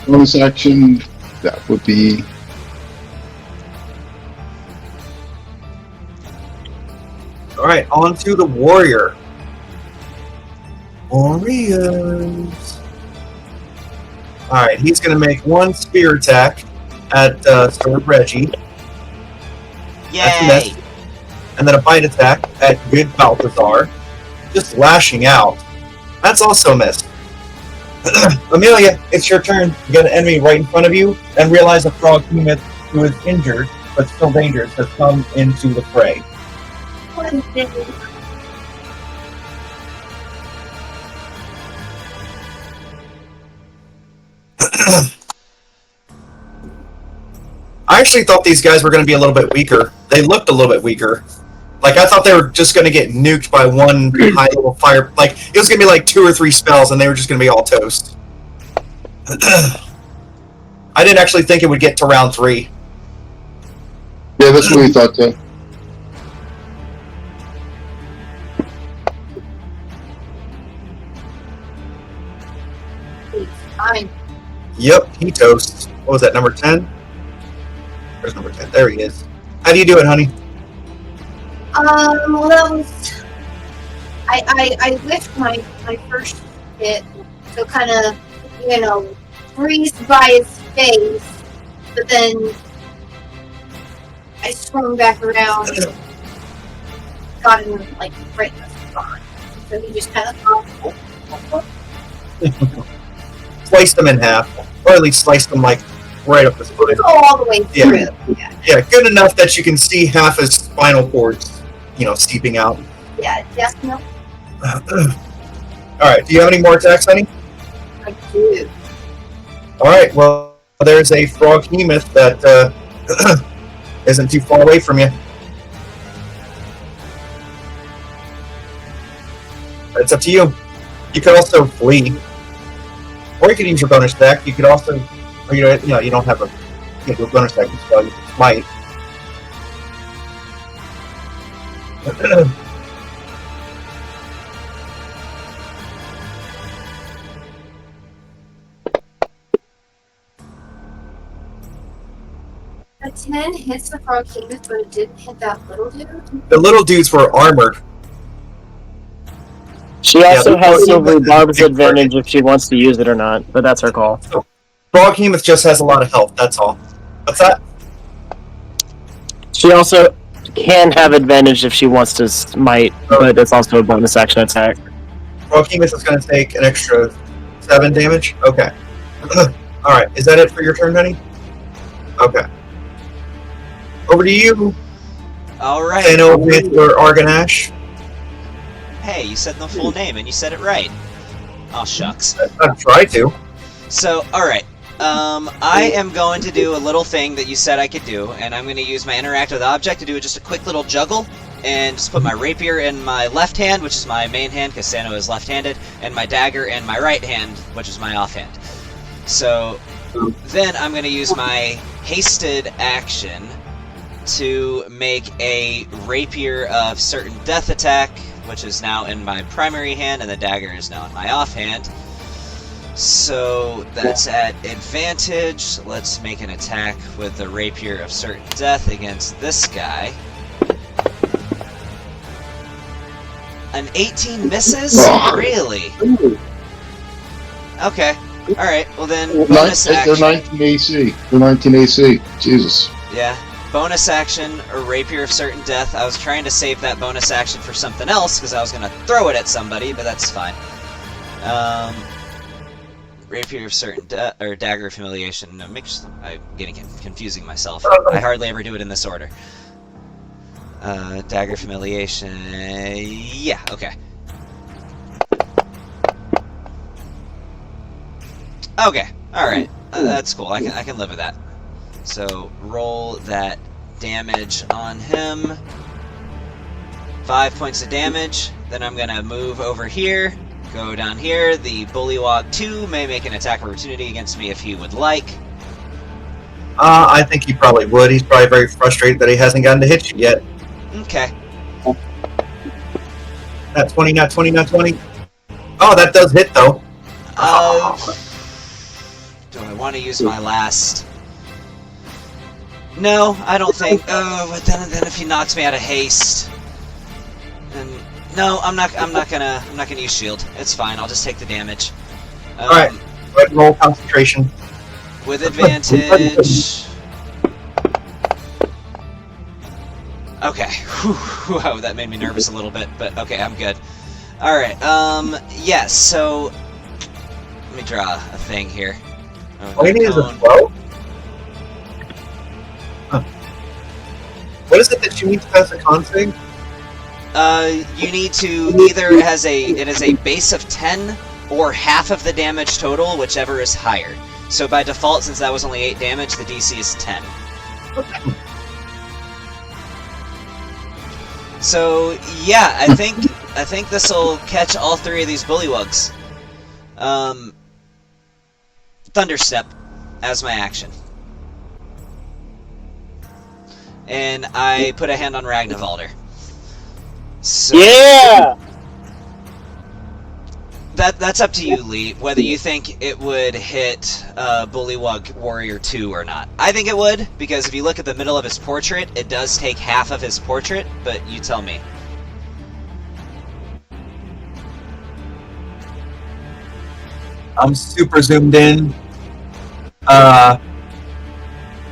bonus action. That would be. Alright, on to the warrior. Warriors. Alright, he's going to make 1 spear attack. at Sword Reggie. That's a Yay! miss. And then a bite attack at Good Balthazar. Just lashing out. That's also a miss. Amelia, it's your turn. You got an enemy right in front of you, and realize a frog behemoth who is injured, but still dangerous, has come into the fray. I actually thought these guys were going to be a little bit weaker. They looked a little bit weaker. Like, I thought they were just going to get nuked by one high-level fire. Like, it was going to be like 2 or 3 spells, and they were just going to be all toast. I didn't actually think it would get to round 3. Yeah, that's what we thought too. Fine. Yep, he toasts. What was that, number 10? Where's number 10? There he is. How do you do it, honey? Well, that was. I whiffed my first hit, so kind of, breezed by his face, but then I swung back around and got him, like, right in the spine. So he just kind of. Sliced him in half. Or at least sliced him, like, right up his foot. Go all the way through. Yeah, good enough that you can see half his spinal cords, seeping out. Yeah, definitely. Alright, do you have any more attacks, honey? I do. Alright, well, there's a frog behemoth that isn't too far away from you. It's up to you. You could also flee. Or you could use your bonus attack. You could also, or you don't have a bonus attack spell. You can smite. A 10 hits the frog behemoth, but it didn't hit that little dude. The little dudes were armored. She also Yeah, has the- Silvery Barb's advantage if she wants to use it or not, but that's her call. Frog behemoth just has a lot of health. That's all. What's that? She also can have advantage if she wants to smite, but it's also a bonus action attack. Frog behemoth is going to take an extra 7 damage. Okay. All right. Is that it for your turn, honey? Okay. Over to you, Alright. Thanos with your Arganash. Hey, you said the full name and you said it right. Oh, shucks. I've tried to. So, alright. I am going to do a little thing that you said I could do, and I'm going to use my interact with object to do just a quick little juggle, and just put my rapier in my left hand, which is my main hand, because Sano is left-handed, and my dagger in my right hand, which is my offhand. So, then I'm going to use my hasted action to make a rapier of certain death attack, which is now in my primary hand, and the dagger is now in my offhand. So that's at advantage. Let's make an attack with the rapier of certain death against this guy. An 18 misses? Really? Okay. Alright, well then, bonus action. They're 19 AC. They're 19 AC. Jesus. Yeah. Bonus action, or rapier of certain death. I was trying to save that bonus action for something else, because I was going to throw it at somebody, but that's fine. Rapier of certain death, or dagger of humiliation. No, I'm getting confusing myself. I hardly ever do it in this order. Dagger of humiliation. Yeah, okay. Okay, alright. That's cool. I can live with that. So, roll that damage on him. 5 points of damage. Then I'm going to move over here. Go down here. The Bullywog 2 may make an attack opportunity against me if he would like. I think he probably would. He's probably very frustrated that he hasn't gotten to hit you yet. Okay. Not 20, not 20, not 20. Oh, that does hit, though. Do I want to use my last... No, I don't think. Oh, but then if he knocks me out of haste, then no, I'm not gonna use shield. It's fine. I'll just take the damage. All right, go ahead and roll concentration with advantage. Wow, that made me nervous a little bit, but okay, I'm good. Alright, yes, so... Let me draw a thing here. All you need is a flow? Huh. What is it that you need to pass a con save? You need to either it has a base of 10 or half of the damage total, whichever is higher. So by default, since that was only 8 damage, the DC is 10. So yeah, I think this will catch all 3 of these bullywugs. Thunderstep as my action. And I put a hand on Ragnarvalder. So Yeah! that's up to you, Lee, whether you think it would hit Bullywug Warrior 2 or not. I think it would, because if you look at the middle of his portrait, it does take half of his portrait, but you tell me. I'm super zoomed in.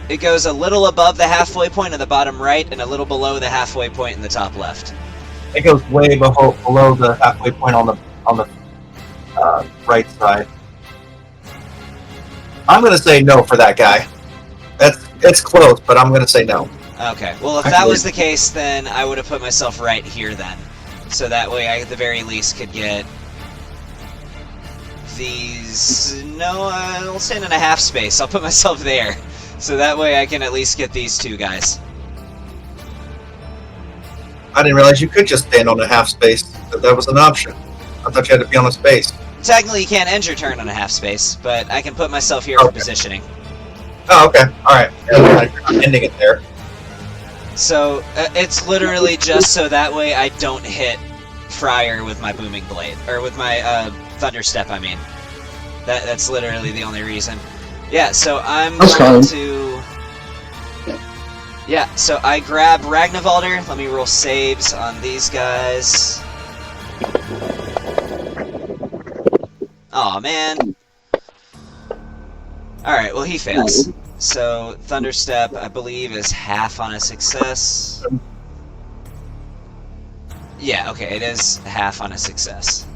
It goes a little above the halfway point in the bottom right and a little below the halfway point in the top left. It goes way below the halfway point on the right side. I'm gonna say no for that guy. It's close, but I'm gonna say no. Okay, well if that was the case, then I would have put myself right here then. So that way I at the very least could get these... No, I'll stand in a half space. I'll put myself there. So that way I can at least get these 2 guys. I didn't realize you could just stand on a half space. That was an option. I thought you had to be on a space. Technically you can't end your turn on a half space, but I can put myself here for positioning. Oh, okay. Alright. I'm ending it there. So, it's literally just so that way I don't hit Fryer with my Booming Blade. Or with my, Thunderstep, I mean. That's literally the only reason. Yeah, so I'm going to... Yeah, so I grab Ragnarvalder. Let me roll saves on these guys. Aw, man. Alright, well he fails. So, Thunderstep, I believe, is half on a success. Yeah, okay, it is half on a success.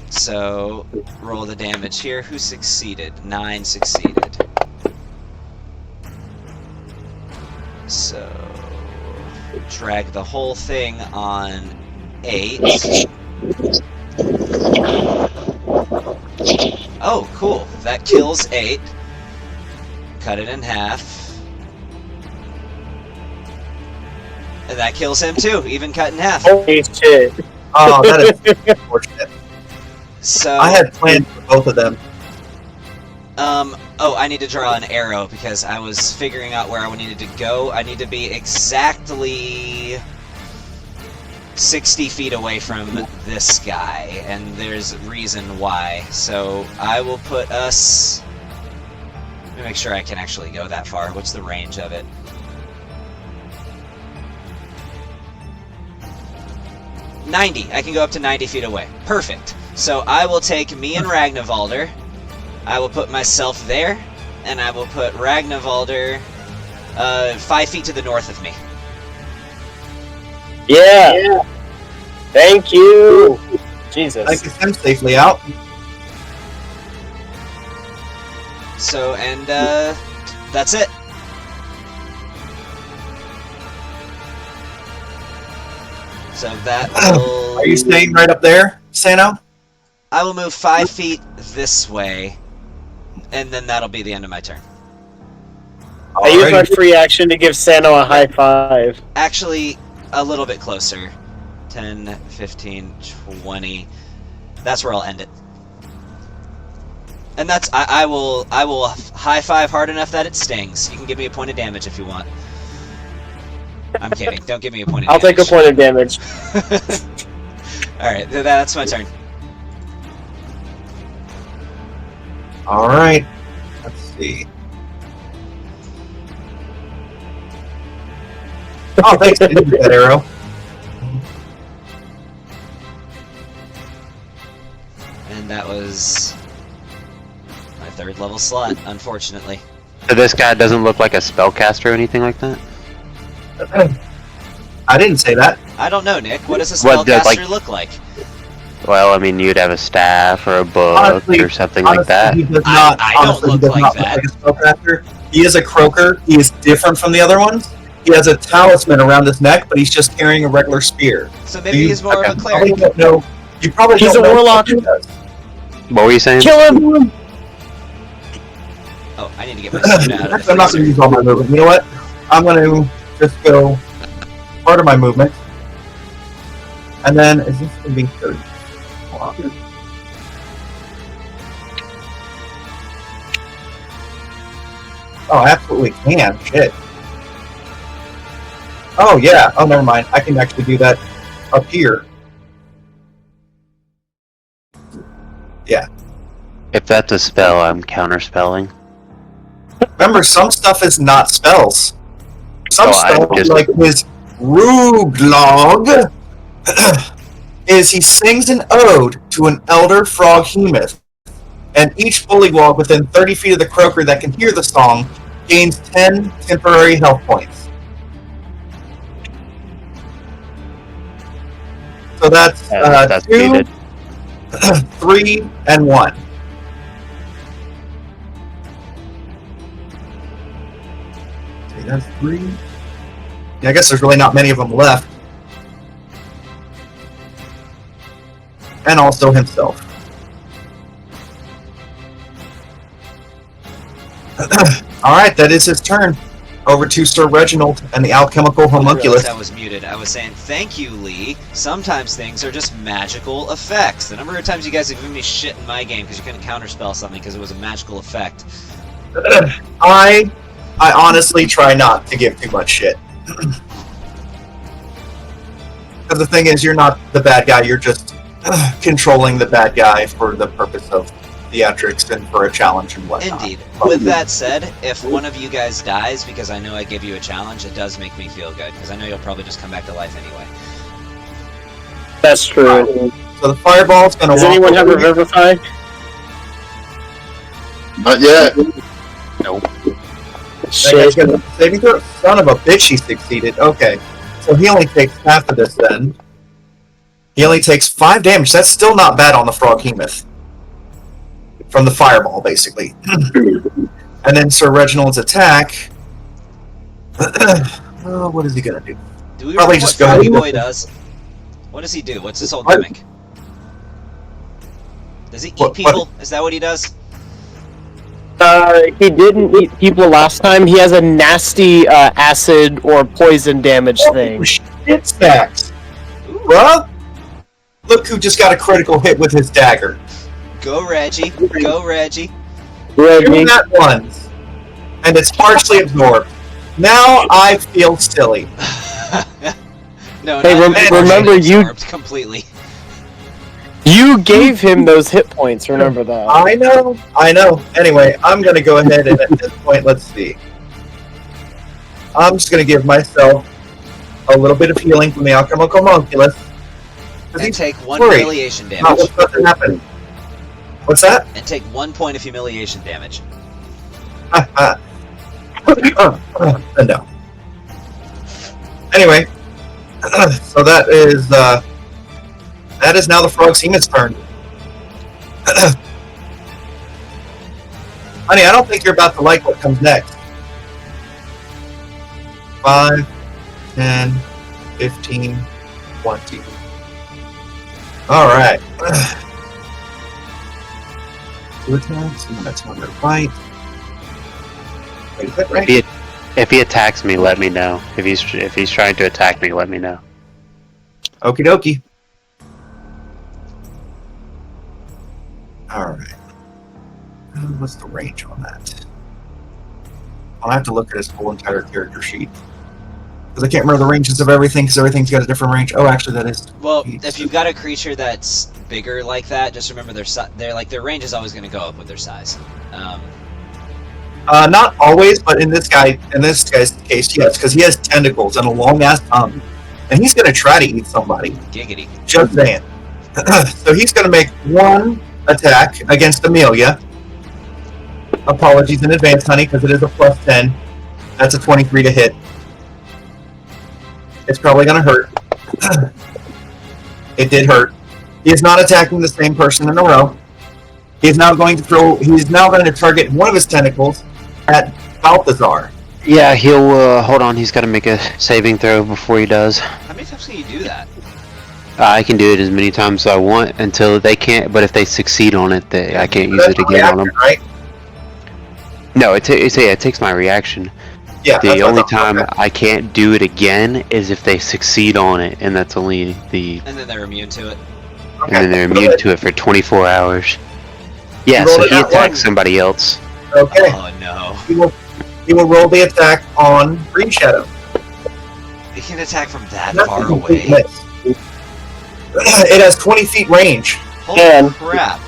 So, roll the damage here. Who succeeded? 9 succeeded. So, drag the whole thing on 8. Oh, cool. That kills 8. Cut it in half. And that kills him too, even cut in half. Holy shit. Oh, that is unfortunate. So I had plans for both of them. Oh, I need to draw an arrow because I was figuring out where I needed to go. I need to be exactly 60 feet away from this guy, and there's a reason why. So I will put us... Let me make sure I can actually go that far. What's the range of it? $90. I can go up to 90 feet away. Perfect. So I will take me and Ragnarvalder. I will put myself there, and I will put Ragnarvalder 5 feet to the north of me. Yeah. Thank you. Jesus. I get them safely out. So, and that's it. So that will... Are you staying right up there, Sano? I will move 5 feet this way, and then that'll be the end of my turn. I use my free action to give Sano a high five. Actually, a little bit closer. 10, 15, 20. That's where I'll end it. And that's I will high five hard enough that it stings. You can give me a point of damage if you want. I'm kidding. Don't give me a point of I'll damage. take a point of damage. Alright, that's my turn. Alright. Let's see. Oh, thanks. I didn't get that arrow. And that was my 3rd level slot, unfortunately. So this guy doesn't look like a spellcaster or anything like that? I didn't say that. I don't know, Nick. What does a spellcaster look like? Well, I mean, you'd have a staff or a book Honestly, or something like that. He does not, I don't look like that. Like a spellcaster. He is a croaker. He is different from the other ones. He has a talisman around his neck, but he's just carrying a regular spear. So maybe he's more of a cleric. You probably don't know. You probably He's don't a know warlock. what he does. What were you saying? Kill him! Oh, I need to get my sword out of the I'm not going to use all my movement. You know what? I'm going to just go part of my movement. And then, is this going to be 30? Hold on. Oh, I absolutely can. Shit. Oh, yeah. Oh, never mind. I can actually do that up here. Yeah. If that's a spell, I'm counterspelling. Remember, some stuff is not spells. Some stuff, like his Ruglog, is he sings an ode to an elder froghemoth, and each bullywog within 30 feet of the croaker that can hear the song gains 10 temporary health points. So that's, that's 2, cheated. 3, and 1. Okay, that's 3. Yeah, I guess there's really not many of them left. And also himself. Alright, that is his turn. Over to Sir Reginald and the alchemical homunculus. I was muted. I was saying, thank you, Lee. Sometimes things are just magical effects. The number of times you guys have given me shit in my game because you couldn't counterspell something because it was a magical effect. I honestly try not to give too much shit. Because the thing is, you're not the bad guy, you're just controlling the bad guy for the purpose of theatrics and for a challenge and whatnot. Indeed. With that said, if one of you guys dies because I know I gave you a challenge, it does make me feel good, because I know you'll probably just come back to life anyway. That's true. So the fireball's gonna Does anyone have Revivify? Not yet. Nope. Shit. Saving throw? Son of a bitch, he succeeded. Okay. So he only takes half of this then. He only takes 5 damage. That's still not bad on the froghemoth. From the fireball, basically. And then Sir Reginald's attack. What is he gonna do? Do we Probably remember just what go Froggy ahead. Boy does? What does he do? What's his whole What? gimmick? Does he eat What- people? Is that what he does? He didn't eat people last time. He has a nasty acid or poison damage thing. Oh, shit stacks. Bruh? Look who just got a critical hit with his dagger. Go Reggie. Go Reggie. Do Reggie. that once. And it's partially absorbed. Now I feel silly. No, Hey, not remember you- absorbed completely. You gave him those hit points, remember that. I know. Anyway, I'm going to go ahead and at this point, let's see. I'm just going to give myself a little bit of healing from the alchemical homunculus. And take 1 worried humiliation about damage. what's about to happen. What's that? And take 1 point of humiliation damage. No. Anyway, so that is now the froghemoth's turn. Honey, I don't think you're about to like what comes next. 5, 10, 15, 20. Alright. 2 attacks, and that's not right. Wait, is that right? If he attacks me, let me know. If he's trying to attack me, let me know. Okie dokie. Alright. What's the range on that? I'll have to look at his whole entire character sheet. Because I can't remember the ranges of everything, because everything's got a different range. Oh, actually, that is... Well, if you've got a creature that's bigger like that, just remember their range is always going to go up with their size. not always, but in this guy's case, yes, because he has tentacles and a long-ass tongue. And he's going to try to eat somebody. Giggity. Just saying. So he's going to make 1 attack against Amelia. Apologies in advance, honey, because it is a +10. That's a 23 to hit. It's probably going to hurt. It did hurt. He is not attacking the same person in a row. He's now going to target one of his tentacles at Balthazar. Yeah, he'll, hold on, he's gotta make a saving throw before he does. How many times can you do that? I can do it as many times as I want until they can't, but if they succeed on it, I can't use it again on them. Right? No, it takes my reaction. Yeah. The only time I can't do it again is if they succeed on it, and that's only the... And then they're immune to it. And then they're immune to it for 24 hours. Yeah, You rolled so it he at attacks one. somebody else. Okay. Oh no. He will roll the attack on Green Shadow. He can attack from that That's far a complete away. miss. It has 20 feet range. Holy And- crap.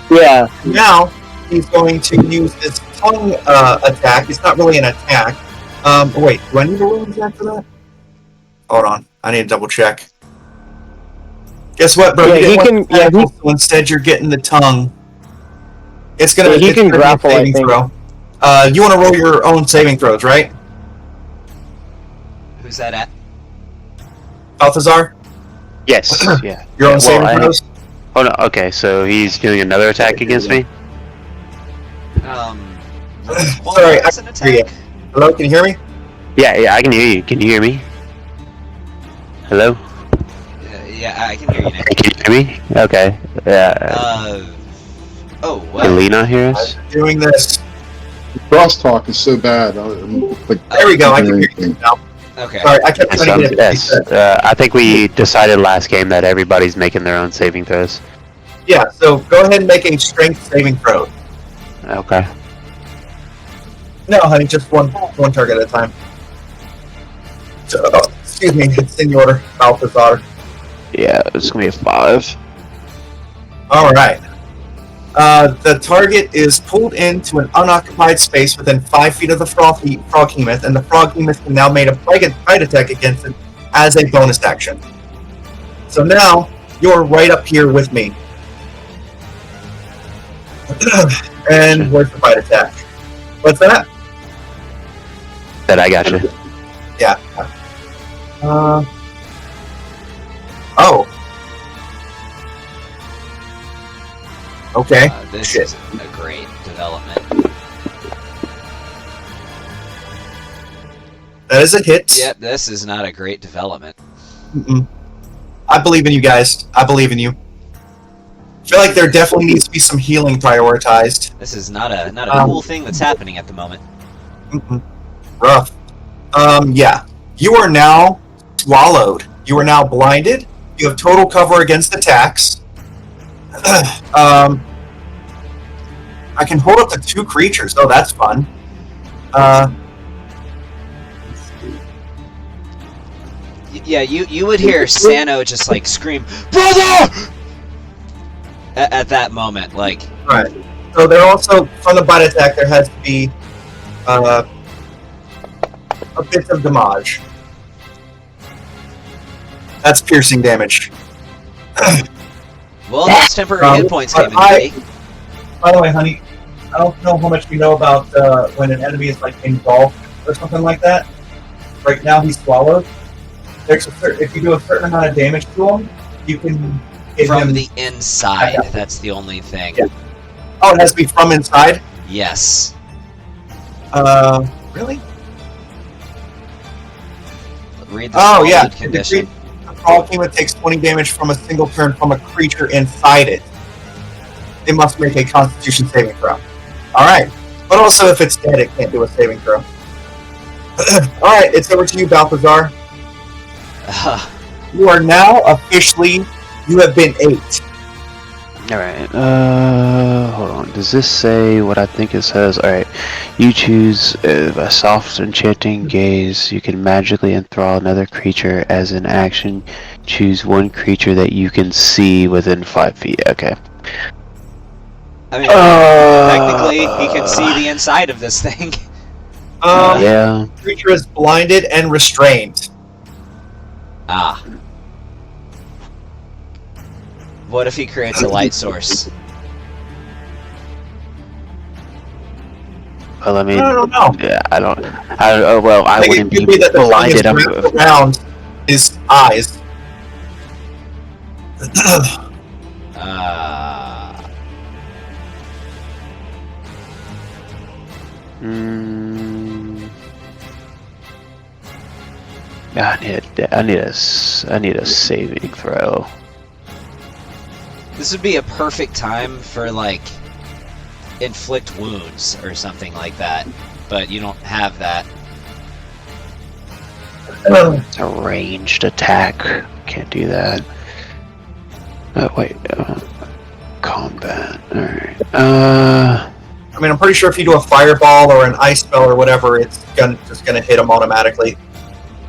Yeah. Now he's going to use his tongue attack. It's not really an attack. Wait, do I need to roll an attack for that? Hold on, I need to double check. Guess what, bro? Yeah, You he get can- one tentacle, so instead you're getting the tongue. It's gonna. Yeah, he it's can gonna be a grapple, I saving think. throw. You want to roll your own saving throws, right, Who's that at? Balthazar? Yes, yeah. Your own Well, saving throws. Oh no, okay, so he's doing another attack against me? Sorry, That's an I can hear you. attack. Hello, can you hear me? Yeah, I can hear you. Can you hear me? Hello? Yeah, I can hear you now. Can you hear me? Okay. Oh, Can what? Lee not hear us? Doing this. Crosstalk is so bad. I'm like, There we go. I can hear you now. Okay. Sorry, I kept trying to get it. Yes. I think we decided last game that everybody's making their own saving throws. Yeah. So go ahead and make a strength saving throw. Okay. No, honey, just one target at a time. So, excuse me, it's in order, Balthazar. Yeah, it's gonna be a 5. All right. The target is pulled into an unoccupied space within 5 feet of the froghemoth, and the froghemoth can now make a bite attack against it as a bonus action. So now you're right up here with me. And where's the bite attack? What's that? That I got you. Yeah. Oh. Okay. This Shit. is a great development. That is a hit. Yep, this is not a great development. Mm-mm. I believe in you guys. I believe in you. I feel like there definitely needs to be some healing prioritized. This is not a cool thing that's happening at the moment. Mm-mm. Rough. Yeah. You are now swallowed. You are now blinded. You have total cover against attacks. I can hold up to 2 creatures. Oh, that's fun. Yeah, you would hear Sano just like scream, "Brother!" At that moment, like. Right. So there also, from the bite attack, there has to be a bit of damage. That's piercing damage. Well, those temporary hit points came in handy. By the way, honey, I don't know how much you know about when an enemy is like engulfed or something like that. Right now, he's swallowed. If you do a certain amount of damage to him, you can hit From him. the inside, Yeah. that's the only thing. Yeah. Oh, it has to be from inside. Yes. Really? Read the Oh, yeah. solid condition. The froghemoth takes 20 damage from a single turn from a creature inside it. It must make a Constitution saving throw. All right. But also, if it's dead, it can't do a saving throw. All right, it's over to you, Balthazar. You are now officially. You have been 8. Alright, hold on. Does this say what I think it says? Alright. You choose a soft enchanting gaze. You can magically enthrall another creature as an action. Choose one creature that you can see within 5 feet. Okay. I mean, technically, he can see the inside of this thing. Yeah. Creature is blinded and restrained. Ah. What if he creates a light source? Well, I mean, I don't know. yeah, I don't. Well, I think it wouldn't be could be that the thing is blinded. wrapped around his eyes. I need a saving throw. This would be a perfect time for, like, inflict wounds or something like that, but you don't have that. It's a ranged attack. Can't do that. Wait. Combat. Alright. I mean, I'm pretty sure if you do a fireball or an ice spell or whatever, it's just gonna hit him automatically.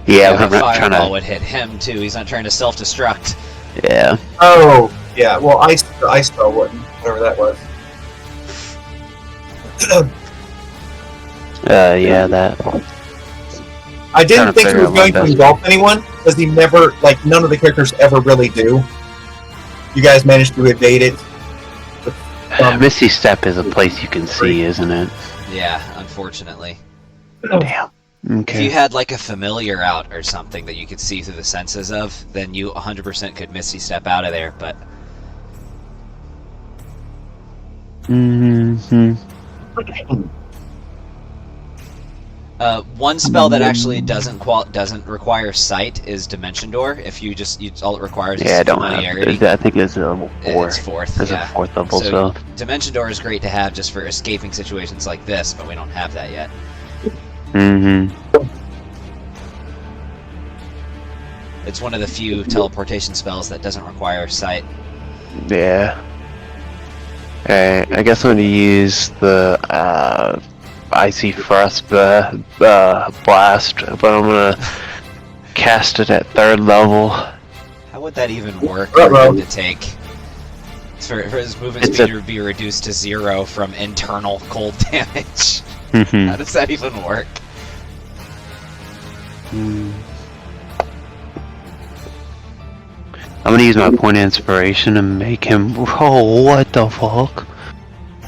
Yeah, The I'm not trying fireball to. would hit him too. He's not trying to self-destruct. Yeah. Oh, yeah. Well, the ice spell wouldn't, whatever that was. Yeah, that. I didn't Trying to think he figure was out going what to does. engulf anyone, because he never, like, none of the characters ever really do. You guys managed to evade it. Misty Step is a place you can see, isn't it? Yeah, unfortunately. Damn. If Okay. you had like a familiar out or something that you could see through the senses of, then you 100% could Misty Step out of there, but... Mm-hmm. One spell that actually doesn't require sight is Dimension Door. If you all it requires Yeah, I is don't familiarity. have. I think it's a level 4. It's 4th, It's yeah. a 4th level, So- so. Dimension Door is great to have just for escaping situations like this, but we don't have that yet. Mm-hmm. It's one of the few teleportation spells that doesn't require sight. Yeah. Alright, I guess I'm gonna use the Icy Frost Blast, but I'm gonna cast it at 3rd level. How would that even work Uh-oh. for him to take? For his movement It's speed a- to be reduced to 0 from internal cold damage. Mhm. How does that even work? I'm gonna use my point of inspiration to make him. Oh, what the fuck?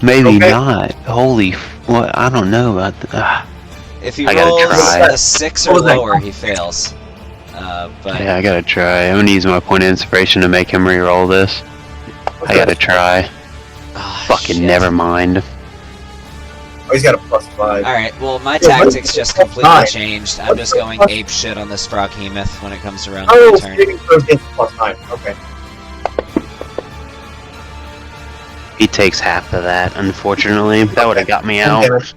Maybe Okay. not. Holy. What? I don't know about that. If he I gotta rolls try. a 6 or What was that? lower, he fails. But Yeah, I gotta try. I'm gonna use my point of inspiration to make him re-roll this. I gotta try. ah, Fucking shit. never mind. Oh, he's got a +5. Alright, well, my Yeah, tactics just completely Nine. changed. I'm just going ape shit on this Froghemoth when it comes around Oh, my turn. saving throws gets +9. Okay. He takes half of that, unfortunately. That would have got me out. Damage.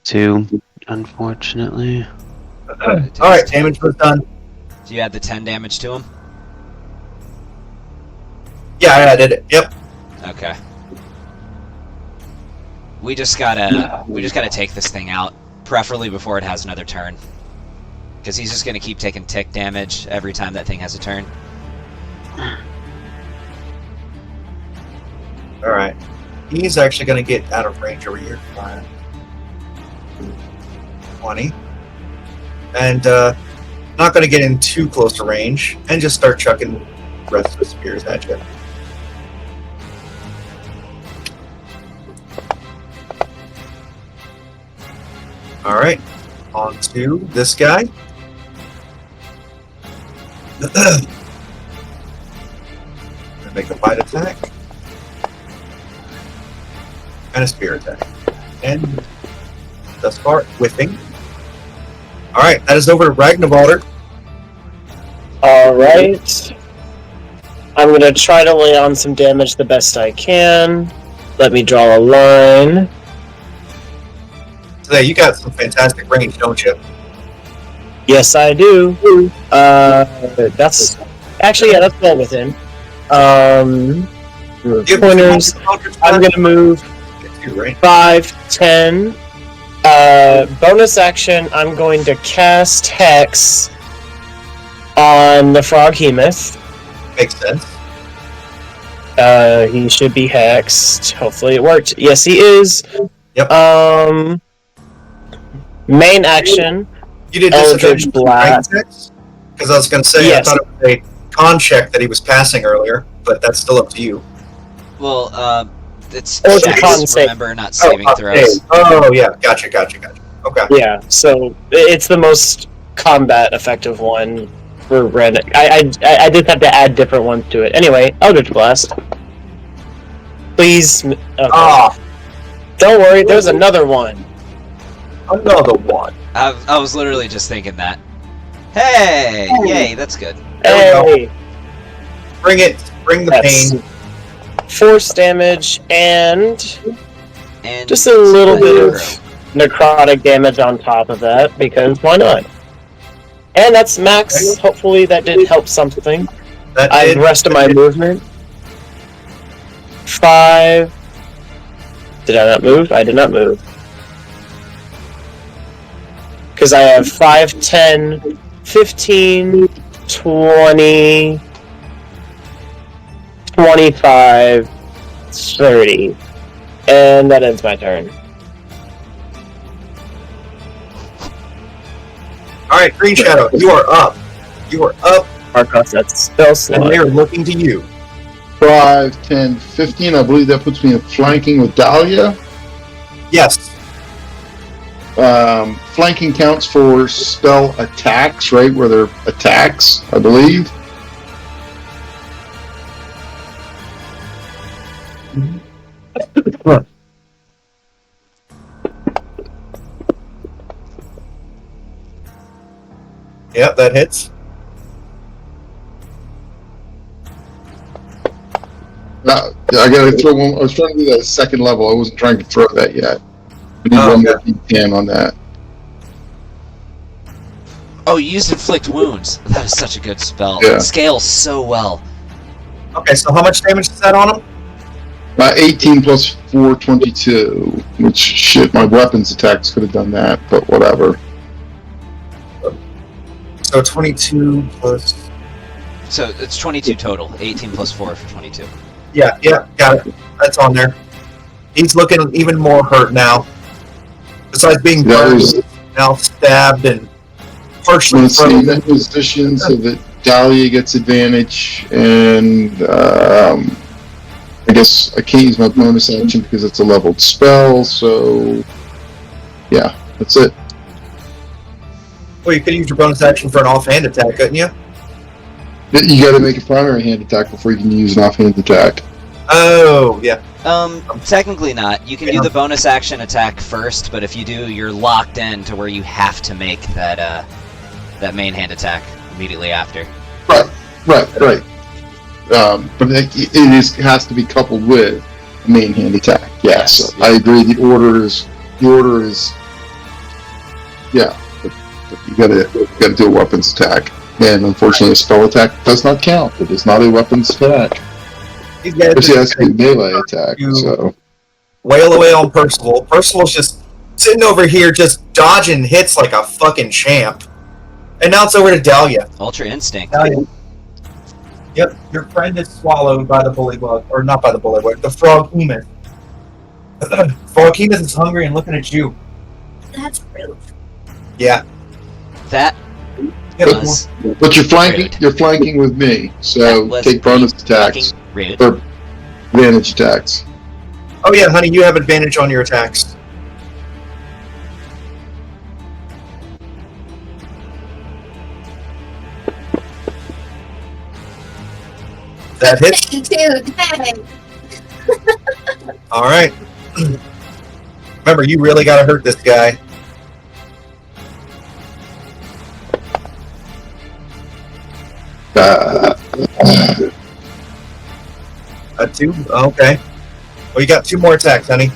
2, unfortunately. Alright, damage was done. Do you add the 10 damage to him? Yeah, I did it. Yep. Okay. We just gotta take this thing out, preferably before it has another turn. Because he's just gonna keep taking tick damage every time that thing has a turn. Alright. He's actually going to get out of range over here. 5, 20. And not going to get in too close to range. And just start chucking the rest of the spears at you. Alright. On to this guy. Make a bite attack. And a spear attack. And thus far, whiffing. Alright, that is over to Ragnarvalder. Alright. I'm gonna try to lay on some damage the best I can. Let me draw a line. So, you got some fantastic range, don't you? Yes, I do. That's actually, yeah, that's well within. Do you have Pointers. I'm gonna move Get you, right? 5, 10. Bonus action, I'm going to cast Hex on the Froghemoth. Makes sense. He should be hexed. Hopefully it worked. Yes, he is. Yep. Main action. You did Eldritch disadvantage Blast. because I was going to say Yes. I thought it was a con check that he was passing earlier, but that's still up to you. Well, it's Oh, it's a checks, con save. remember, not saving okay. throws. Oh yeah, gotcha. Okay. Yeah, so it's the most combat effective one for red. I just have to add different ones to it. Anyway, Eldritch Blast. Please. Okay. Don't worry, there's another one. Another one. I was literally just thinking that. Hey! Yay, that's good. There we Hey! Bring it. Bring the That's pain. force damage and And just a little bit of aggro. necrotic damage on top of that, because why not? And that's max. Hopefully that did help something. That I have did. the rest of my movement. 5. Did I not move? I did not move. Because I have 5, 10, 15, 20, 25, 30. And that ends my turn. Alright, Green Shadow, you are up. You are up, Marcos, that's spell and slot. they are looking to you. 5, 10, 15. I believe that puts me in flanking with Dahlia. Yes. Flanking counts for spell attacks, right? Where they're attacks, I believe. Yep, that hits. I gotta throw one. I was trying to do that at second level. I wasn't trying to throw that yet. I need one more D10 on that. Oh, you used Inflict Wounds. That is such a good spell. Yeah. It scales so well. Okay, so how much damage is that on him? 18 plus 4, 22. Which, shit, my weapons attacks could have done that, but whatever. So 22 plus... So it's 22 total. 18 plus 4 for 22. Yeah, got it. That's on there. He's looking even more hurt now. Besides being burned, he's now stabbed and partially Let's see, that frozen. position so that Dahlia gets advantage, and I guess I can't use my bonus action because it's a leveled spell, so yeah, that's it. Well, you could use your bonus action for an offhand attack, couldn't you? You gotta make a primary hand attack before you can use an offhand attack. Oh, yeah. Technically not. You can do the bonus action attack first, but if you do, you're locked in to where you have to make that that main hand attack immediately after. Right. But it has to be coupled with a main hand attack. Yes, Yes. I agree. The order is yeah. But you gotta do a weapons attack, and unfortunately, a spell attack does not count. It is not a weapons attack. These guys Actually, it has to be a melee attack. You- So wail away on Percival. Percival's just sitting over here, just dodging hits like a fucking champ. And now it's over to Dahlia. Ultra Instinct. Dahlia. Yep, your friend is swallowed by the bullywug, or not by the bullywug, the froghemoth. Froghemoth is hungry and looking at you. That's rude. Yeah. That Yep. was but you're flanking. Rude. You're flanking with me. that So was take bonus fucking attacks rude. or advantage attacks. Oh yeah, honey, you have advantage on your attacks. That hits. Dude, dang. All right. Remember, you really got to hurt this guy. A 2? Okay. Well, you got 2 more attacks, honey.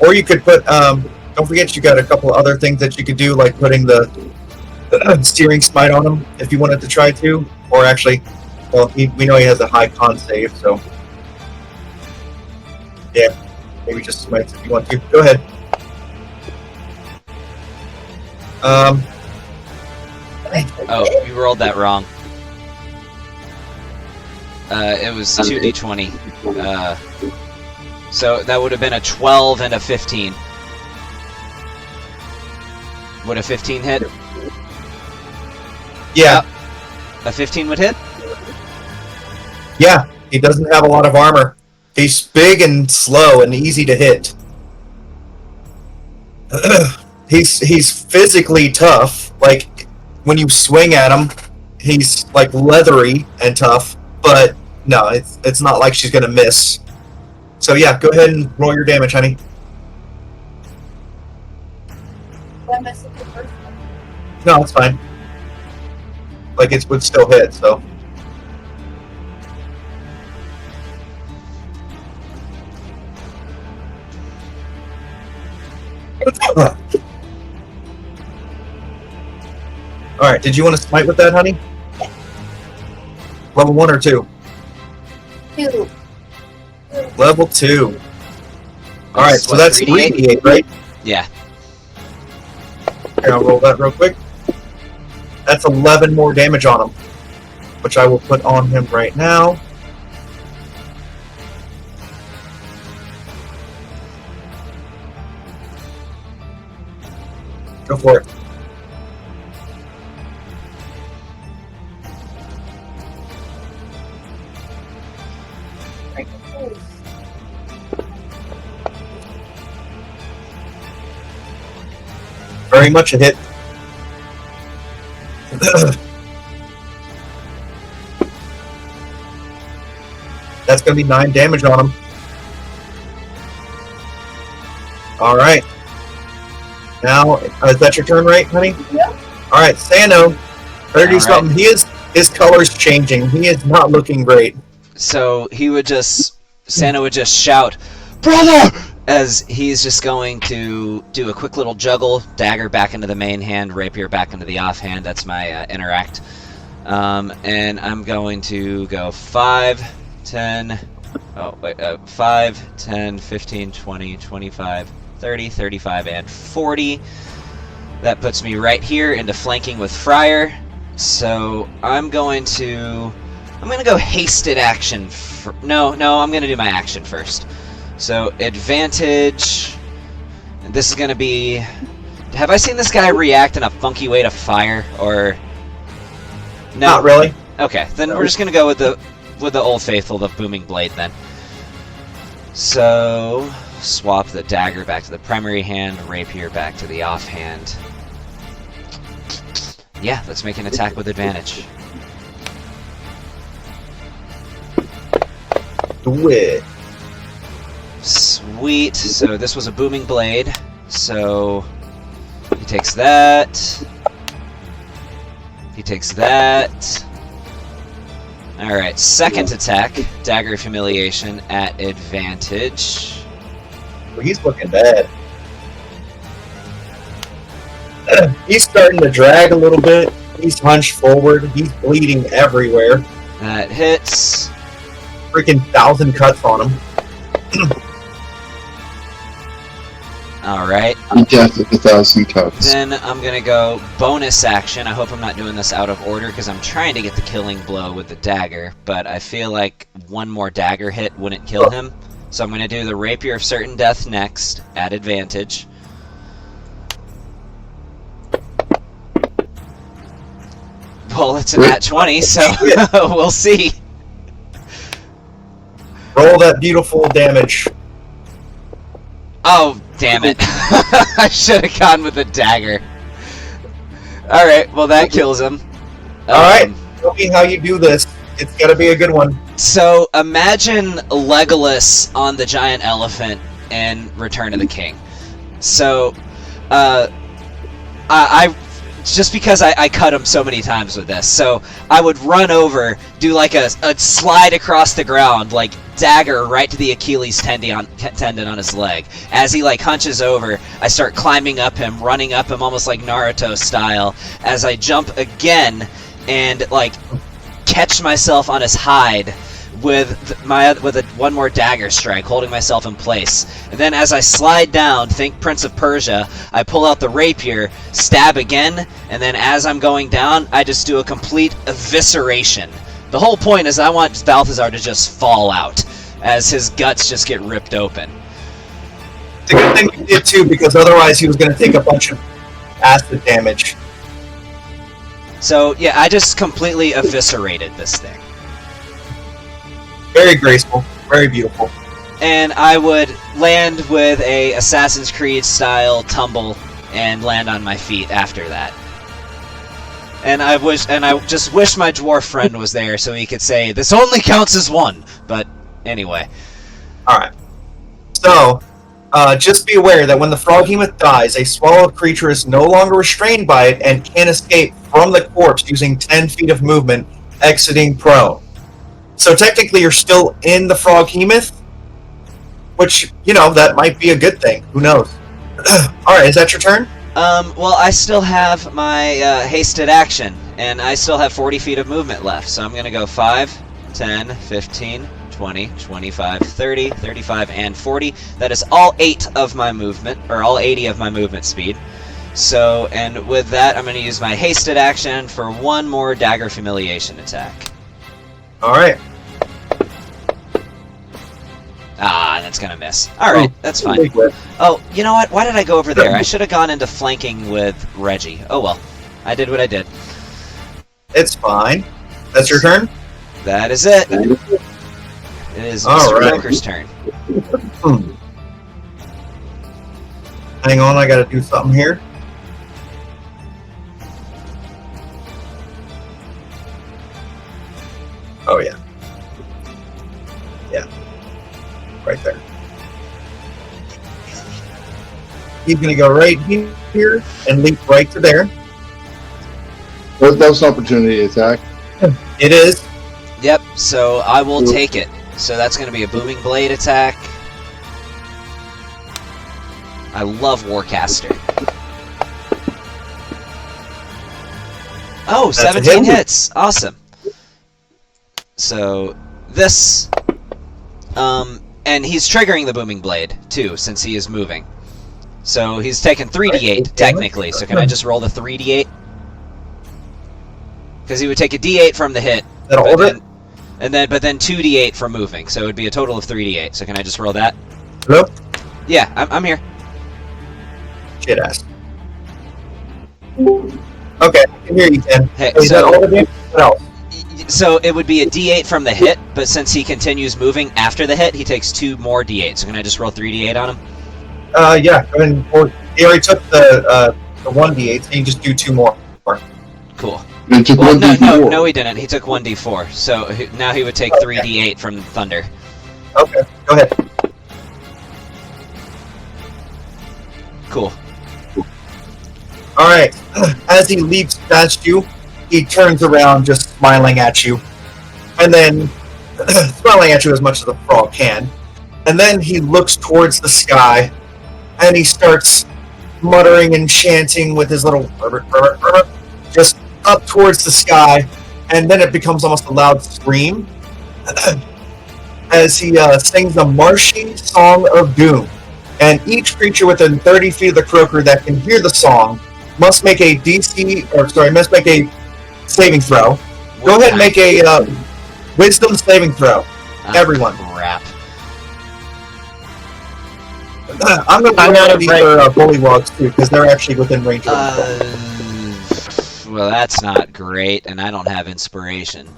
Or you could put, don't forget you got a couple of other things that you could do, like putting the steering smite on him, if you wanted to try to. Or actually, well, we know he has a high con save, so... Yeah, maybe just smites if you want to. Go ahead. Oh, you rolled that wrong. It was 2d20. So that would have been a 12 and a 15. Would a 15 hit? Yeah, A 15 would hit? yeah, he doesn't have a lot of armor. He's big and slow and easy to hit. He's physically tough. Like, when you swing at him, he's like leathery and tough, but no, it's not like she's gonna miss. So yeah, go ahead and roll your damage, honey. Did I mess up the first one? No, it's fine. Like it would still hit, so. Alright, did you want to smite with that, honey? Yeah. Level 1 or 2? 2. Level 2. Alright, so that's 3d8, right? Yeah. Here, I'll roll that real quick. That's 11 more damage on him, which I will put on him right now. Go for it. Very much a hit. That's going to be 9 damage on him. Alright. Now, is that your turn, right, honey? Yep. Alright, Sano. Better do All something. His color's changing. He is not looking great. So Santa would just shout, "Brother!" as he's just going to do a quick little juggle, dagger back into the main hand, rapier back into the offhand. That's my interact. And I'm going to go 5, 10, 5, 10, 15, 20, 25, 30, 35, and 40. That puts me right here into flanking with Friar. So I'm going to go hasted action. No, I'm going to do my action first. So advantage. This is going to be. Have I seen this guy react in a funky way to fire, or no? Not really. Okay, then we're just going to go with the old faithful, the booming blade then. So swap the dagger back to the primary hand, rapier back to the offhand. Yeah, let's make an attack with advantage. Do it. Sweet. So this was a booming blade. So he takes that. He takes that. Alright, second attack. Dagger of Humiliation at advantage. Well, he's looking bad. He's starting to drag a little bit. He's hunched forward. He's bleeding everywhere. That hits. Freaking 1,000 cuts on him. Alright. Death with 1,000 cuts. Then I'm gonna go bonus action. I hope I'm not doing this out of order because I'm trying to get the killing blow with the dagger, but I feel like one more dagger hit wouldn't kill him. So I'm gonna do the Rapier of Certain Death next at advantage. Well, it's a nat 20, so we'll see. Roll that beautiful damage. Oh, damn it. I should have gone with the dagger. Alright, well that kills him. Alright, tell me how you do this. It's gotta be a good one. So, imagine Legolas on the giant elephant in Return of the King. So, I just because I cut him so many times with this, so I would run over, do like a slide across the ground, like dagger right to the Achilles tendon on his leg. As he like hunches over, I start climbing up him, running up him almost like Naruto style, as I jump again and like catch myself on his hide with one more dagger strike, holding myself in place. And then as I slide down, think Prince of Persia, I pull out the rapier, stab again, and then as I'm going down, I just do a complete evisceration. The whole point is I want Balthazar to just fall out, as his guts just get ripped open. It's a good thing you did too, because otherwise he was going to take a bunch of acid damage. So yeah, I just completely eviscerated this thing. Very graceful, very beautiful. And I would land with a Assassin's Creed style tumble and land on my feet after that. And I just wish my dwarf friend was there so he could say this only counts as one. But anyway. All right. So, just be aware that when the Froghemoth dies, a swallowed creature is no longer restrained by it and can escape from the corpse using 10 feet of movement, exiting prone. So technically, you're still in the Froghemoth, which, that might be a good thing. Who knows? All right, is that your turn? Well, I still have my hasted action, and I still have 40 feet of movement left, so I'm going to go 5, 10, 15, 20, 25, 30, 35, and 40. That is all 8 of my movement, or all 80 of my movement speed. So, and with that, I'm going to use my hasted action for one more Dagger Humiliation attack. All right. Ah, that's going to miss. All right, that's fine. Oh, you know what? Why did I go over there? I should have gone into flanking with Reggie. Oh, well. I did what I did. It's fine. That's your turn? That is it. It is Mr. Croaker's turn. Hang on, I gotta do something here. Oh, yeah. Yeah. Right there. He's gonna go right here and leap right to there. That was an opportunity attack. It is. Yep, so I will take it. So that's going to be a Booming Blade attack. I love Warcaster. Oh, That's 17 hits. Awesome. So this... and he's triggering the Booming Blade, too, since he is moving. So he's taken 3d8, technically. So can I just roll the 3d8? Because he would take a d8 from the hit. That'll hold it? But then 2d8 from moving, so it would be a total of 3d8. So can I just roll that? Hello? Yeah, I'm here. Shit ass. Okay, I can hear you, Ken. Hey, Is that all of you? What else? So it would be a d8 from the hit, but since he continues moving after the hit, he takes 2 more d8. So can I just roll 3d8 on him? Yeah. I mean, he already took the 1d8, so you just do 2 more. Cool. Well, No, he didn't. He took 1d4. So now he would take 3d8 from Thunder. Okay, go ahead. Cool. Alright, as he leaps past you, he turns around just smiling at you. And then, smiling at you as much as a frog can. And then he looks towards the sky, and he starts muttering and chanting with his little... just up towards the sky, and then it becomes almost a loud scream as he sings a marshy song of doom. And each creature within 30 feet of the croaker that can hear the song must make a saving throw. Go ahead and make a wisdom saving throw. Everyone. Crap. I'm going to go these are bullywogs too, because they're actually within range of Well, that's not great, and I don't have inspiration.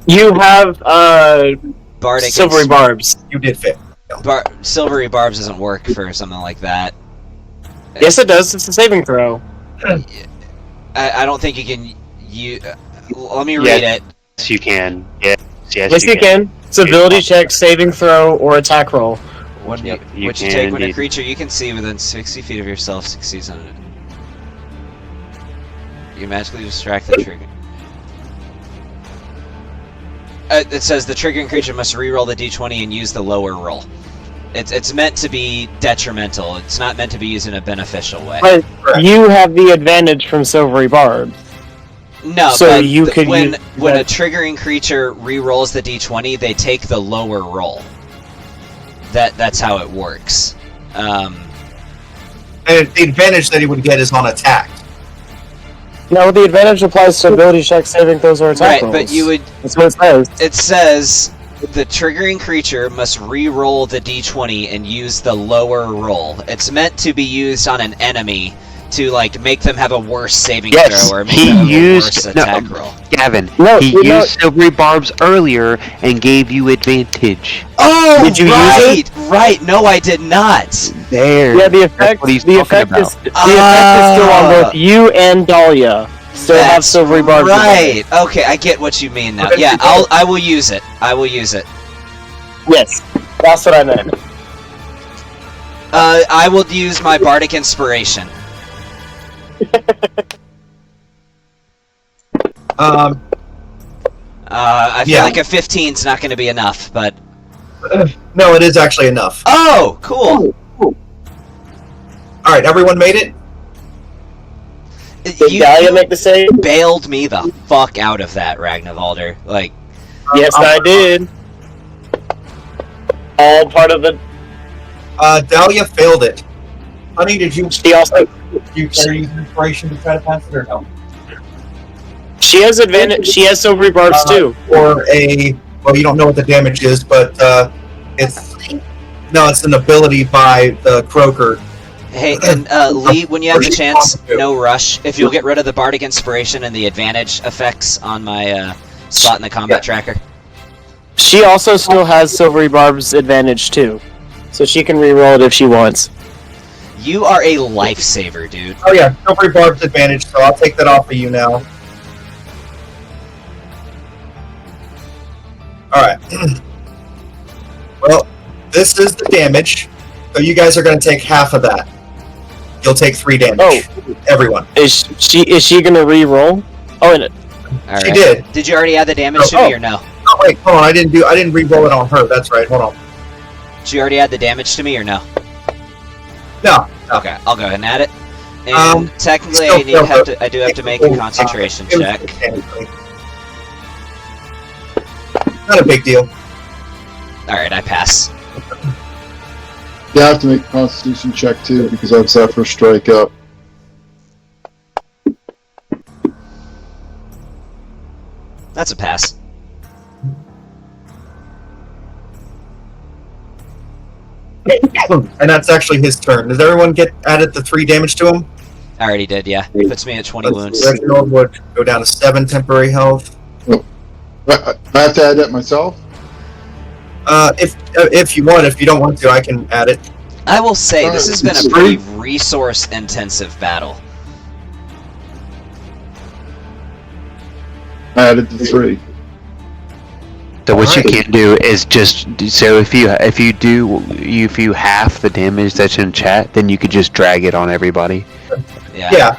You have Bardic silvery barbs. You did fit. Silvery barbs doesn't work for something like that. Yes, it does. It's a saving throw. I don't think you can. Let me read it. Yes, you can. Yes, you can. It's ability check, saving throw, or attack roll. What you you can take when a indeed. creature you can see within 60 feet of yourself succeeds on it. You magically distract the trigger. It says the triggering creature must reroll the d20 and use the lower roll. It's meant to be detrimental. It's not meant to be used in a beneficial way. But you have the advantage from silvery barbs. No, so but you could when use a triggering creature re-rolls the d20, they take the lower roll. That's how it works. And the advantage that he would get is on attack. No, the advantage applies to ability check, saving throws, or attack rolls. But you would. That's what it says. It says the triggering creature must re-roll the d20 and use the lower roll. It's meant to be used on an enemy to make them have a worse saving Yes, throw or make he them have a used worse attack roll. Gavin. No, he used silvery barbs earlier and gave you advantage. Oh, Did you use it? Right. No, I did not. There. Yeah, the That's effect. what he's The talking effect about. is still on both you and Dahlia. still have silvery barbs. Right. Okay, I get what you mean now. Yeah, I will use it. I will use it. Yes, that's what I meant. I will use my bardic inspiration. I feel like a 15's not going to be enough, but No, it is actually enough. oh, cool. All right, everyone made it. Did Dahlia make the save? Bailed me the fuck out of that, Ragnarvalder. Like, Yes, I did. All part of the. Dahlia failed it. Honey, did you She also. use inspiration to try to pass it or no? She has advantage. She has silvery barbs too. Or a well, you don't know what the damage is, but it's an ability by the Croaker. hey, and Lee, when you have the chance, no rush. If you'll get rid of the bardic inspiration and the advantage effects on my spot in the combat tracker. She also still has silvery barbs advantage too, so she can reroll it if she wants. You are a lifesaver, dude. Oh yeah, silvery barb's advantage, so I'll take that off of you now. Alright. Well, this is the damage. So you guys are going to take half of that. You'll take 3 damage. Oh. Everyone. Is she gonna reroll? Oh, and All She right. did. Did you already add the damage to me or no? Oh wait, hold on. I didn't re-roll it on her. That's right. Hold on. Did you already add the damage to me or no? No. Okay, I'll go ahead and add it. And technically, I do have to make a concentration check. Not a big deal. All right, I pass. Yeah, I have to make a Constitution check too because I have Zephyr Strike up. That's a pass. And that's actually his turn. Does everyone get added the 3 damage to him? I already did. Yeah, puts me at 20 wounds. Reginald would go down to 7 temporary health. I have to add that myself? If you want, if you don't want to, I can add it. I will say this has been a pretty resource-intensive battle. I added the 3. So what you can do is just so if you half the damage that's in chat, then you could just drag it on everybody. Yeah.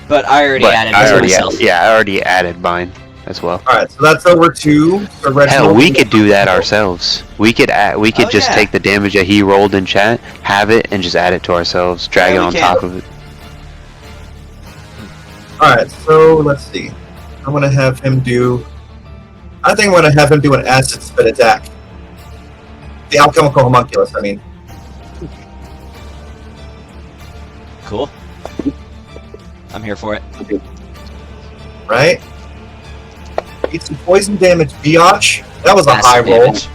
But I already added it myself. I already added mine as well. Alright, so that's over to Reginald. Hell, we could do that ourselves. We could just take the damage that he rolled in chat, have it, and just add it to ourselves. Drag it on top of it. Alright, so let's see. I'm gonna have him do. I think I'm gonna have him do an acid spit attack. The alchemical homunculus, I mean. Cool. I'm here for it. Right? Eat some poison damage, biatch. That was a Massive high roll. damage.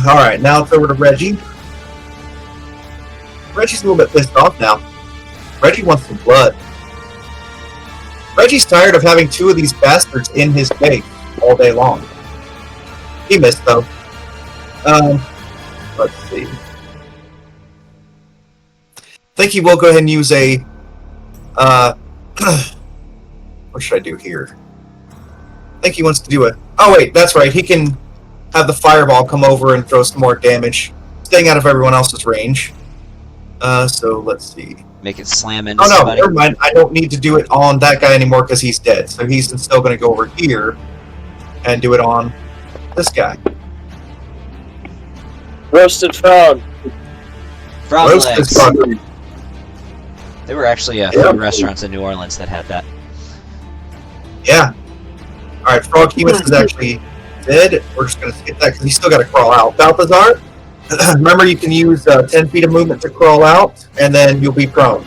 Alright, now it's over to Reggie. Reggie's a little bit pissed off now. Reggie wants some blood. Reggie's tired of having 2 of these bastards in his face all day long. He missed though. Let's see. I think he will go ahead and use a what should I do here? I think he wants to do it. Oh wait, that's right. He can have the fireball come over and throw some more damage, staying out of everyone else's range. So let's see. Make it slam into Oh no, somebody. never mind. I don't need to do it on that guy anymore because he's dead. So he's still going to go over here and do it on this guy. Roasted frog. Frog Roasted legs. frog. There were actually a few restaurants in New Orleans that had that. Yeah. All right, Frog Hemus is actually dead. We're just going to skip that because he's still got to crawl out. Balthazar, remember you can use 10 feet of movement to crawl out, and then you'll be prone.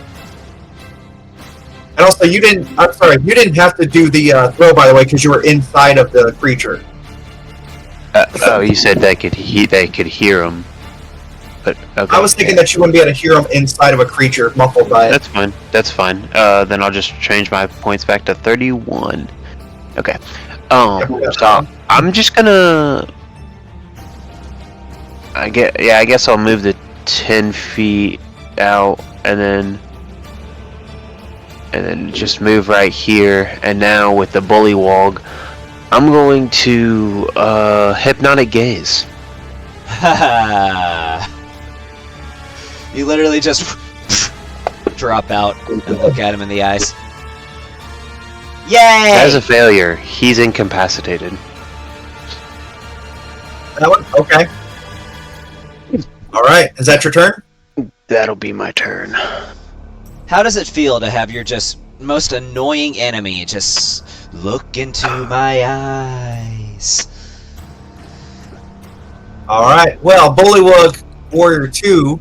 And also, you didn't have to do the throw, by the way, because you were inside of the creature. You said they could hear him. But okay. I was thinking that you wouldn't be able to hear them inside of a creature muffled by it. That's fine. Then I'll just change my points back to 31. Okay. So I'm just gonna. I guess I'll move the 10 feet out, and then and then just move right here. And now with the bullywog, I'm going to hypnotic gaze. You literally just drop out and look at him in the eyes. Yay! As a failure, he's incapacitated. That one? Okay. Alright, is that your turn? That'll be my turn. How does it feel to have your just most annoying enemy just look into my eyes? Alright, well, Bullywug Warrior 2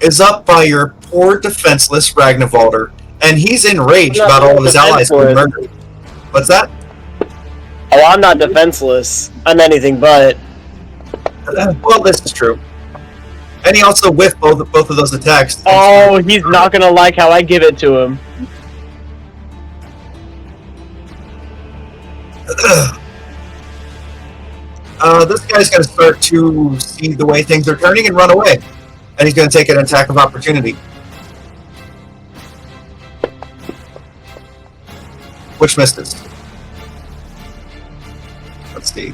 is up by your poor defenseless Ragnvalder, and he's enraged about all of his allies being murdered. What's that? Oh, I'm not defenseless. I'm anything but. Well, this is true. And he also whiffed both of those attacks. Oh, he's not gonna like how I give it to him. This guy's going to start to see the way things are turning and run away. And he's going to take an attack of opportunity. Which misses. Let's see.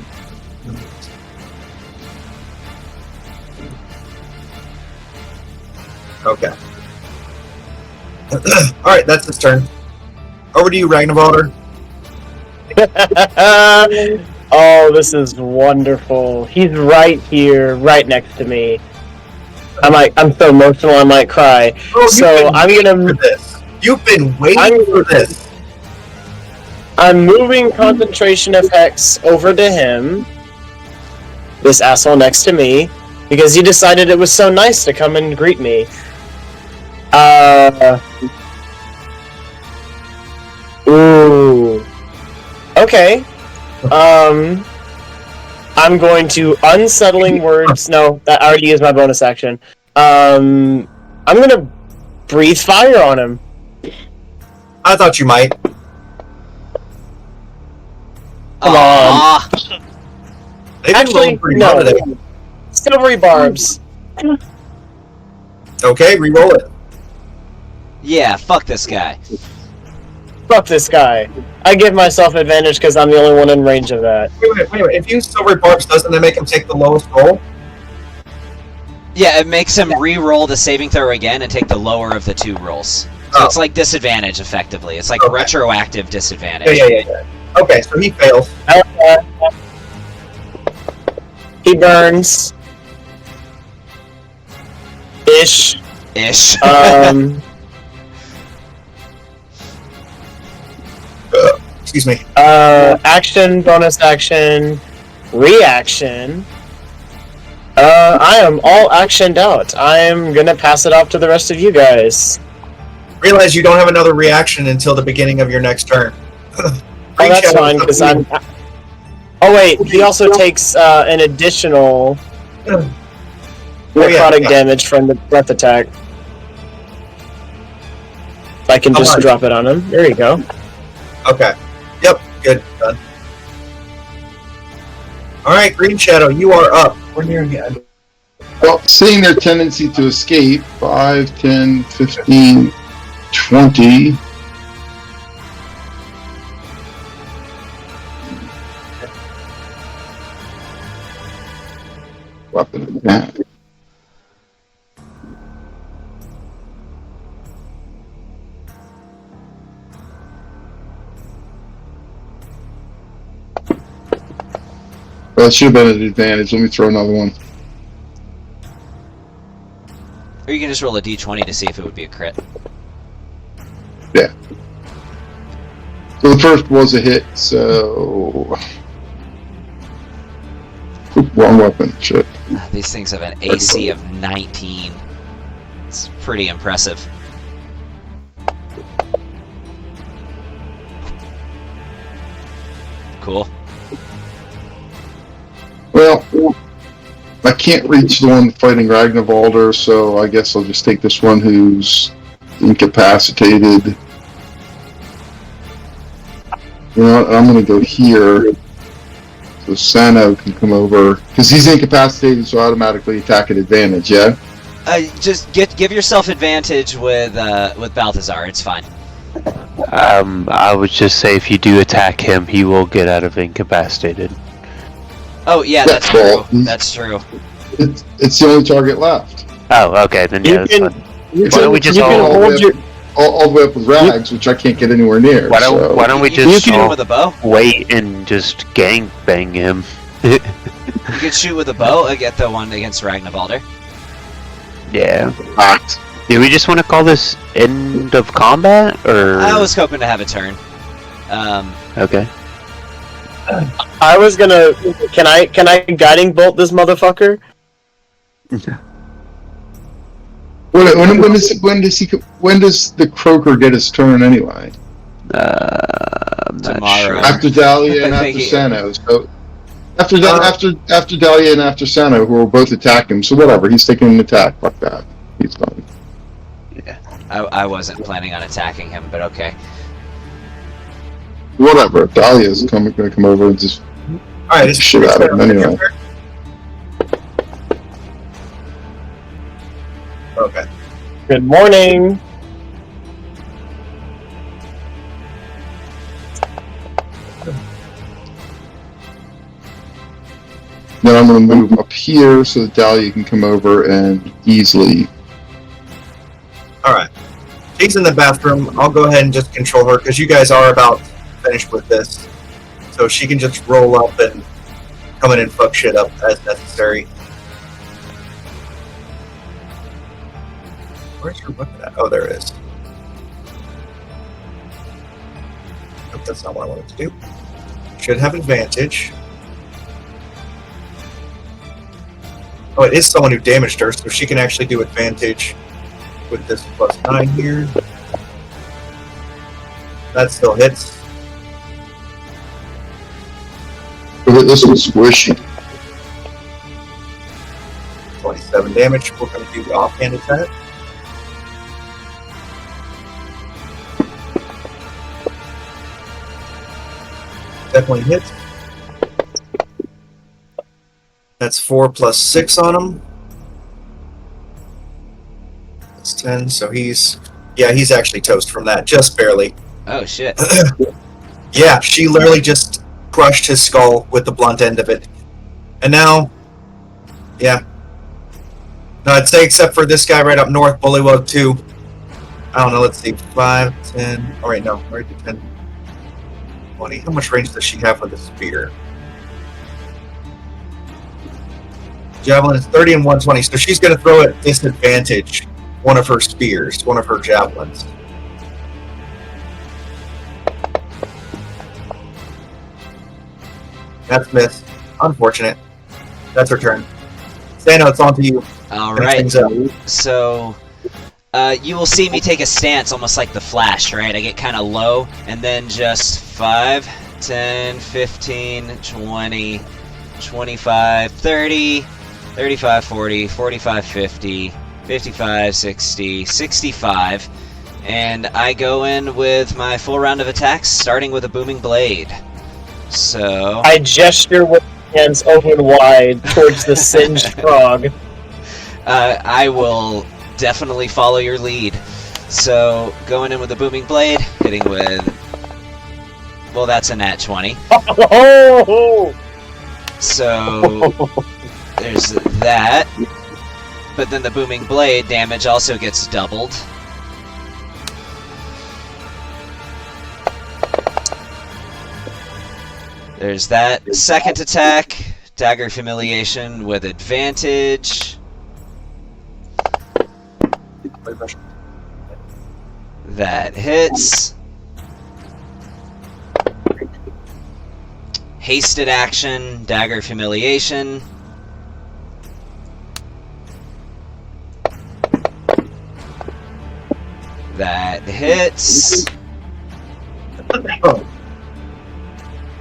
Okay. Alright, that's his turn. Over to you, Ragnvalder. Oh, this is wonderful. He's right here, right next to me. I'm so emotional I might cry. Oh, so I'm gonna. You've been waiting for this. I'm moving concentration of Hex over to him. This asshole next to me, because he decided it was so nice to come and greet me. Ooh. Okay. I'm going to unsettling words. No, that I already used my bonus action. I'm gonna breathe fire on him. I thought you might. Come on. They've been Actually, rolling pretty well no. today. Silvery barbs. Okay, re-roll it. Yeah, fuck this guy. Fuck this guy. I give myself advantage because I'm the only one in range of that. Wait a minute. If you use silver barbs, doesn't it make him take the lowest roll? Yeah, it makes him re-roll the saving throw again and take the lower of the two rolls. So it's like disadvantage, effectively. It's like retroactive disadvantage. Yeah. Okay, so he fails. He burns. Ish. Excuse me. Action, bonus action, reaction. I am all actioned out. I'm gonna pass it off to the rest of you guys. Realize you don't have another reaction until the beginning of your next turn. Oh, that's fine, because I'm... Oh wait, he also takes an additional necrotic damage from the breath attack. I can just drop it on him. There you go. Okay. Yep, good. Done. Alright, Green Shadow, you are up. We're nearing the end. Well, seeing their tendency to escape, 5, 10, 15, 20. Weapon attack. Well, it should have been an advantage. Let me throw another one. Or you can just roll a d20 to see if it would be a crit. Yeah. So the first was a hit, so... Oop, wrong weapon. Shit. These things have an AC of 19. It's pretty impressive. Cool. Well, I can't reach the one fighting Ragnvalder, so I guess I'll just take this one who's incapacitated. You know what? I'm going to go here. So Sano can come over. Because he's incapacitated, so automatically attack at advantage, yeah? Just give yourself advantage with Balthazar. It's fine. I would just say if you do attack him, he will get out of incapacitated. Oh yeah, that's true. That's true. It's the only target left. Oh, okay, then yeah, that's fine. Why don't we just all the way up with Rags, which I can't get anywhere near. Why don't we just shoot him with a bow? wait and just gang bang him? You could shoot with a bow and get the one against Ragnabalder. Yeah. Do we just want to call this end of combat, or? I was hoping to have a turn. Okay. I was gonna. Can I guiding bolt this motherfucker? When does the Croaker get his turn anyway? I'm not Tomorrow. sure. After Dahlia and I after think Sano. So after Dahlia and after Sano, who will both attack him. So whatever, he's taking an attack. Fuck that. He's fine. I wasn't planning on attacking him, but okay. Whatever. Dahlia's going to come over and just Alright, it's shit out of him anyway. Okay. Good morning. Then I'm going to move up here so that Dahlia can come over and easily. Alright. She's in the bathroom. I'll go ahead and just control her because you guys are about finished with this. So she can just roll up and come in and fuck shit up as necessary. Where's your weapon at? Oh, there it is. Nope, that's not what I wanted to do. Should have advantage. Oh, it is someone who damaged her, so she can actually do advantage with this +9 here. That still hits. This one's squishy. 27 damage. We're going to do the offhand attack. Definitely hits. That's 4 + 6 on him. That's 10, so he's actually toast from that, just barely. Oh shit. Yeah, she literally just crushed his skull with the blunt end of it. And now, yeah. No, I'd say except for this guy right up north, Bullywug 2. I don't know, let's see, 5, 10, oh wait, no, right to 10, 20. How much range does she have with a spear? Javelin is 30 and 120, so she's going to throw at disadvantage one of her spears, one of her javelins. That's missed. Unfortunate. That's her turn. Sano, it's on to you. Alright. So, you will see me take a stance almost like the Flash, right? I get kind of low, and then just 5, 10, 15, 20, 25, 30, 35, 40, 45, 50, 55, 60, 65, and I go in with my full round of attacks, starting with a booming blade. So I gesture with hands open wide towards the singed frog. I will definitely follow your lead. So going in with a booming blade, hitting with, well, that's a nat 20. Oh! So there's that. But then the booming blade damage also gets doubled. There's that. Second attack, Dagger of Humiliation with advantage. That hits. Hasted action, Dagger of Humiliation. That hits.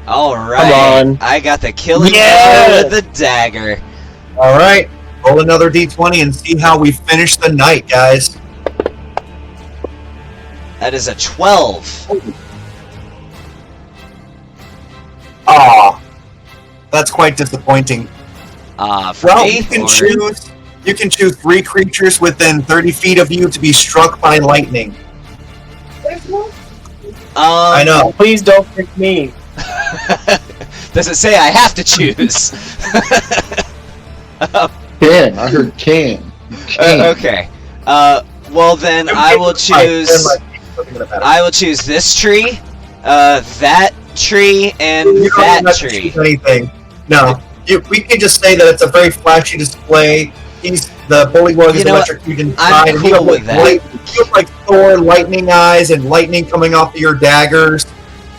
Alright, I got the killing blow with the dagger. Alright, roll another d20 and see how we finish the night, guys. That is a 12. Ah, that's quite disappointing. For Well, me, you can choose 3 creatures within 30 feet of you to be struck by lightning. There's no. I know. Please don't pick me. Does it say I have to choose? Can. I heard can. Okay. Well then I will choose. I will choose this tree, that tree, and You don't that have to tree. choose anything. No. We can just say that it's a very flashy display. The Bullywug is You know what? electrocuted I'm inside. and cool you have, with that. You look like Thor, lightning eyes, and lightning coming off of your daggers.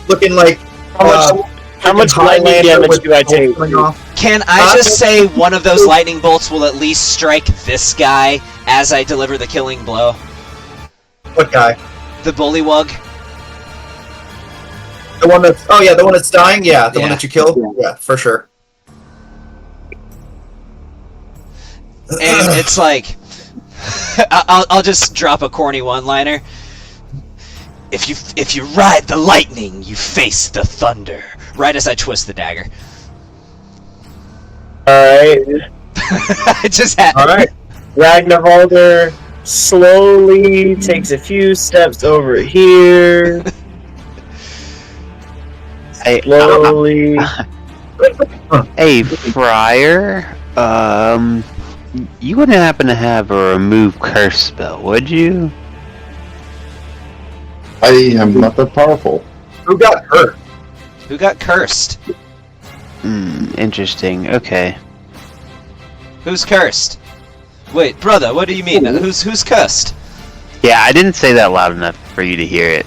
Looking like... How much lightning Highlander damage with do I bolts take? coming off. Can I just say one of those lightning bolts will at least strike this guy as I deliver the killing blow? What guy? The Bullywug? The one that's... Oh, yeah, the one that's dying? Yeah, the one Yeah. that you killed? Yeah, for sure. And it's like... I'll just drop a corny one-liner. If you ride the lightning, you face the thunder. Right as I twist the dagger. Alright. I just had... Alright. Ragnarvalder slowly takes a few steps over here. Slowly. Hey, Friar. You wouldn't happen to have a remove curse spell, would you? I am not that powerful. Who got hurt? Who got cursed? Interesting. Okay. Who's cursed? Wait, brother, what do you mean? Who's cursed? Yeah, I didn't say that loud enough for you to hear it.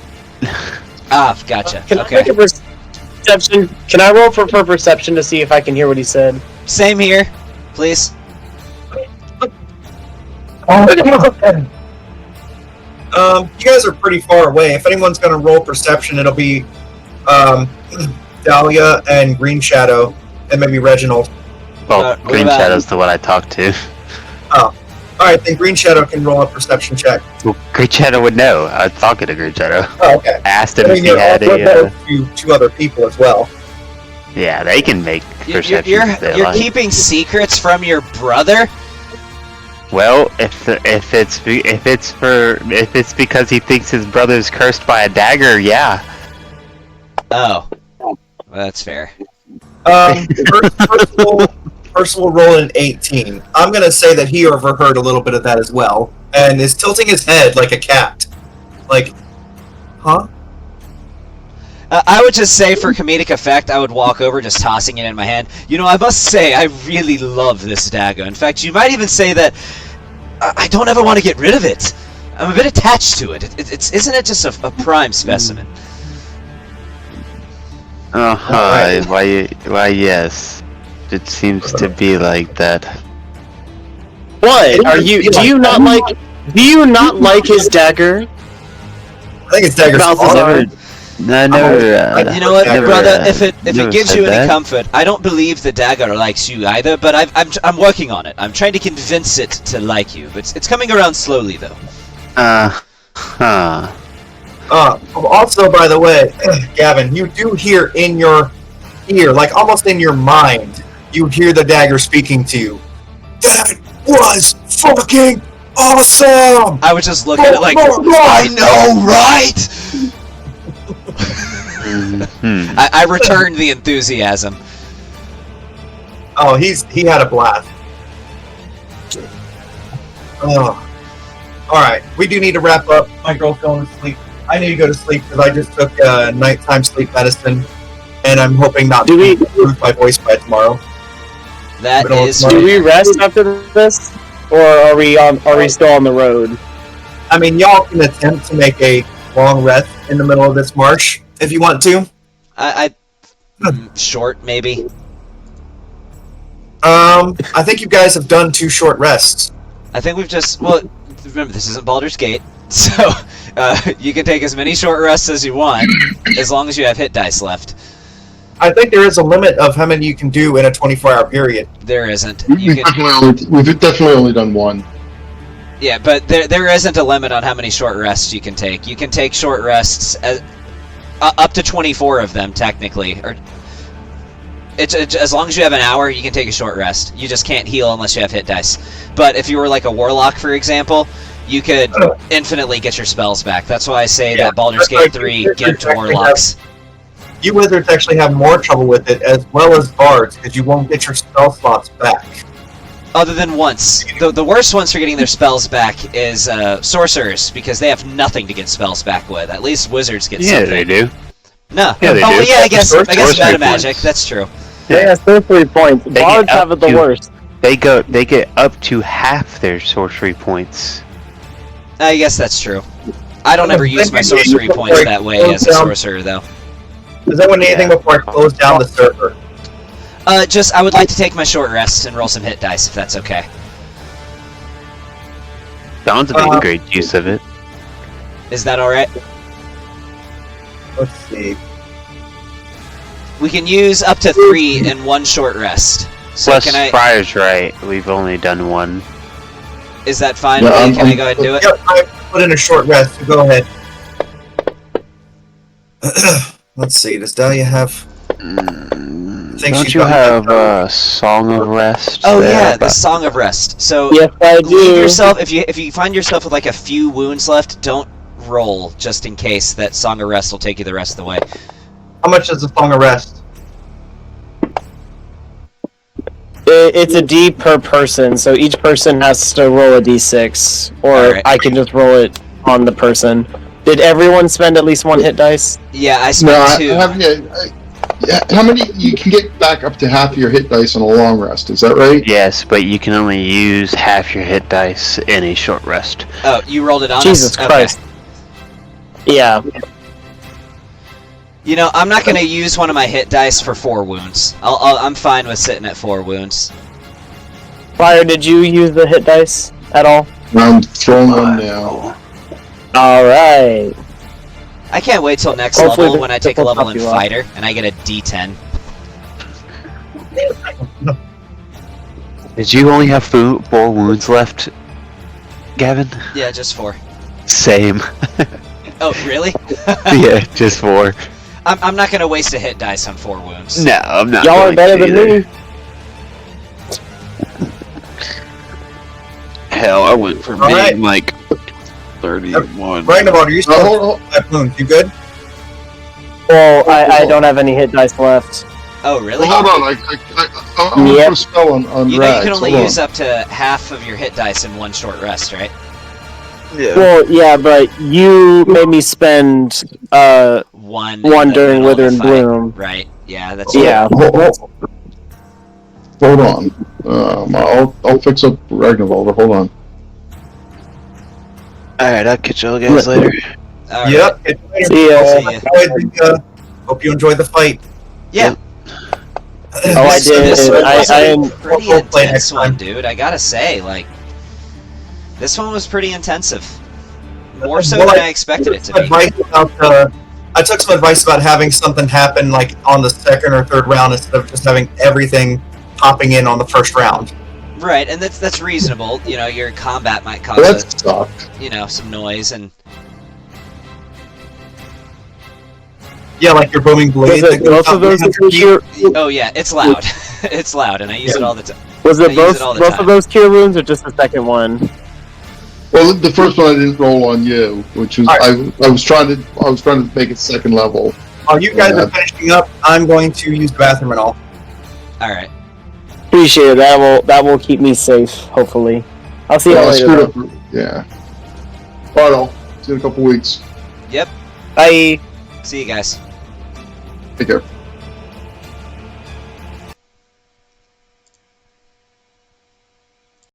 Ah, gotcha. Can I Okay. make a perception? Can I roll for perception to see if I can hear what he said? Same here, please. You guys are pretty far away. If anyone's going to roll perception, it'll be Dahlia and Green Shadow, and maybe Reginald. Well, what Green about- Shadow's the one I talked to. Alright, then Green Shadow can roll a perception check. Well, Green Shadow would know. I was talking to Green Shadow. Oh, okay. I asked I him if mean, he you're had also a. better to two other people as well. Yeah, they can make perceptions. You're if they you're like. keeping secrets from your brother? Well, if it's because he thinks his brother's cursed by a dagger, yeah. Oh. Well, that's fair. First will roll an 18. I'm going to say that he overheard a little bit of that as well, and is tilting his head like a cat. Like, huh? I would just say, for comedic effect, I would walk over, just tossing it in my hand. You know, I must say, I really love this dagger. In fact, you might even say that I don't ever want to get rid of it. I'm a bit attached to it. Isn't it just a prime specimen? Why, yes. It seems to be like that. What? Are you? Do you not like? Do you not like his dagger? I think it's Dagger's Balthazar. fault. I never. You know what, Never, brother? If it never gives said you any that. comfort, I don't believe the dagger likes you either. But I'm working on it. I'm trying to convince it to like you. But it's coming around slowly, though. Huh. Also, by the way, Gavin, you do hear in your ear, like almost in your mind, you hear the dagger speaking to you. That was fucking awesome! I would just look at it like, I know, right? Mhm. I returned the enthusiasm. Oh, he had a blast. Oh. Alright, we do need to wrap up. My girl's going to sleep. I need to go to sleep because I just took nighttime sleep medicine, and I'm hoping not Do we- to lose my voice by tomorrow. That We don't is want Do to- we rest after this, or are we still on the road? I mean, y'all can attempt to make a long rest in the middle of this marsh if you want to. short, maybe. I think you guys have done 2 short rests. I think we've just, well, remember, this isn't Baldur's Gate, so you can take as many short rests as you want, as long as you have hit dice left. I think there is a limit of how many you can do in a 24-hour period. There isn't. We've You can, definitely only done one. yeah, but there isn't a limit on how many short rests you can take. You can take short rests up to 24 of them, technically. Or it's as long as you have an hour, you can take a short rest. You just can't heal unless you have hit dice. But if you were like a warlock, for example, you could infinitely get your spells back. That's why I say that Baldur's Gate 3 give to warlocks. You wizards actually have more trouble with it, as well as bards, because you won't get your spell slots back. Other than once. The worst ones for getting their spells back is sorcerers, because they have nothing to get spells back with. At least wizards get something. Yeah, they do. No. Yeah, they do. Well, yeah, I guess Sorcery meta magic. points. That's true. Yeah, sorcery points. They Bards get have up it the to- worst. They get up to half their sorcery points. I guess that's true. I don't ever use my sorcery points that way as a sorcerer, though. Does anyone need anything before I close down the server? Just, I would like to take my short rest and roll some hit dice, if that's okay. Don's making great use of it. Is that alright? Let's see. We can use up to 3 in one short rest. So Plus, can I... Friar's right. We've only done one. Is that fine? Yeah, Can I go ahead and do it? Yep, I put in a short rest, so go ahead. Let's see, does Dahlia have... Don't you have Song of Rest? Oh there? yeah, the Song of Rest. So Yes, I leave do. yourself if you find yourself with like a few wounds left, don't roll just in case that Song of Rest will take you the rest of the way. How much is the Song of Rest? It's a D per person, so each person has to roll a D6, or Alright. I can just roll it on the person. Did everyone spend at least one hit dice? Yeah, I No, spent 2. how many? You can get back up to half your hit dice on a long rest. Is that right? Yes, but you can only use half your hit dice in a short rest. Oh, you rolled it on Jesus us? Christ. Yeah. You know, I'm not going to use one of my hit dice for 4 wounds. I'm fine with sitting at 4 wounds. Fire, did you use the hit dice at all? I'm throwing one now. Alright. I can't wait till next Hopefully level this- when I this take a will level help in you out. Fighter, and I get a D10. Did you only have 4 wounds left, Gavin? Yeah, just 4. Same. Oh, really? Yeah, just 4. I'm not going to waste a hit dice on 4 wounds. No, I'm not. Y'all are going better to than either. me. Hell, I went from Alright. being like 31. Ragnavald, are you still Oh, 5 wounds? You good? Well, I don't have any hit dice left. Oh, really? hold on. I want to Yep. put a spell on You know you Rags. can only Hold on. use up to half of your hit dice in one short rest, right? Yeah. Well, yeah, but you made me spend, One in one the during middle of Wither the and fight. Bloom. Right, yeah, that's Yeah. Hold on. I'll fix up Ragnavald. Hold on. Alright, I'll catch y'all guys later. All right. Yep. It's later. See ya. See ya. Hope you enjoyed the fight. Yeah. Oh, I did. This one was I a am- pretty we'll play intense next one, time. dude. I gotta say, like, this one was pretty intensive. More so Well, than I I expected it to Some be. advice I took some advice about having something happen like on the second or third round instead of just having everything popping in on the first round. Right, and that's reasonable. You know, your combat might cause Well, that sucked. some noise, and Yeah, like your booming blade. Was it that goes both up of those 300 feet. cure? oh yeah, it's loud. It's loud, and I use it all the time. Was I it use both it all the both time. of those cure wounds, or just the second one? Well, the first one I didn't roll on you, which was Alright. I was trying to make it second level. While you guys are finishing up, I'm going to use the bathroom and all. All right. Appreciate it. That will keep me safe. Hopefully, I'll see Well, y'all I later. screwed up. Yeah. Alright, I'll see you in a couple weeks. Yep. Bye. See you guys. Take care.